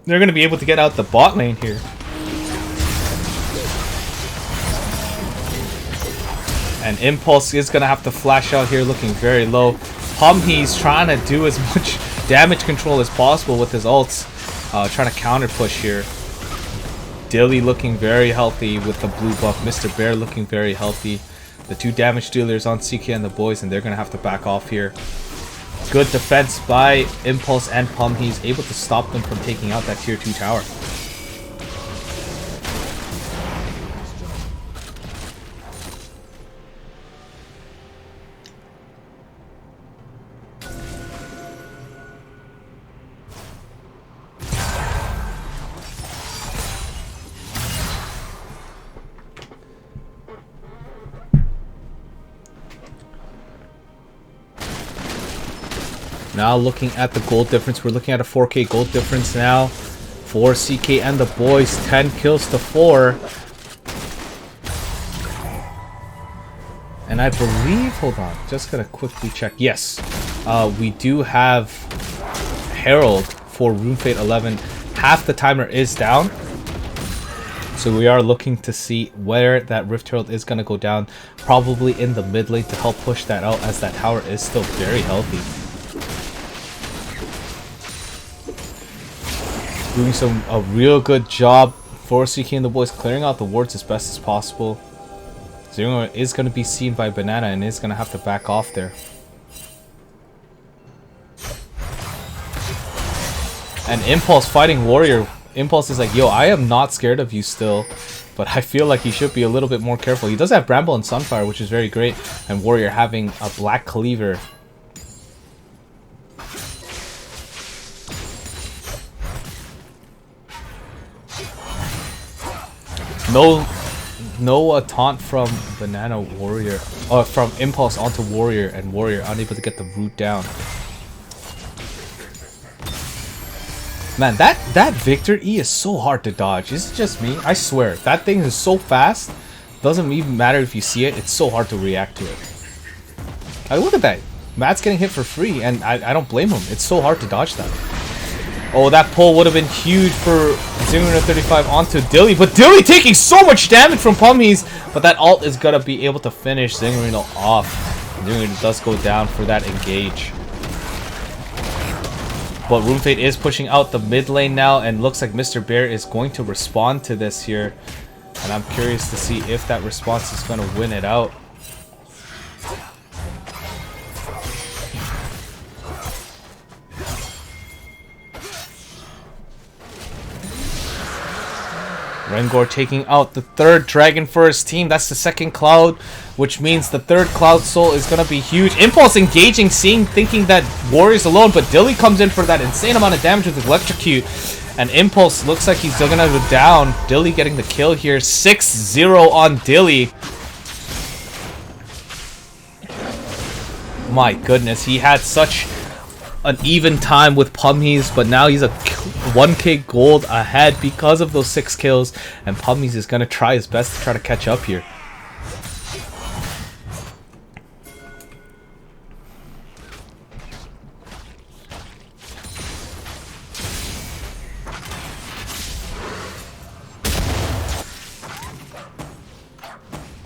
They're gonna be able to get out the bot lane here. And Impulse is going to have to flash out here, looking very low. Pumhees trying to do as much damage control as possible with his ults. Trying to counter push here. Dilly looking very healthy with the blue buff. Mr. Bear looking very healthy. The 2 damage dealers on CK and the boys, and they're going to have to back off here. Good defense by Impulse and Pumhees, able to stop them from taking out that tier 2 tower. Now looking at the gold difference, we're looking at a 4k gold difference now for CK and the boys. 10 kills to 4. And I believe, hold on, just gonna quickly check. Yes, we do have Herald for Runefate 11. Half the timer is down. So we are looking to see where that Rift Herald is gonna go down. Probably in the mid lane to help push that out, as that tower is still very healthy. Doing a real good job for CK and the boys, clearing out the wards as best as possible. Zero is going to be seen by Banana and is going to have to back off there. And Impulse fighting Warrior. Impulse is like, yo, I am not scared of you still, but I feel like he should be a little bit more careful. He does have Bramble and Sunfire, which is very great, and Warrior having a Black Cleaver. No taunt from Banana Warrior, or from Impulse onto Warrior, and Warrior unable to get the root down. Man, that Victor E is so hard to dodge. Is it just me? I swear, that thing is so fast. Doesn't even matter if you see it. It's so hard to react to it. Like, look at that. Matt's getting hit for free, and I don't blame him. It's so hard to dodge that. Oh, that pull would have been huge for 0-35 onto Dilly, but Dilly taking so much damage from Pumhees, but that ult is gonna be able to finish Zingerino off. Zingerino does go down for that engage. But Rune Fade is pushing out the mid lane now, and looks like Mr. Bear is going to respond to this here. And I'm curious to see if that response is going to win it out. Rengor taking out the third dragon for his team. That's the second cloud, which means the third cloud soul is going to be huge. Impulse engaging, thinking that Warrior's alone, but Dilly comes in for that insane amount of damage with Electrocute. And Impulse looks like he's still going to go down. Dilly getting the kill here. 6-0 on Dilly. My goodness, he had such an even time with Pummies, but now he's a 1k gold ahead because of those 6 kills, and Pummies is going to try his best to try to catch up here.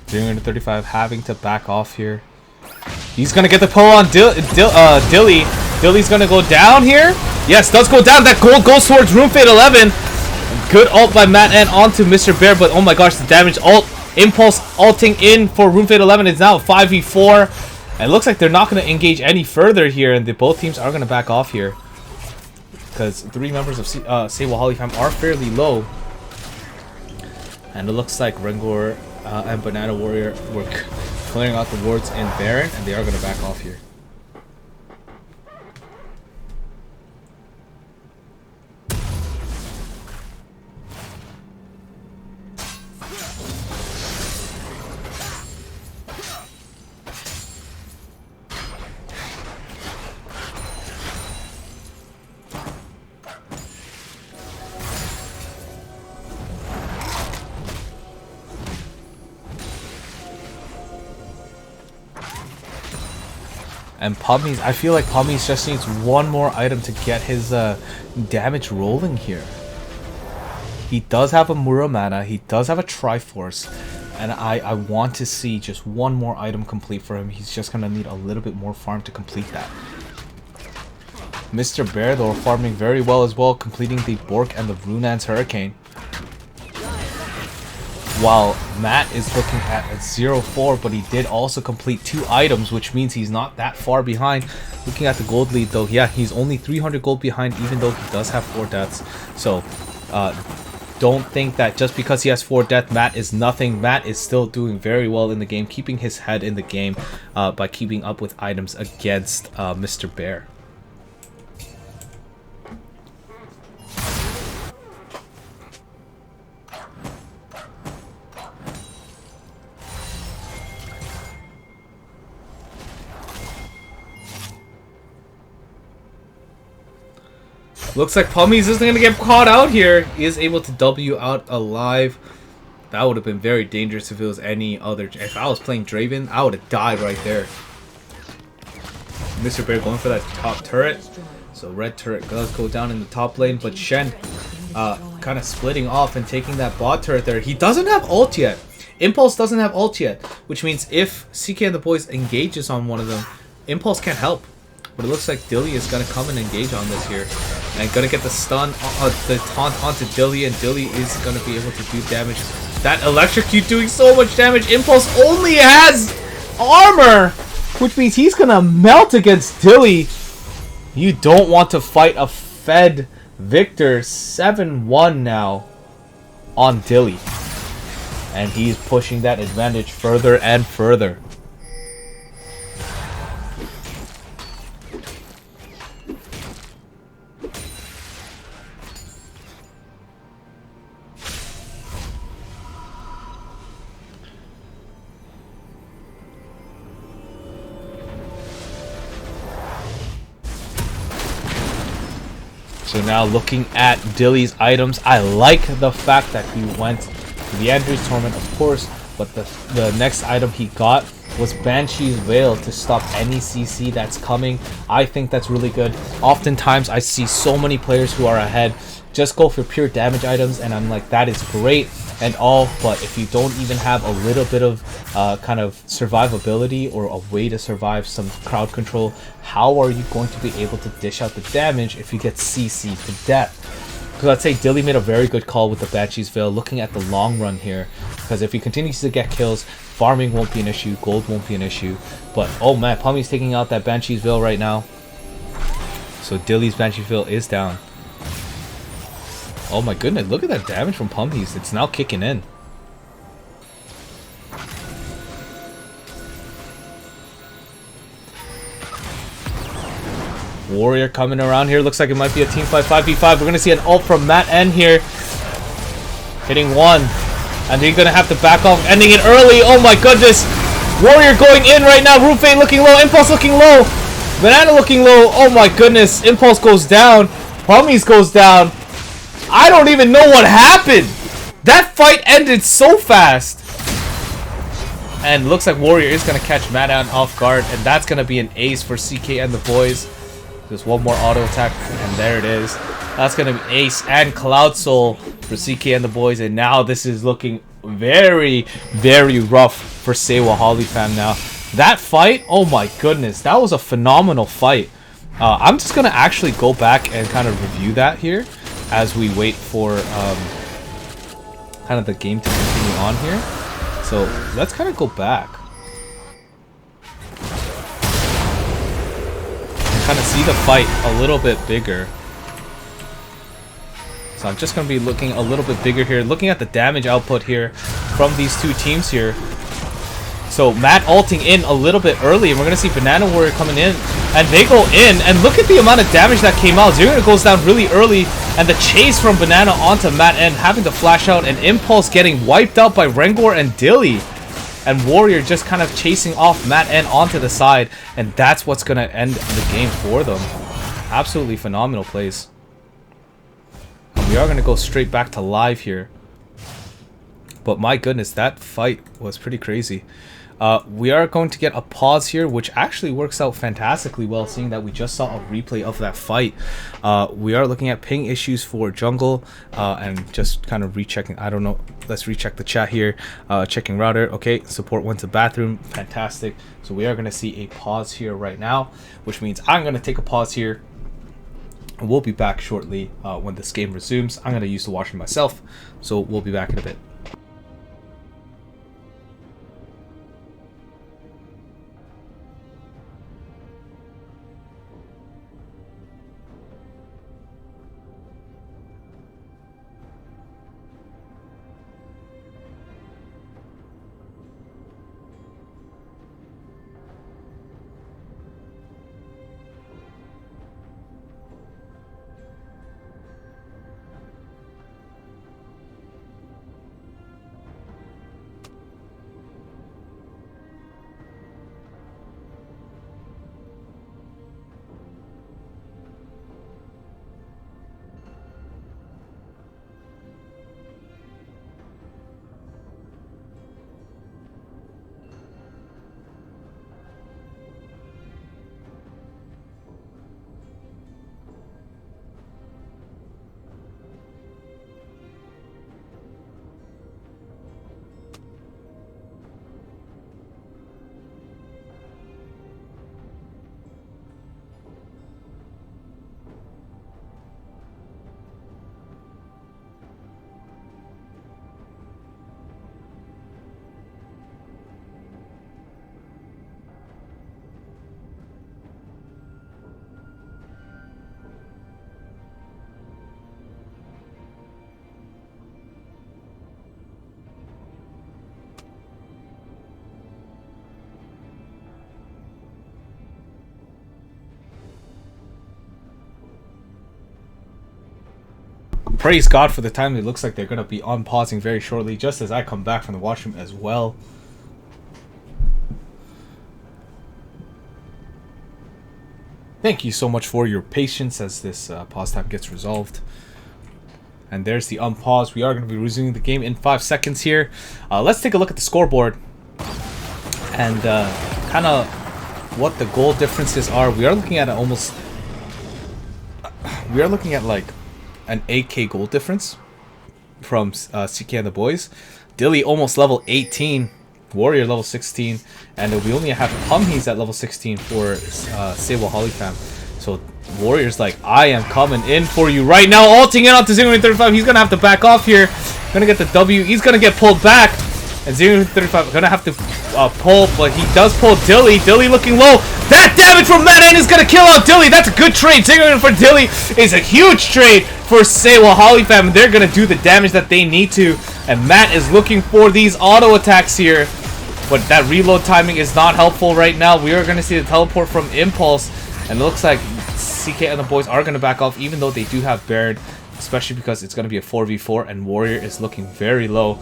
$335 having to back off here. He's going to get the pull on Dilly. Dilly's going to go down here. Yes, does go down. That gold goes towards Rune Fade 11. Good ult by Matt and onto Mr. Bear, but oh my gosh, the damage ult. Impulse ulting in for Rune Fade 11 is now 5v4. And it looks like they're not going to engage any further here, and both teams are going to back off here. Because 3 members of say Wahali Fam are fairly low. And it looks like Rengor and Banana Warrior were clearing out the wards in Baron, and they are going to back off here. And Pummies, I feel like Pummies just needs one more item to get his damage rolling here. He does have a Muramana, he does have a Triforce, and I want to see just one more item complete for him. He's just going to need a little bit more farm to complete that. Mr. Bear, though, farming very well as well, completing the Bork and the Runan's Hurricane. While Matt is looking at a 0-4, but he did also complete 2 items, which means he's not that far behind. Looking at the gold lead, though, yeah, he's only 300 gold behind, even though he does have 4 deaths. So, don't think that just because he has 4 deaths, Matt is nothing. Matt is still doing very well in the game, keeping his head in the game by keeping up with items against Mr. Bear. Looks like Pummies isn't going to get caught out here. He is able to W out alive. That would have been very dangerous if it was any other. If I was playing Draven, I would have died right there. Mr. Bear going for that top turret. So red turret does go down in the top lane. But Shen kind of splitting off and taking that bot turret there. He doesn't have ult yet. Impulse doesn't have ult yet. Which means if CK and the boys engages on one of them, Impulse can't help. But it looks like Dilly is going to come and engage on this here. And going to get the stun, the taunt onto Dilly. And Dilly is going to be able to do damage. That Electrocute doing so much damage. Impulse only has armor, which means he's going to melt against Dilly. You don't want to fight a fed Victor. 7-1 now on Dilly. And he's pushing that advantage further and further. So now looking at Dilly's items, I like the fact that he went to the Andrews tournament, of course, but the next item he got was Banshee's Veil to stop any CC that's coming. I think that's really good. Oftentimes I see so many players who are ahead just go for pure damage items, and I'm like, that is great. and all, but if you don't even have a little bit of kind of survivability or a way to survive some crowd control, how are you going to be able to dish out the damage if you get CC'd to death? Because I'd say Dilly made a very good call with the Banshee's Veil, looking at the long run here. Because if he continues to get kills, farming won't be an issue, gold won't be an issue. But, oh man, Pummy's taking out that Banshee's Veil right now. So Dilly's Banshee's Veil is down. Oh my goodness, look at that damage from Pummy's. It's now kicking in. Warrior coming around here. Looks like it might be a team fight 5v5. We're going to see an ult from Matt N here. Hitting one. And they're going to have to back off. Ending it early. Oh my goodness. Warrior going in right now. Rufane looking low. Impulse looking low. Banana looking low. Oh my goodness. Impulse goes down. Pummies goes down. I don't even know what happened. That fight ended so fast. And looks like Warrior is going to catch Matt N off guard. And that's going to be an ace for CK and the boys. Just one more auto attack, and there it is. That's going to be ace and Cloud Soul for CK and the boys. And now this is looking very, very rough for say Wahali Fam now. That fight, oh my goodness, that was a phenomenal fight. I'm just going to actually go back and kind of review that here as we wait for kind of the game to continue on here. So let's kind of go back. Kind of see the fight a little bit bigger. So I'm just going to be looking a little bit bigger here, looking at the damage output here from these two teams here. So Matt ulting in a little bit early, and we're going to see Banana Warrior coming in, and they go in, and look at the amount of damage that came out. Zero goes down really early, and the chase from Banana onto Matt N, having to flash out, and Impulse getting wiped out by Rengor and Dilly. And Warrior just kind of chasing off Matt N onto the side. And that's what's going to end the game for them. Absolutely phenomenal plays. And we are going to go straight back to live here. But my goodness, that fight was pretty crazy. We are going to get a pause here, which actually works out fantastically well, seeing that we just saw a replay of that fight. We are looking at ping issues for jungle, and just kind of rechecking. I don't know. Let's recheck the chat here. Checking router. Okay, support went to bathroom. Fantastic. So we are going to see a pause here right now, which means I'm going to take a pause here. We'll be back shortly when this game resumes. I'm going to use the washroom myself, so we'll be back in a bit. Praise God for the time. It looks like they're going to be unpausing very shortly, just as I come back from the washroom as well. Thank you so much for your patience as this pause time gets resolved. And there's the unpause. We are going to be resuming the game in 5 seconds here. Let's take a look at the scoreboard and kind of what the goal differences are. We are looking at almost... We are looking at like an 8k goal difference. from CK and the boys. Dilly almost level 18. Warrior level 16. And we only have Pumhees at level 16 for Wahali Fam. So Warrior's like, I am coming in for you right now. Ulting in onto 035. He's going to have to back off here. Going to get the W. He's going to get pulled back. And 035 going to have to pull. But he does pull Dilly. Dilly looking low. That damage from Matt is going to kill out Dilly. That's a good trade. 0 for Dilly is a huge trade for Wahali Fam. They're going to do the damage that they need to. And Matt is looking for these auto attacks here. But that reload timing is not helpful right now. We are going to see the teleport from Impulse. And it looks like CK and the boys are going to back off, even though they do have Baron, especially because it's going to be a 4v4 and Warrior is looking very low.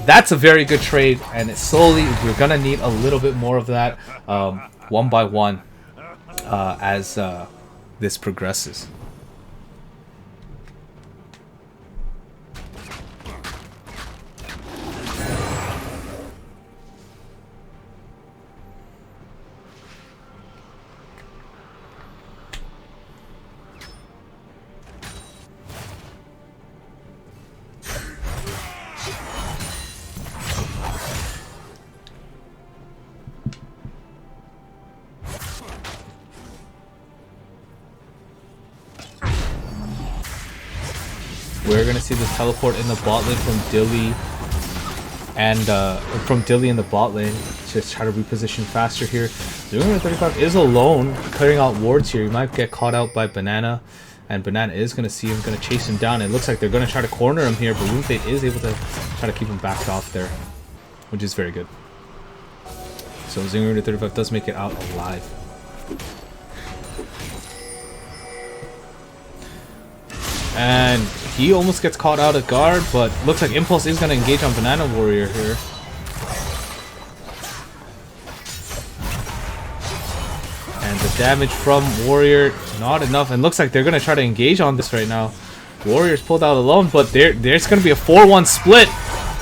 That's a very good trade, and it's slowly, we're going to need a little bit more of that one by one as this progresses. We're gonna see this teleport in the bot lane from Dilly and in the bot lane. Just try to reposition faster here. 035 is alone, clearing out wards here. He might get caught out by Banana, and Banana is gonna see him, gonna chase him down. It looks like they're gonna try to corner him here, but Runefate is able to try to keep him backed off there, which is very good. So 035 does make it out alive. And he almost gets caught out of guard, but looks like Impulse is going to engage on Banana Warrior here. And the damage from Warrior, not enough. And looks like they're going to try to engage on this right now. Warrior's pulled out alone, but there's going to be a 4-1 split.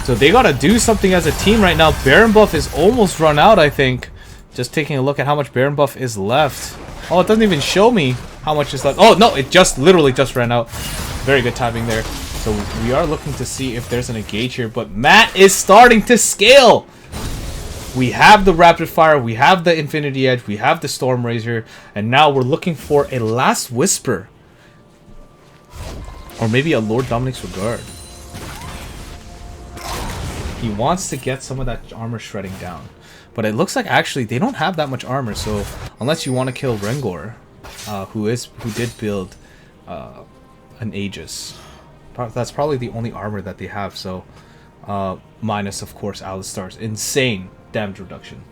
So they got to do something as a team right now. Baron buff is almost run out, I think. Just taking a look at how much Baron buff is left. Oh, it doesn't even show me how much is left. Oh, no, it just literally just ran out. Very good timing there. So we are looking to see if there's an engage here, but Matt is starting to scale. We have the Rapid Fire, we have the Infinity Edge, we have the Storm Razor, and now we're looking for a Last Whisper. Or maybe a Lord Dominic's Regard. He wants to get some of that armor shredding down. But it looks like actually they don't have that much armor, so unless you want to kill Rengor, who did build an Aegis. That's probably the only armor that they have, so minus of course Alistar's insane damage reduction.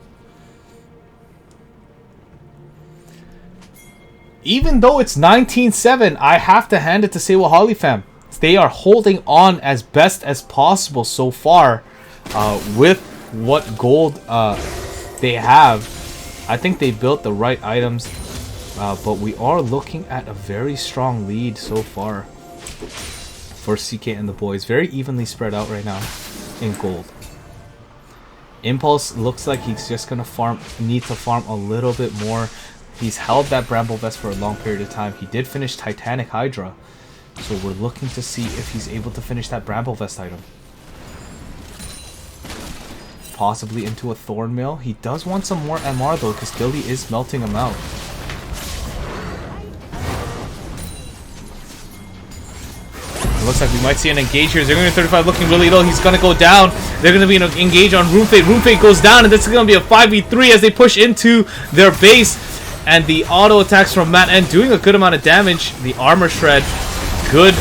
Even though it's 19-7, I have to hand it to Wahali Fam. They are holding on as best as possible so far with what gold they have. I think they built the right items. But we are looking at a very strong lead so far for CK and the boys. Very evenly spread out right now in gold. Impulse looks like he's just going to need to farm a little bit more. He's held that Bramble Vest for a long period of time. He did finish Titanic Hydra. So we're looking to see if he's able to finish that Bramble Vest item. Possibly into a Thorn Mill. He does want some more MR though, because Dilly is melting him out. Looks like we might see an engage here. 035 looking really low. He's going to go down. They're going to be an engage on Runefate. Runefate goes down, and this is going to be a 5v3 as they push into their base. And the auto attacks from Matt N doing a good amount of damage. The armor shred, good.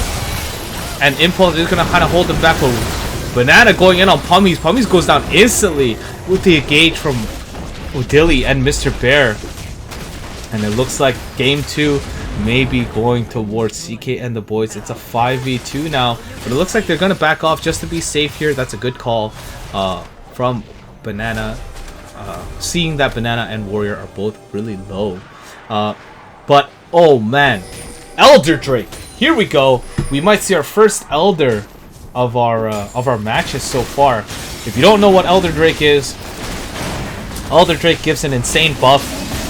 And Impulse is going to kind of hold them back. But Banana going in on Pummies. Pummies goes down instantly with the engage from Dilly and Mr. Bear. And it looks like game 2 may be going towards CK and the boys. It's a 5v2 now, but it looks like they're going to back off just to be safe here. That's a good call from Banana. Seeing that Banana and Warrior are both really low. But, oh man. Elder Drake. Here we go. We might see our first Elder of our matches so far. If you don't know what Elder Drake is, Elder Drake gives an insane buff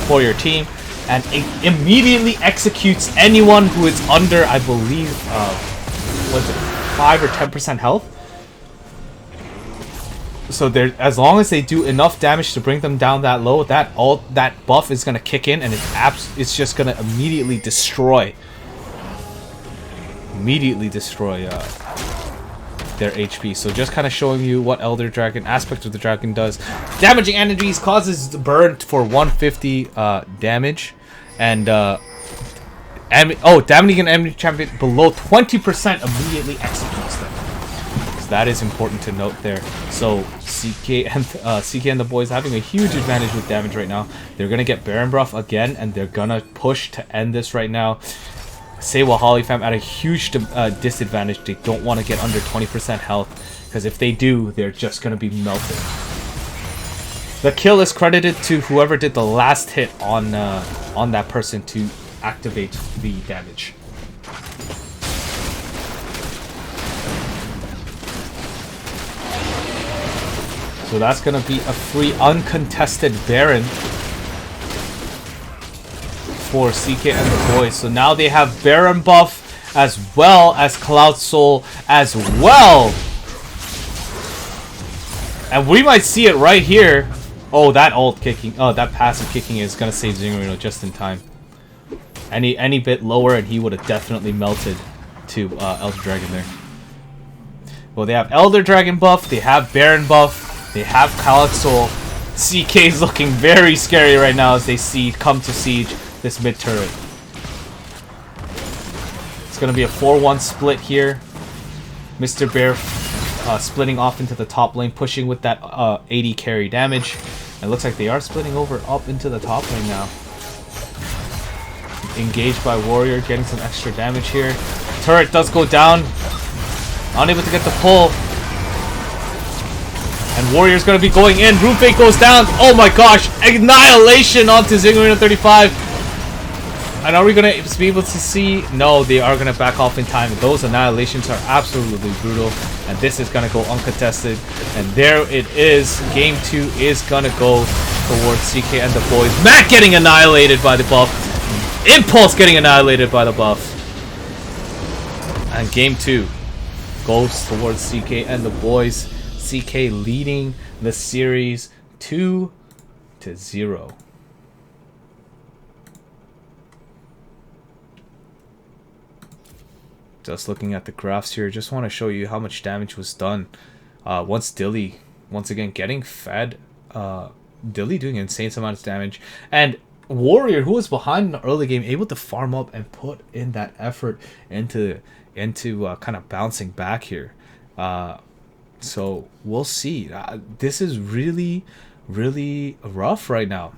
for your team. And it immediately executes anyone who is under, I believe, what's it? 5 or 10% health. So as long as they do enough damage to bring them down that low, that buff is gonna kick in, and it's just gonna immediately destroy their HP. So just kind of showing you what Elder Dragon aspect of the dragon does. Damaging enemies causes the burn for 150 damage, and damaging an enemy champion below 20% immediately executes them. So that is important to note there. So CK and the boys having a huge advantage with damage right now. They're gonna get Baron buff again, and they're gonna push to end this right now. Say Wahali Fam at a huge disadvantage. They don't want to get under 20% health, because if they do, they're just gonna be melted. The kill is credited to whoever did the last hit on that person to activate the damage. So that's gonna be a free uncontested Baron for CK and the boys. So now they have Baron buff as well as Cloud Soul as well. And we might see it right here. Oh, that ult kicking, that passive kicking is gonna save Zingerino just in time. Any bit lower and he would have definitely melted to Elder Dragon there. Well, they have Elder Dragon buff, they have Baron buff, they have Cloud Soul. CK is looking very scary right now as they come to siege this mid turret. It's gonna be a 4-1 split here. Mr. Bear splitting off into the top lane, pushing with that 80 carry damage. It looks like they are splitting over up into the top lane now. Engaged by Warrior, getting some extra damage here. Turret does go down. Unable to get the pull. And Warrior's gonna be going in. Rune Fate goes down. Oh my gosh! Annihilation onto Zingerino 35. And are we going to be able to see? No, they are going to back off in time. Those annihilations are absolutely brutal. And this is going to go uncontested. And there it is. Game 2 is going to go towards CK and the boys. Matt getting annihilated by the buff. Impulse getting annihilated by the buff. And game 2 goes towards CK and the boys. CK leading the series 2-0. Just looking at the graphs here, just want to show you how much damage was done. Once Dilly, once again, getting fed. Dilly doing an insane amount of damage. And Warrior, who was behind in the early game, able to farm up and put in that effort into kind of bouncing back here. So we'll see. This is really, really rough right now.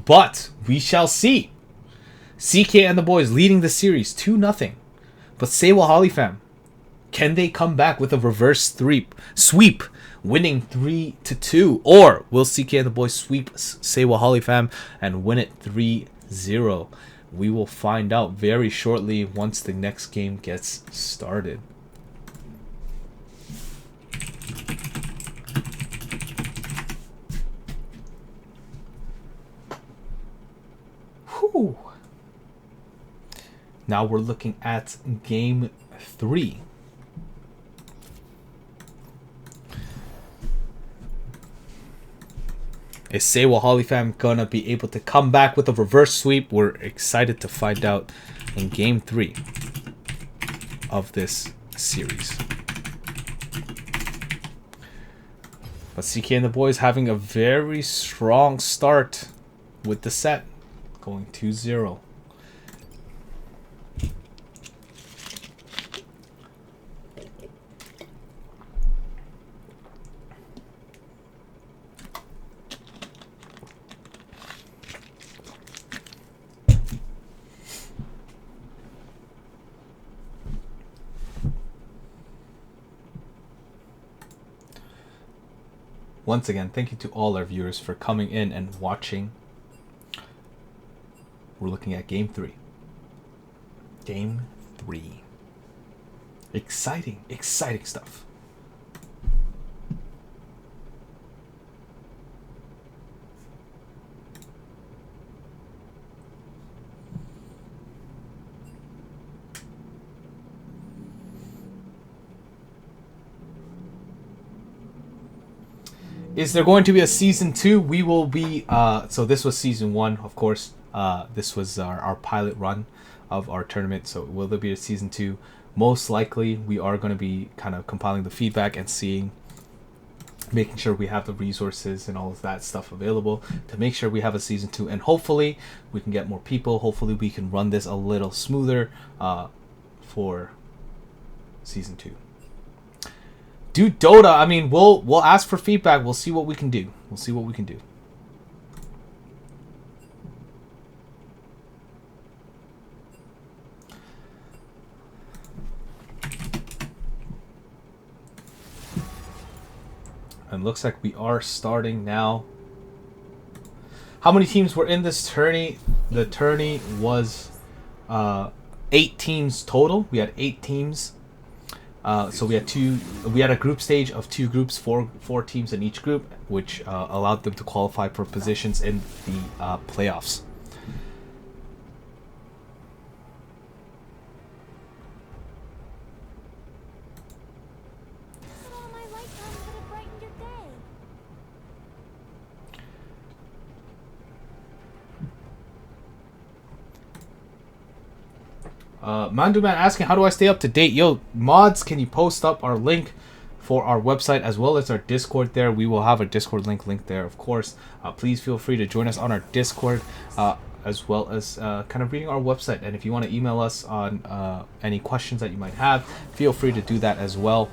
But we shall see. CK and the boys leading the series 2-0. But say Wahali Fam, can they come back with a reverse sweep, winning 3-2? Or will CK and the boys sweep say Wahali Fam and win it 3-0? We will find out very shortly once the next game gets started. Whew. Now we're looking at game 3. Is say Wahali Fam gonna be able to come back with a reverse sweep? We're excited to find out in game 3 of this series. But CK and the boys having a very strong start with the set, going 2-0. Once again, thank you to all our viewers for coming in and watching. We're looking at game 3. Game 3. Exciting, exciting stuff. Is there going to be a season 2? We will be. So this was season 1, of course. This was our pilot run of our tournament. So will there be a season 2? Most likely, we are going to be kind of compiling the feedback and making sure we have the resources and all of that stuff available to make sure we have a season 2. And hopefully, we can get more people. Hopefully, we can run this a little smoother for season 2. Do Dota. I mean, we'll ask for feedback. We'll see what we can do. And looks like we are starting now. How many teams were in this tourney? The tourney was 8 teams total. We had 8 teams. So we had a group stage of 2 groups, four teams in each group, which allowed them to qualify for positions in the playoffs. Manduman asking, how do I stay up to date? Yo, mods, can you post up our link for our website as well as our Discord there? We will have a Discord link there, of course. Please feel free to join us on our Discord as well as kind of reading our website. And if you want to email us on any questions that you might have, feel free to do that as well.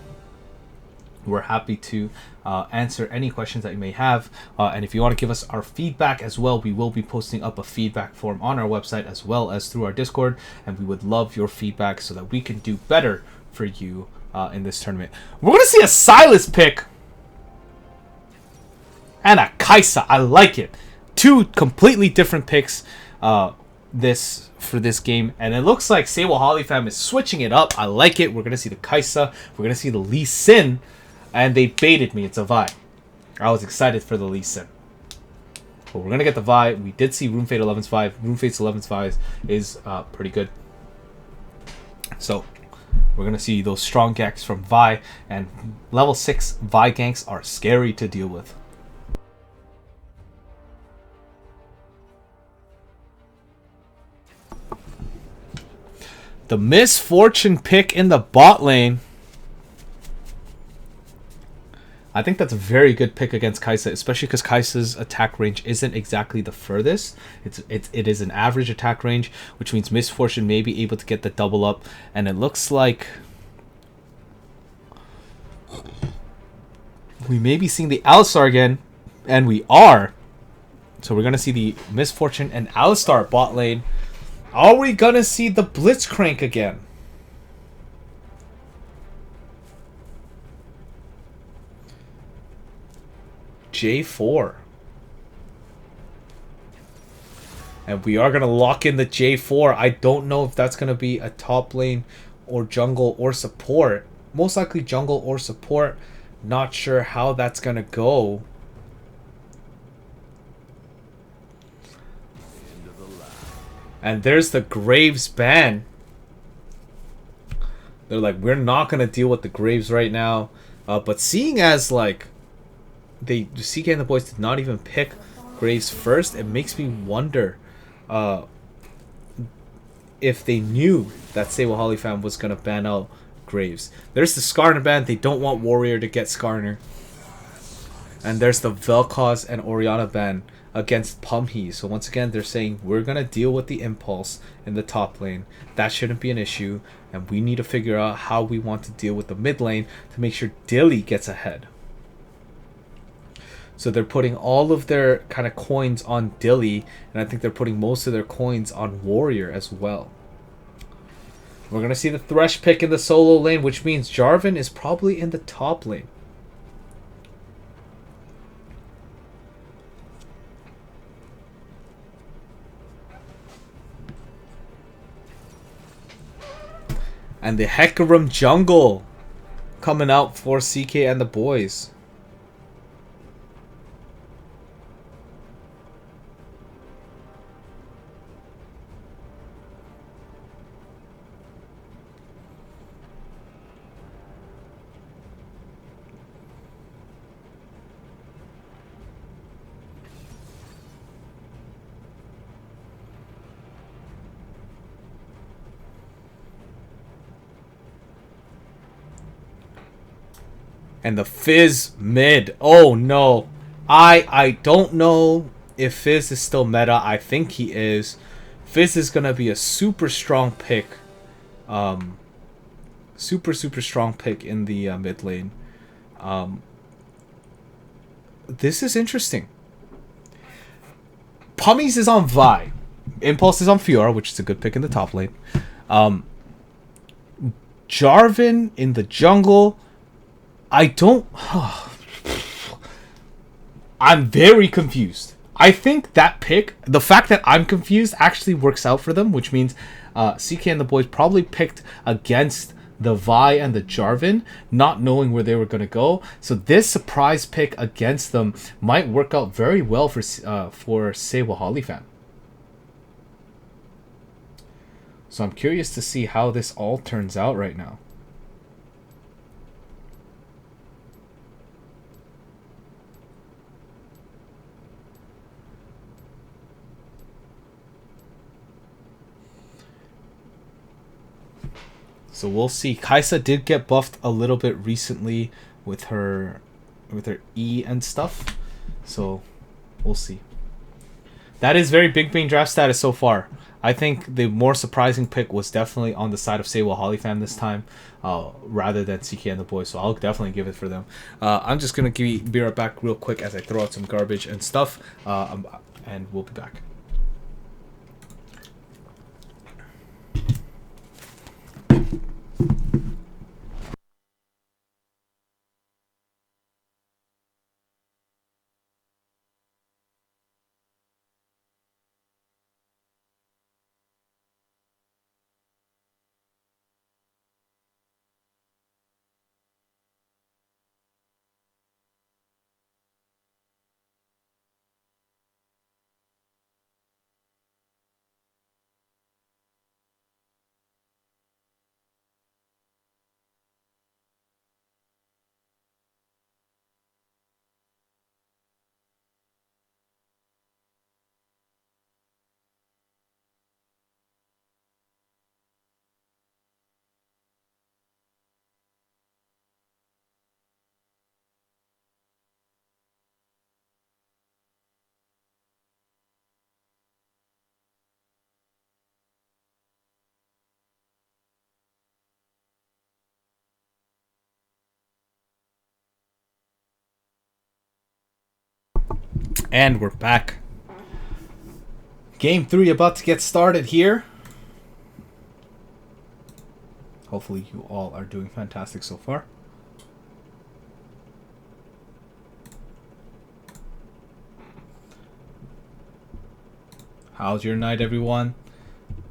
We're happy to answer any questions that you may have. And if you want to give us our feedback as well, we will be posting up a feedback form on our website as well as through our Discord. And we would love your feedback so that we can do better for you in this tournament. We're going to see a Silas pick. And a Kaisa. I like it. 2 completely different picks for this game. And it looks like Wahali Fam is switching it up. I like it. We're going to see the Kaisa. We're going to see the Lee Sin. And they baited me. It's a Vi. I was excited for the Lee Sin. But we're going to get the Vi. We did see Rune Fate 11's Vi. Rune Fate's 11's Vi is pretty good. So, we're going to see those strong ganks from Vi. And level 6 Vi ganks are scary to deal with. The Misfortune pick in the bot lane. I think that's a very good pick against Kaisa, especially because Kaisa's attack range isn't exactly the furthest. It is an average attack range, which means Misfortune may be able to get the double up. And it looks like we may be seeing the Alistar again, and we are. So we're going to see the Misfortune and Alistar bot lane. Are we going to see the Blitzcrank again? J4. And we are going to lock in the J4. I don't know if that's going to be a top lane or jungle or support. Most likely jungle or support. Not sure how that's going to go. And there's the Graves ban. They're like, we're not going to deal with the Graves right now. But seeing as like CK and the boys did not even pick Graves first, it makes me wonder if they knew that Wahali Fam was going to ban out Graves. There's the Skarner ban. They don't want Warrior to get Skarner. And there's the Vel'Koz and Orianna ban against Pumhee. So once again, they're saying we're going to deal with the Impulse in the top lane. That shouldn't be an issue. And we need to figure out how we want to deal with the mid lane to make sure Dilly gets ahead. So they're putting all of their kind of coins on Dilly. And I think they're putting most of their coins on Warrior as well. We're going to see the Thresh pick in the solo lane, which means Jarvan is probably in the top lane. And the Hecarim jungle coming out for CK and the boys. And the Fizz mid. Oh no. I don't know if Fizz is still meta. I think he is. Fizz is gonna be a super strong pick. Super strong pick in the mid lane. This is interesting. Pummies is on Vi. Impulse is on Fiora, which is a good pick in the top lane. Jarvan in the jungle. I don't... I'm very confused. I think that pick, the fact that I'm confused, actually works out for them, which means CK and the boys probably picked against the Vi and the Jarvan, not knowing where they were going to go. So this surprise pick against them might work out very well for say, Wahali Fam. So I'm curious to see how this all turns out right now. So we'll see. Kaisa did get buffed a little bit recently with her E and stuff. So we'll see. That is very big brain draft status so far. I think the more surprising pick was definitely on the side of say Wahali Fam this time, rather than CK and the boys. So I'll definitely give it for them. I'm just gonna be right back real quick as I throw out some garbage and stuff, and we'll be back. And we're back. Game 3 about to get started here. Hopefully you all are doing fantastic so far. How's your night, everyone?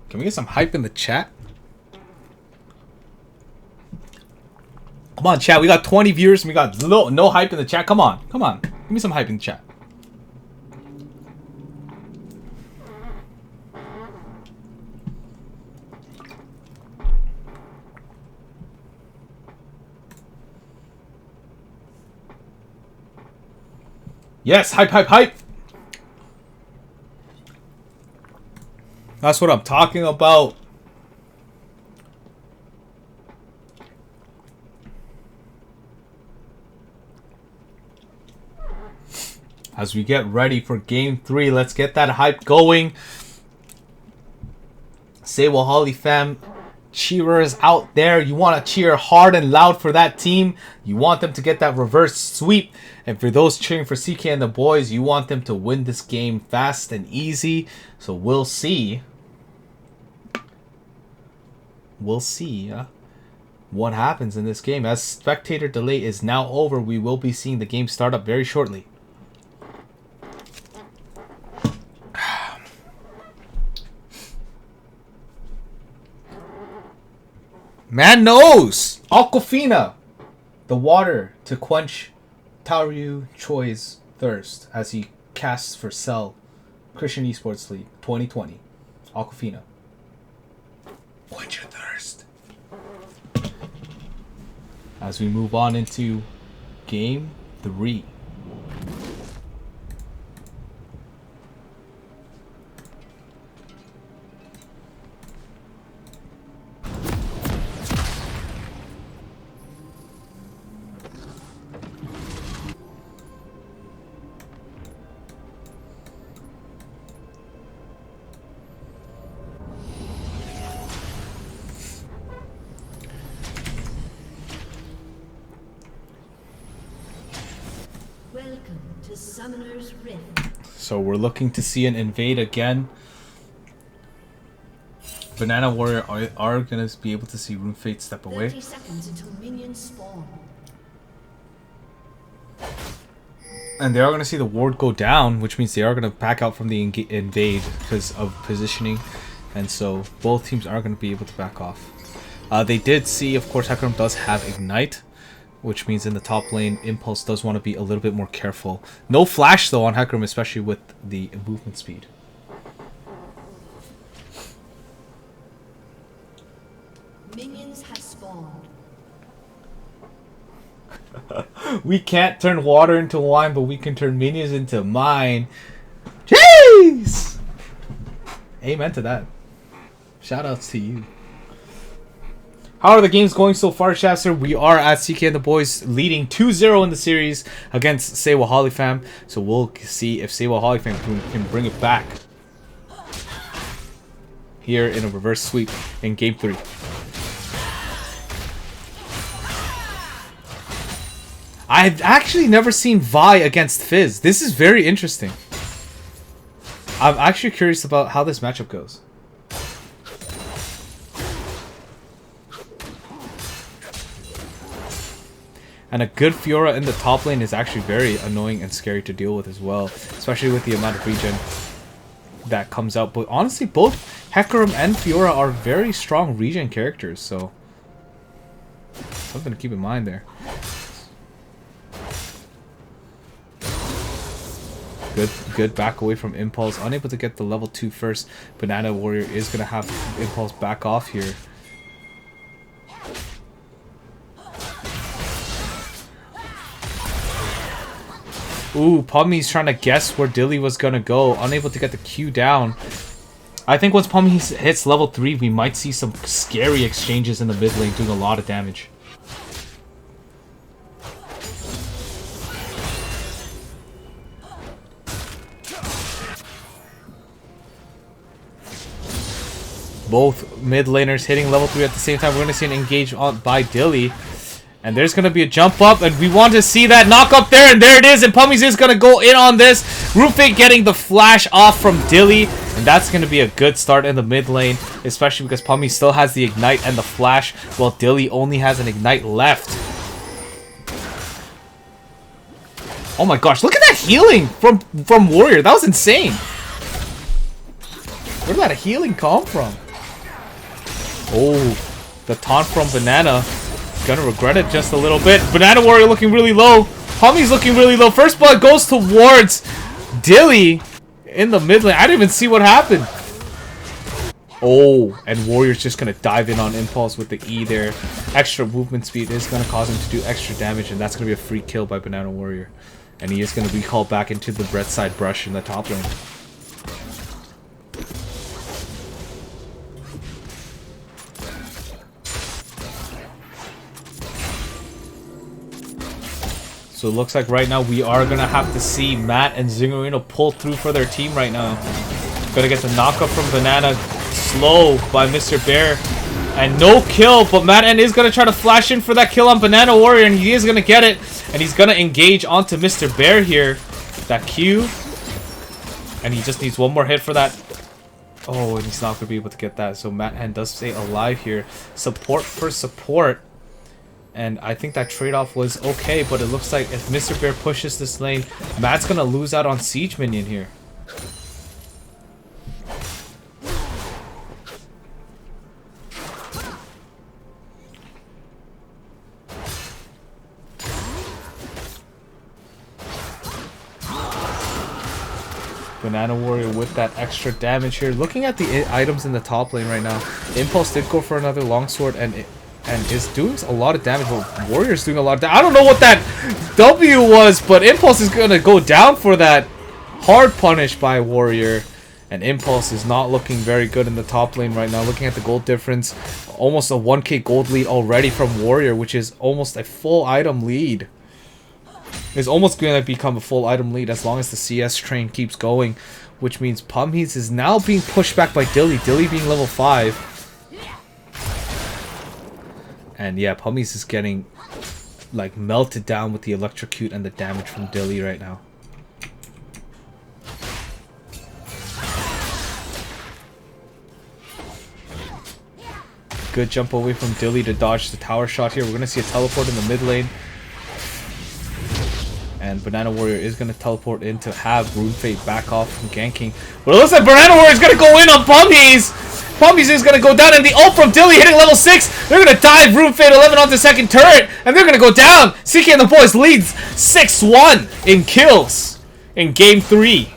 Can we get some hype in the chat? Come on, chat. We got 20 viewers and we got no hype in the chat. Come on. Come on. Give me some hype in the chat. Yes, hype, hype, hype. That's what I'm talking about. As we get ready for game 3, let's get that hype going. Say Wahali Fam cheerers out there, you want to cheer hard and loud for that team. You want them to get that reverse sweep. And for those cheering for CK and the boys, you want them to win this game fast and easy. So we'll see. We'll see what happens in this game. As spectator delay is now over, we will be seeing the game start up very shortly. Man knows! Aquafina! The water to quench Tauryu Choi's thirst as he casts for CEL Christian Esports League 2020. Aquafina. Quench your thirst. As we move on into game 3. Welcome to Summoner's Rift. So we're looking to see an invade again. Banana Warrior are going to be able to see Rune Fate step away. 30 seconds until minions spawn. And they are going to see the ward go down, which means they are going to back out from the invade because of positioning. And so both teams are going to be able to back off. They did see, of course, Hecarim does have Ignite, which means in the top lane, Impulse does want to be a little bit more careful. No flash, though, on Hecarim, especially with the movement speed. Minions have spawned. We can't turn water into wine, but we can turn minions into mine. Jeez! Amen to that. Shoutouts to you. How are the games going so far, Shafter? We are at CK and the Boys leading 2-0 in the series against Say Wahali Fam. So we'll see if Say Wahali Fam can bring it back here in a reverse sweep in Game 3. I've actually never seen Vi against Fizz. This is very interesting. I'm actually curious about how this matchup goes. And a good Fiora in the top lane is actually very annoying and scary to deal with as well. Especially with the amount of regen that comes out. But honestly, both Hecarim and Fiora are very strong regen characters. So, something to keep in mind there. Good back away from Impulse. Unable to get the level 2 first. Banana Warrior is going to have Impulse back off here. Ooh, Pummy's trying to guess where Dilly was going to go. Unable to get the Q down. I think once Pummy hits level 3, we might see some scary exchanges in the mid lane doing a lot of damage. Both mid laners hitting level 3 at the same time. We're going to see an engage by Dilly. And there's going to be a jump up. And we want to see that knock up there. And there it is. And Pummy's is going to go in on this. Rufate getting the flash off from Dilly. And that's going to be a good start in the mid lane. Especially because Pummy still has the Ignite and the flash. While Dilly only has an Ignite left. Oh my gosh. Look at that healing from Warrior. That was insane. Where did that healing come from? Oh, the taunt from Banana. Gonna regret it just a little bit. Banana Warrior looking really low. Pummy's looking really low. First blood goes towards Dilly in the mid lane. I didn't even see what happened. Oh, and Warrior's just gonna dive in on Impulse with the E there. Extra movement speed is gonna cause him to do extra damage, and that's gonna be a free kill by Banana Warrior. And he is gonna be called back into the bread side brush in the top lane. So it looks like right now we are going to have to see Matt and Zingerino pull through for their team right now. Gonna get the knockup from Banana. Slow by Mr. Bear. And no kill, but Matt N is going to try to flash in for that kill on Banana Warrior, and he is going to get it. And he's going to engage onto Mr. Bear here. That Q. And he just needs one more hit for that. Oh, and he's not going to be able to get that. So Matt N does stay alive here. Support for support. And I think that trade-off was okay, but it looks like if Mr. Bear pushes this lane, Matt's going to lose out on Siege Minion here. Banana Warrior with that extra damage here. Looking at the items in the top lane right now, Impulse did go for another longsword and is doing a lot of damage. But Warrior's doing a lot of damage. I don't know what that W was, but Impulse is going to go down for that hard punish by Warrior. And Impulse is not looking very good in the top lane right now. Looking at the gold difference, almost a 1k gold lead already from Warrior, which is almost a full item lead. It's almost going to become a full item lead as long as the CS train keeps going, which means Pumhees is now being pushed back by Dilly. Dilly being level 5. And yeah, Pumhees is getting like melted down with the electrocute and the damage from Dilly right now. Good jump away from Dilly to dodge the tower shot here. We're going to see a teleport in the mid lane. And Banana Warrior is going to teleport in to have Rune Fate back off from ganking. But it looks like Banana Warrior is going to go in on Pummies. Pummies is going to go down, and the ult from Dilly hitting level 6. They're going to dive Rune Fate 11 onto second turret, and they're going to go down. CK and the boys leads 6-1 in kills in game 3.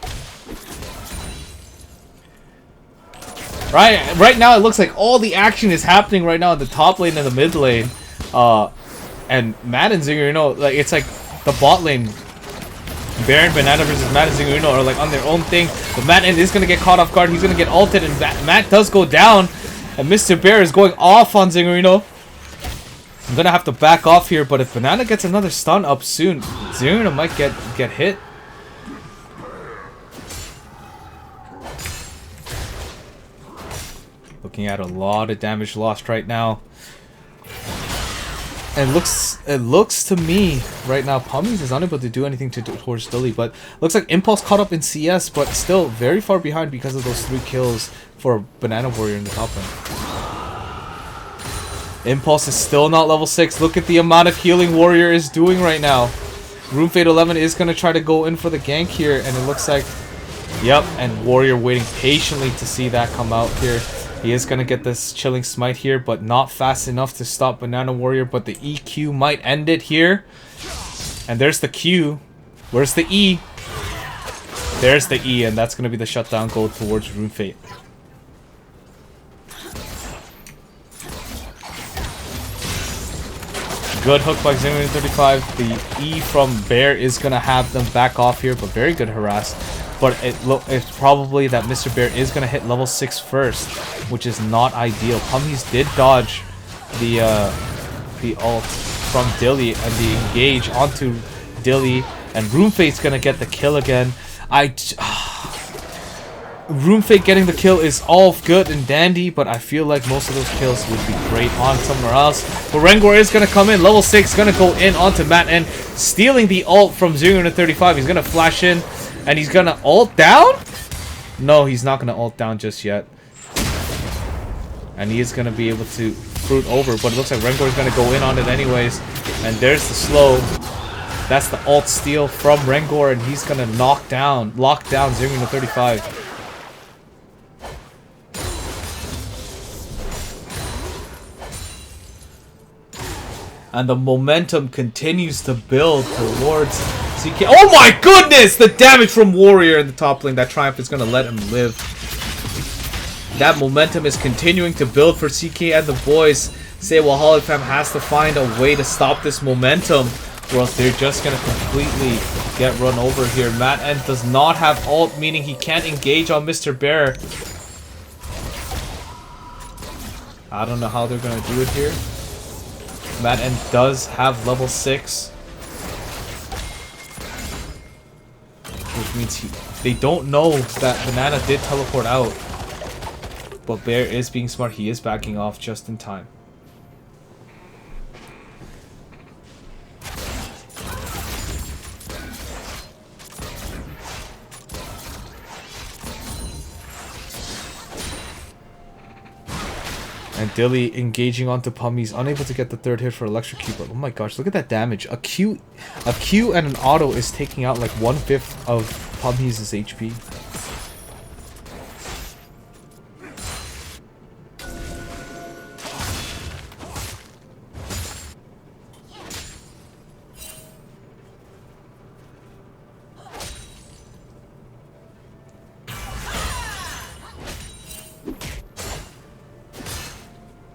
Right now, it looks like all the action is happening right now in the top lane and the mid lane. And Matt and Zinger, you know, like it's like the bot lane. Baron, Banana versus Matt and Zinger, you know, are like on their own thing. But Matt is going to get caught off guard. He's going to get ulted, and Matt does go down. And Mr. Bear is going off on Zinger, you know. I'm going to have to back off here, but if Banana gets another stun up soon, Zinger might get hit. Looking at a lot of damage lost right now. And it looks to me right now Pummies is unable to do anything towards Dilly, but looks like Impulse caught up in CS, but still very far behind because of those 3 kills for Banana Warrior in the top lane. Impulse is still not level 6. Look at the amount of healing Warrior is doing right now. Rune Fate 11 is going to try to go in for the gank here, and it looks like, yep, and Warrior waiting patiently to see that come out here. He is going to get this Chilling Smite here, but not fast enough to stop Banana Warrior. But the EQ might end it here. And there's the Q. Where's the E? There's the E, and that's going to be the shutdown goal towards Rune Fate. Good hook by Zinger 35. The E from Bear is going to have them back off here, but very good harass. But it's probably that Mr. Bear is going to hit level 6 first, which is not ideal. Pummies did dodge the ult from Dilly and the engage onto Dilly, and Rune Fate's going to get the kill again. Rune Fate getting the kill is all good and dandy, but I feel like most of those kills would be great on somewhere else. But Rengor is going to come in, level 6, going to go in onto Matt and stealing the ult from Zinger 35. He's going to flash in. And he's gonna ult down? No, he's not gonna ult down just yet. And he is gonna be able to fruit over, but it looks like Rengor is gonna go in on it anyways. And there's the slow. That's the ult steal from Rengor, and he's gonna lock down Zinger 35. And the momentum continues to build towards CK. Oh my goodness! The damage from Warrior in the top lane. That Triumph is going to let him live. That momentum is continuing to build for CK and the boys. Say Wahali Fam has to find a way to stop this momentum, or else they're just going to completely get run over here. Matt N does not have ult, meaning he can't engage on Mr. Bear. I don't know how they're going to do it here. Matt N does have level 6. Which means they don't know that Banana did teleport out. But Bear is being smart. He is backing off just in time. And Dilly engaging onto Pummies, unable to get the 3rd hit for Electrocute. But oh my gosh, look at that damage. A Q and an auto is taking out like 1/5 of Pummies' HP.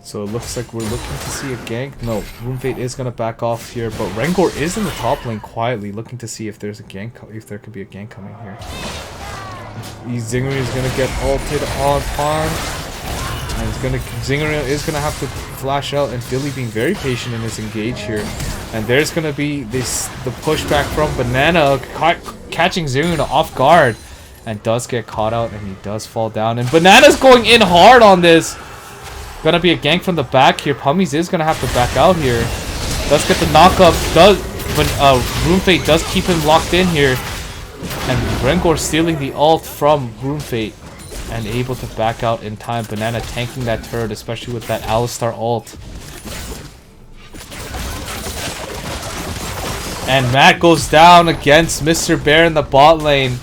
So it looks like we're looking to see a gank. No, Rune Fate is gonna back off here, but Rengor is in the top lane quietly, looking to see if there's a gank, if there could be a gank coming here. Zinger is gonna get ulted on farm, and Zinger is gonna have to flash out, and Dilly being very patient in his engage here. And there's gonna be the pushback from Banana, catching Zinger off guard, and does get caught out, and he does fall down. And Banana's going in hard on this. Gonna be a gank from the back here. Pummies is gonna have to back out here. Does get the knockup. But Rune Fate does keep him locked in here. And Rengor stealing the ult from Rune Fate. And able to back out in time. Banana tanking that turret, especially with that Alistar ult. And Matt goes down against Mr. Bear in the bot lane.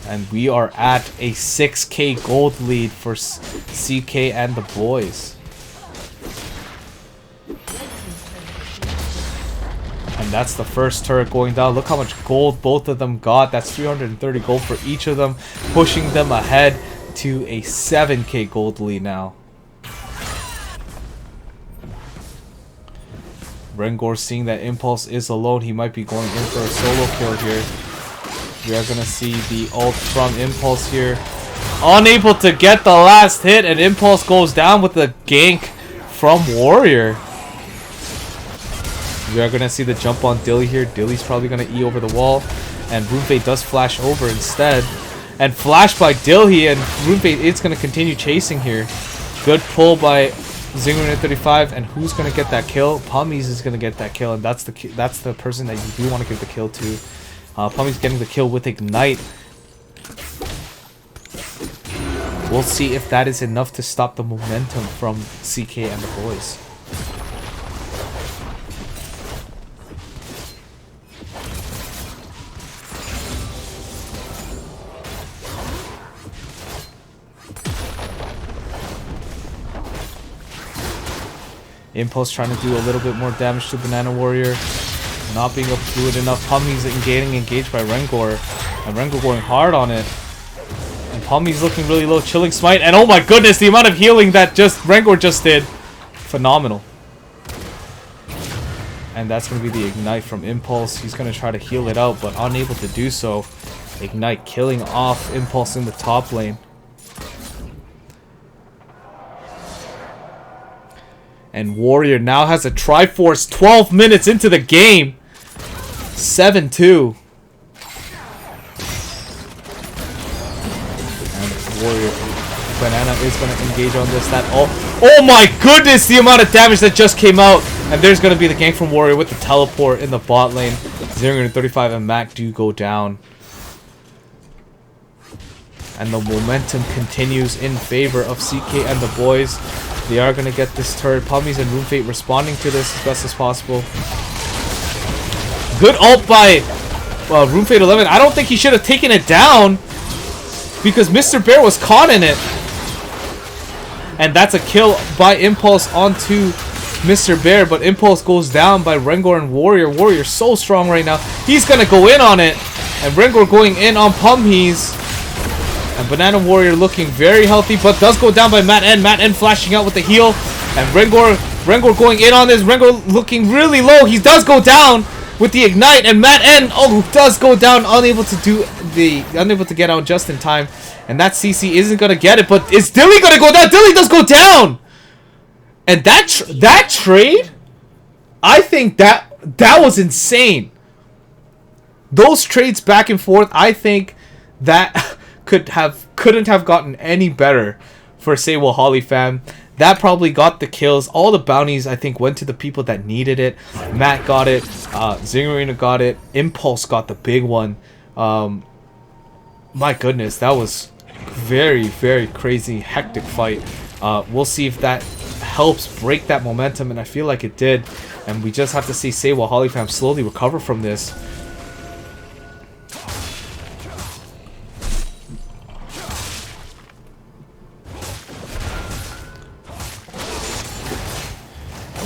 And we are at a 6k gold lead for CK and the boys. And that's the first turret going down. Look how much gold both of them got. That's 330 gold for each of them, pushing them ahead to a 7k gold lead now. Rengor seeing that Impulse is alone. He might be going in for a solo kill here. We are going to see the ult from Impulse here. Unable to get the last hit, and Impulse goes down with the gank from Warrior. We are going to see the jump on Dilly here. Dilly's probably going to E over the wall. And Runefei does flash over instead. And flash by Dilly, and Runefei is going to continue chasing here. Good pull by Zinger at 35, and who's going to get that kill? Pummies is going to get that kill, and that's the person that you do want to give the kill to. Pummies getting the kill with Ignite. We'll see if that is enough to stop the momentum from CK and the boys. Impulse trying to do a little bit more damage to Banana Warrior. Not being able to do it enough. Pummy's getting engaged by Rengor. And Rengor going hard on it. And Pummy's looking really low. Chilling Smite. And oh my goodness, the amount of healing that Rengor just did. Phenomenal. And that's going to be the Ignite from Impulse. He's going to try to heal it out, but unable to do so. Ignite killing off Impulse in the top lane. And Warrior now has a Triforce 12 minutes into the game. 7-2. And Warrior, Banana is going to engage on this. Oh my goodness, the amount of damage that just came out. And there's going to be the gank from Warrior with the teleport in the bot lane. 0-35 and Mac do go down. And the momentum continues in favor of CK and the boys. They are going to get this turret. Pummies and Runefei responding to this as best as possible. Good ult by Runefei 11. I don't think he should have taken it down because Mr. Bear was caught in it. And that's a kill by Impulse onto Mr. Bear. But Impulse goes down by Rengor and Warrior. Warrior's so strong right now. He's going to go in on it. And Rengor going in on Pummies. And Banana Warrior looking very healthy, but does go down by Matt N. Matt N flashing out with the heal. And Rengor going in on this. Rengor looking really low. He does go down with the Ignite. And Matt N does go down, unable to get out just in time. And that CC isn't going to get it, but is Dilly going to go down? Dilly does go down! And that trade, I think that was insane. Those trades back and forth, I think that couldn't have gotten any better for, say, Wahali Fam. That probably got the kills. All the bounties, I think, went to the people that needed it. Matt got it. Zingarina got it. Impulse got the big one. My goodness, that was very, very crazy, hectic fight. We'll see if that helps break that momentum, and I feel like it did. And we just have to see, say, Wahali Fam slowly recover from this.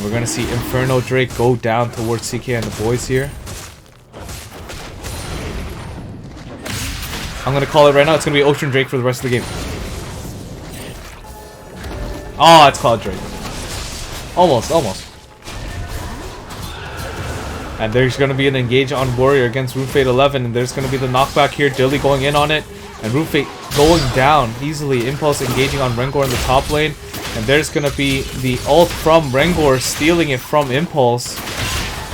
We're going to see Inferno Drake go down towards CK and the boys here. I'm going to call it right now. It's going to be Ocean Drake for the rest of the game. Oh, it's Cloud Drake. Almost. And there's going to be an engage on Warrior against Runefei 11. And there's going to be the knockback here. Dilly going in on it. And Runefei going down easily. Impulse engaging on Rengor in the top lane. And there's going to be the ult from Rengor stealing it from Impulse.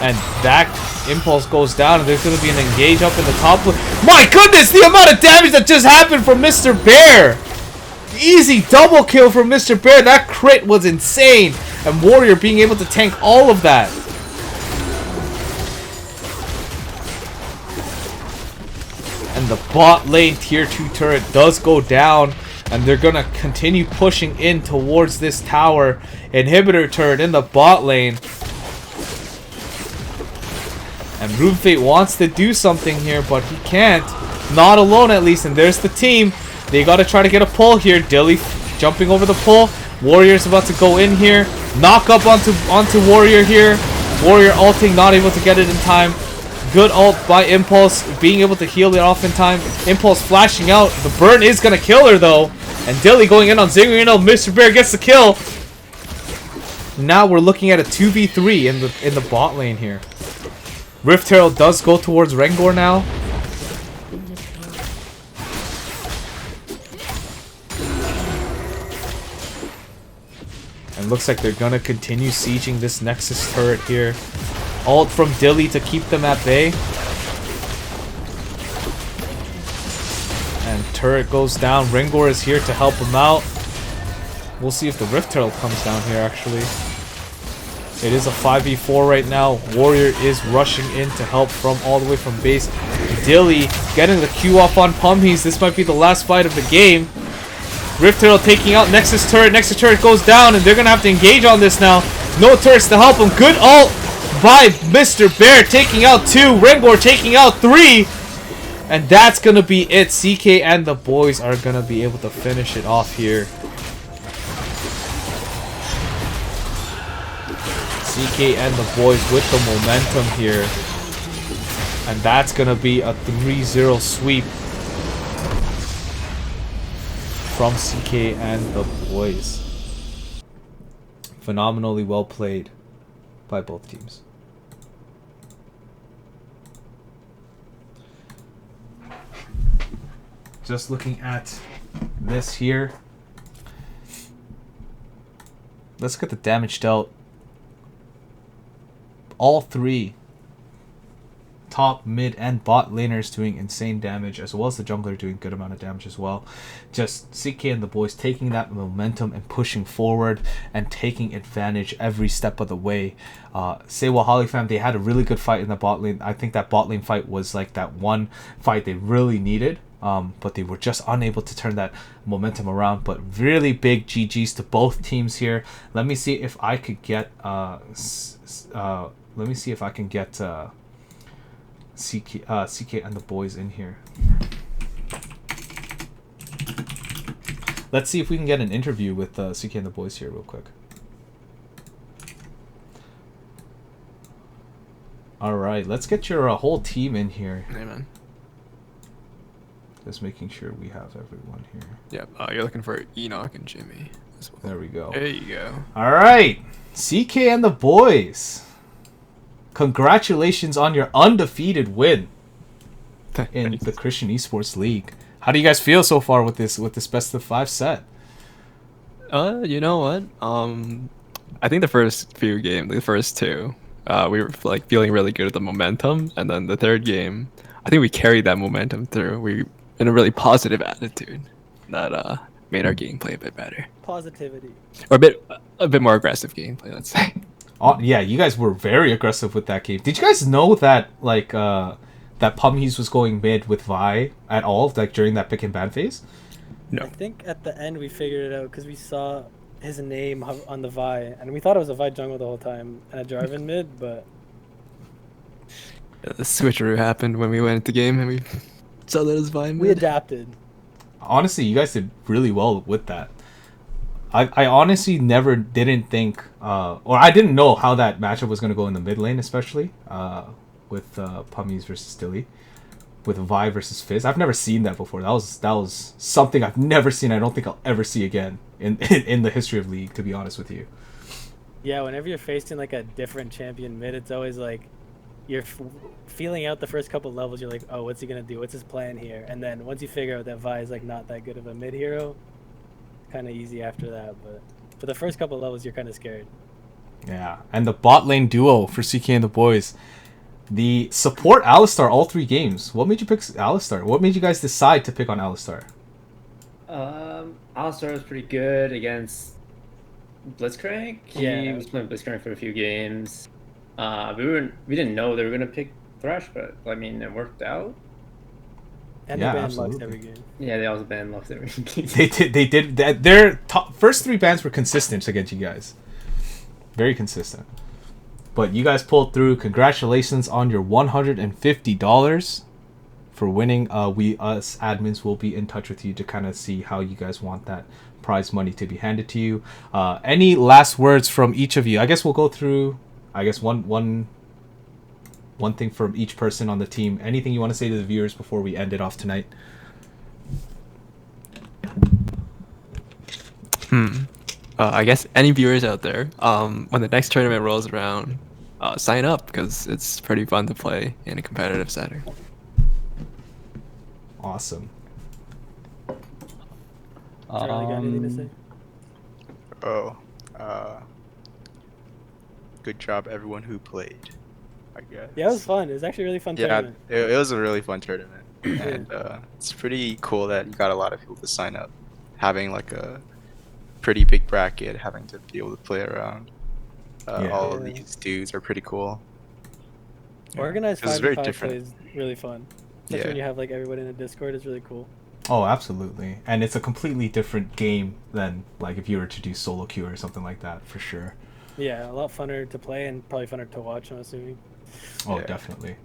And that Impulse goes down. And there's going to be an engage up in the top lane. My goodness, the amount of damage that just happened from Mr. Bear. Easy double kill from Mr. Bear. That crit was insane. and Warrior being able to tank all of that. And the bot lane tier 2 turret does go down, and they're gonna continue pushing in towards this tower. Inhibitor turret in the bot lane. And RuneFate wants to do something here, but he can't. Not alone, at least. And there's the team. They gotta try to get a pull here. Dilly jumping over the pull. Warrior's about to go in here. Knock up onto Warrior here. Warrior ulting, not able to get it in time. Good ult by Impulse, being able to heal it off in time. Impulse flashing out. The burn is gonna kill her though. And Dilly going in on Zingerino. Mr. Bear gets the kill. Now we're looking at a 2v3 in the bot lane here. Rift Herald does go towards Rengor now. And looks like they're gonna continue sieging this Nexus turret here. Ult from Dilly to keep them at bay. And turret goes down. Rengor is here to help him out. We'll see if the Rift Herald comes down here actually. It is a 5v4 right now. Warrior is rushing in to help from all the way from base. Dilly getting the Q off on Pummies. This might be the last fight of the game. Rift Herald taking out Nexus turret. Nexus turret goes down, and they're going to have to engage on this now. No turrets to help him. Good ult by Mr. Bear, taking out 2. Rengor taking out 3. And that's going to be it. CK and the boys are going to be able to finish it off here. CK and the boys with the momentum here. And that's going to be a 3-0 sweep from CK and the boys. Phenomenally well played by both teams. Just looking at this here. Let's look at the damage dealt. All 3 top, mid, and bot laners doing insane damage, as well as the jungler doing good amount of damage as well. Just CK and the boys taking that momentum and pushing forward and taking advantage every step of the way. Say Wahali Fam, they had a really good fight in the bot lane. I think that bot lane fight was like that one fight they really needed. But they were just unable to turn that momentum around. But really big GGs to both teams here. Let me see if I could get let me see if I can get CK and the boys in here. Let's see if we can get an interview with CK and the boys here real quick. Alright, let's get your whole team in here. Hey, man. Just making sure we have everyone here. Yep, you're looking for Enoch and Jimmy as well. There we go. There you go. Alright, CK and the boys. Congratulations on your undefeated win in the Christian Esports League. How do you guys feel so far with this best of 5 set? You know what? I think the first few games, the first 2, we were like feeling really good at the momentum, and then the third game, I think we carried that momentum through. We in a really positive attitude that made our gameplay a bit better. Positivity. Or a bit more aggressive gameplay, let's say. Yeah, you guys were very aggressive with that game. Did you guys know that like that Pummies was going mid with Vi at all, like during that pick and ban phase? No. I think at the end we figured it out because we saw his name on the Vi, and we thought it was a Vi jungle the whole time and a Jarvan mid, but The switcheroo happened when we went into game and we saw that as Vi mid. we adapted. Honestly, you guys did really well with that. I honestly didn't think, or I didn't know how that matchup was going to go in the mid lane, especially with Pummies versus Dilly, with Vi versus Fizz. I've never seen that before. That was something I've never seen. I don't think I'll ever see again in the history of League, to be honest with you. Yeah, whenever you're facing like a different champion mid, it's always like you're feeling out the first couple levels. You're like, oh, what's he gonna do? What's his plan here? And then once you figure out that Vi is like not that good of a mid hero, kind of easy after that. But for the first couple levels, you're kind of scared. Yeah, and the bot lane duo for CK and the boys. The support Alistar all 3 games. What made you pick Alistar? What made you guys decide to pick on Alistar? Alistar was pretty good against Blitzcrank. He Yeah. was playing Blitzcrank for a few games. We didn't know they were gonna pick Thresh, but I mean it worked out. And Yeah, they ban Lux absolutely. every game. Yeah, they also banned Lux every game. They did that. Their first 3 bans were consistent against you guys. Very consistent. But you guys pulled through. Congratulations on your $150 for winning. Us admins will be in touch with you to kind of see how you guys want that prize money to be handed to you. Any last words from each of you? I guess we'll go through. I guess one thing from each person on the team. Anything you want to say to the viewers before we end it off tonight? I guess any viewers out there, when the next tournament rolls around, sign up because it's pretty fun to play in a competitive setting. Awesome. Charlie, got anything to say? Good job, everyone who played. I guess. Yeah, it was fun. It was actually a really fun Yeah, tournament. it was a really fun tournament, and it's pretty cool that you got a lot of people to sign up, having like a pretty big bracket, having to be able to play around. All of these dudes are pretty cool. Organized This is 5v5 very play different. is really fun. Especially when you have like everybody in a Discord, it's really cool. Oh, absolutely. And it's a completely different game than like if you were to do solo queue or something like that, for sure. Yeah, a lot funner to play and probably funner to watch, I'm assuming. Oh, Yeah. definitely.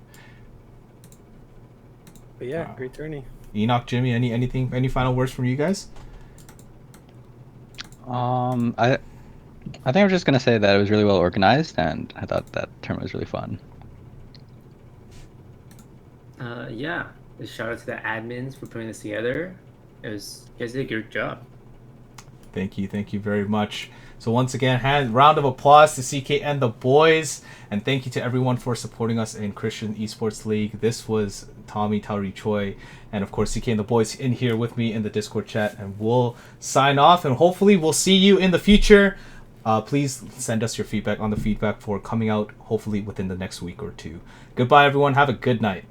But yeah, Wow. great tourney. Enoch, Jimmy, any final words from you guys? I think I'm just gonna say that it was really well organized, and I thought that tournament was really fun. Yeah. Just shout out to the admins for putting this together. You guys did a good job. Thank you very much. So once again, round of applause to CK and the boys, and thank you to everyone for supporting us in Christian Esports League. This was Tommy, Tauri Choi, and of course CK and the boys in here with me in the Discord chat, and we'll sign off, and hopefully we'll see you in the future. Please send us your feedback on the feedback for coming out hopefully within the next week or two. Goodbye everyone, have a good night.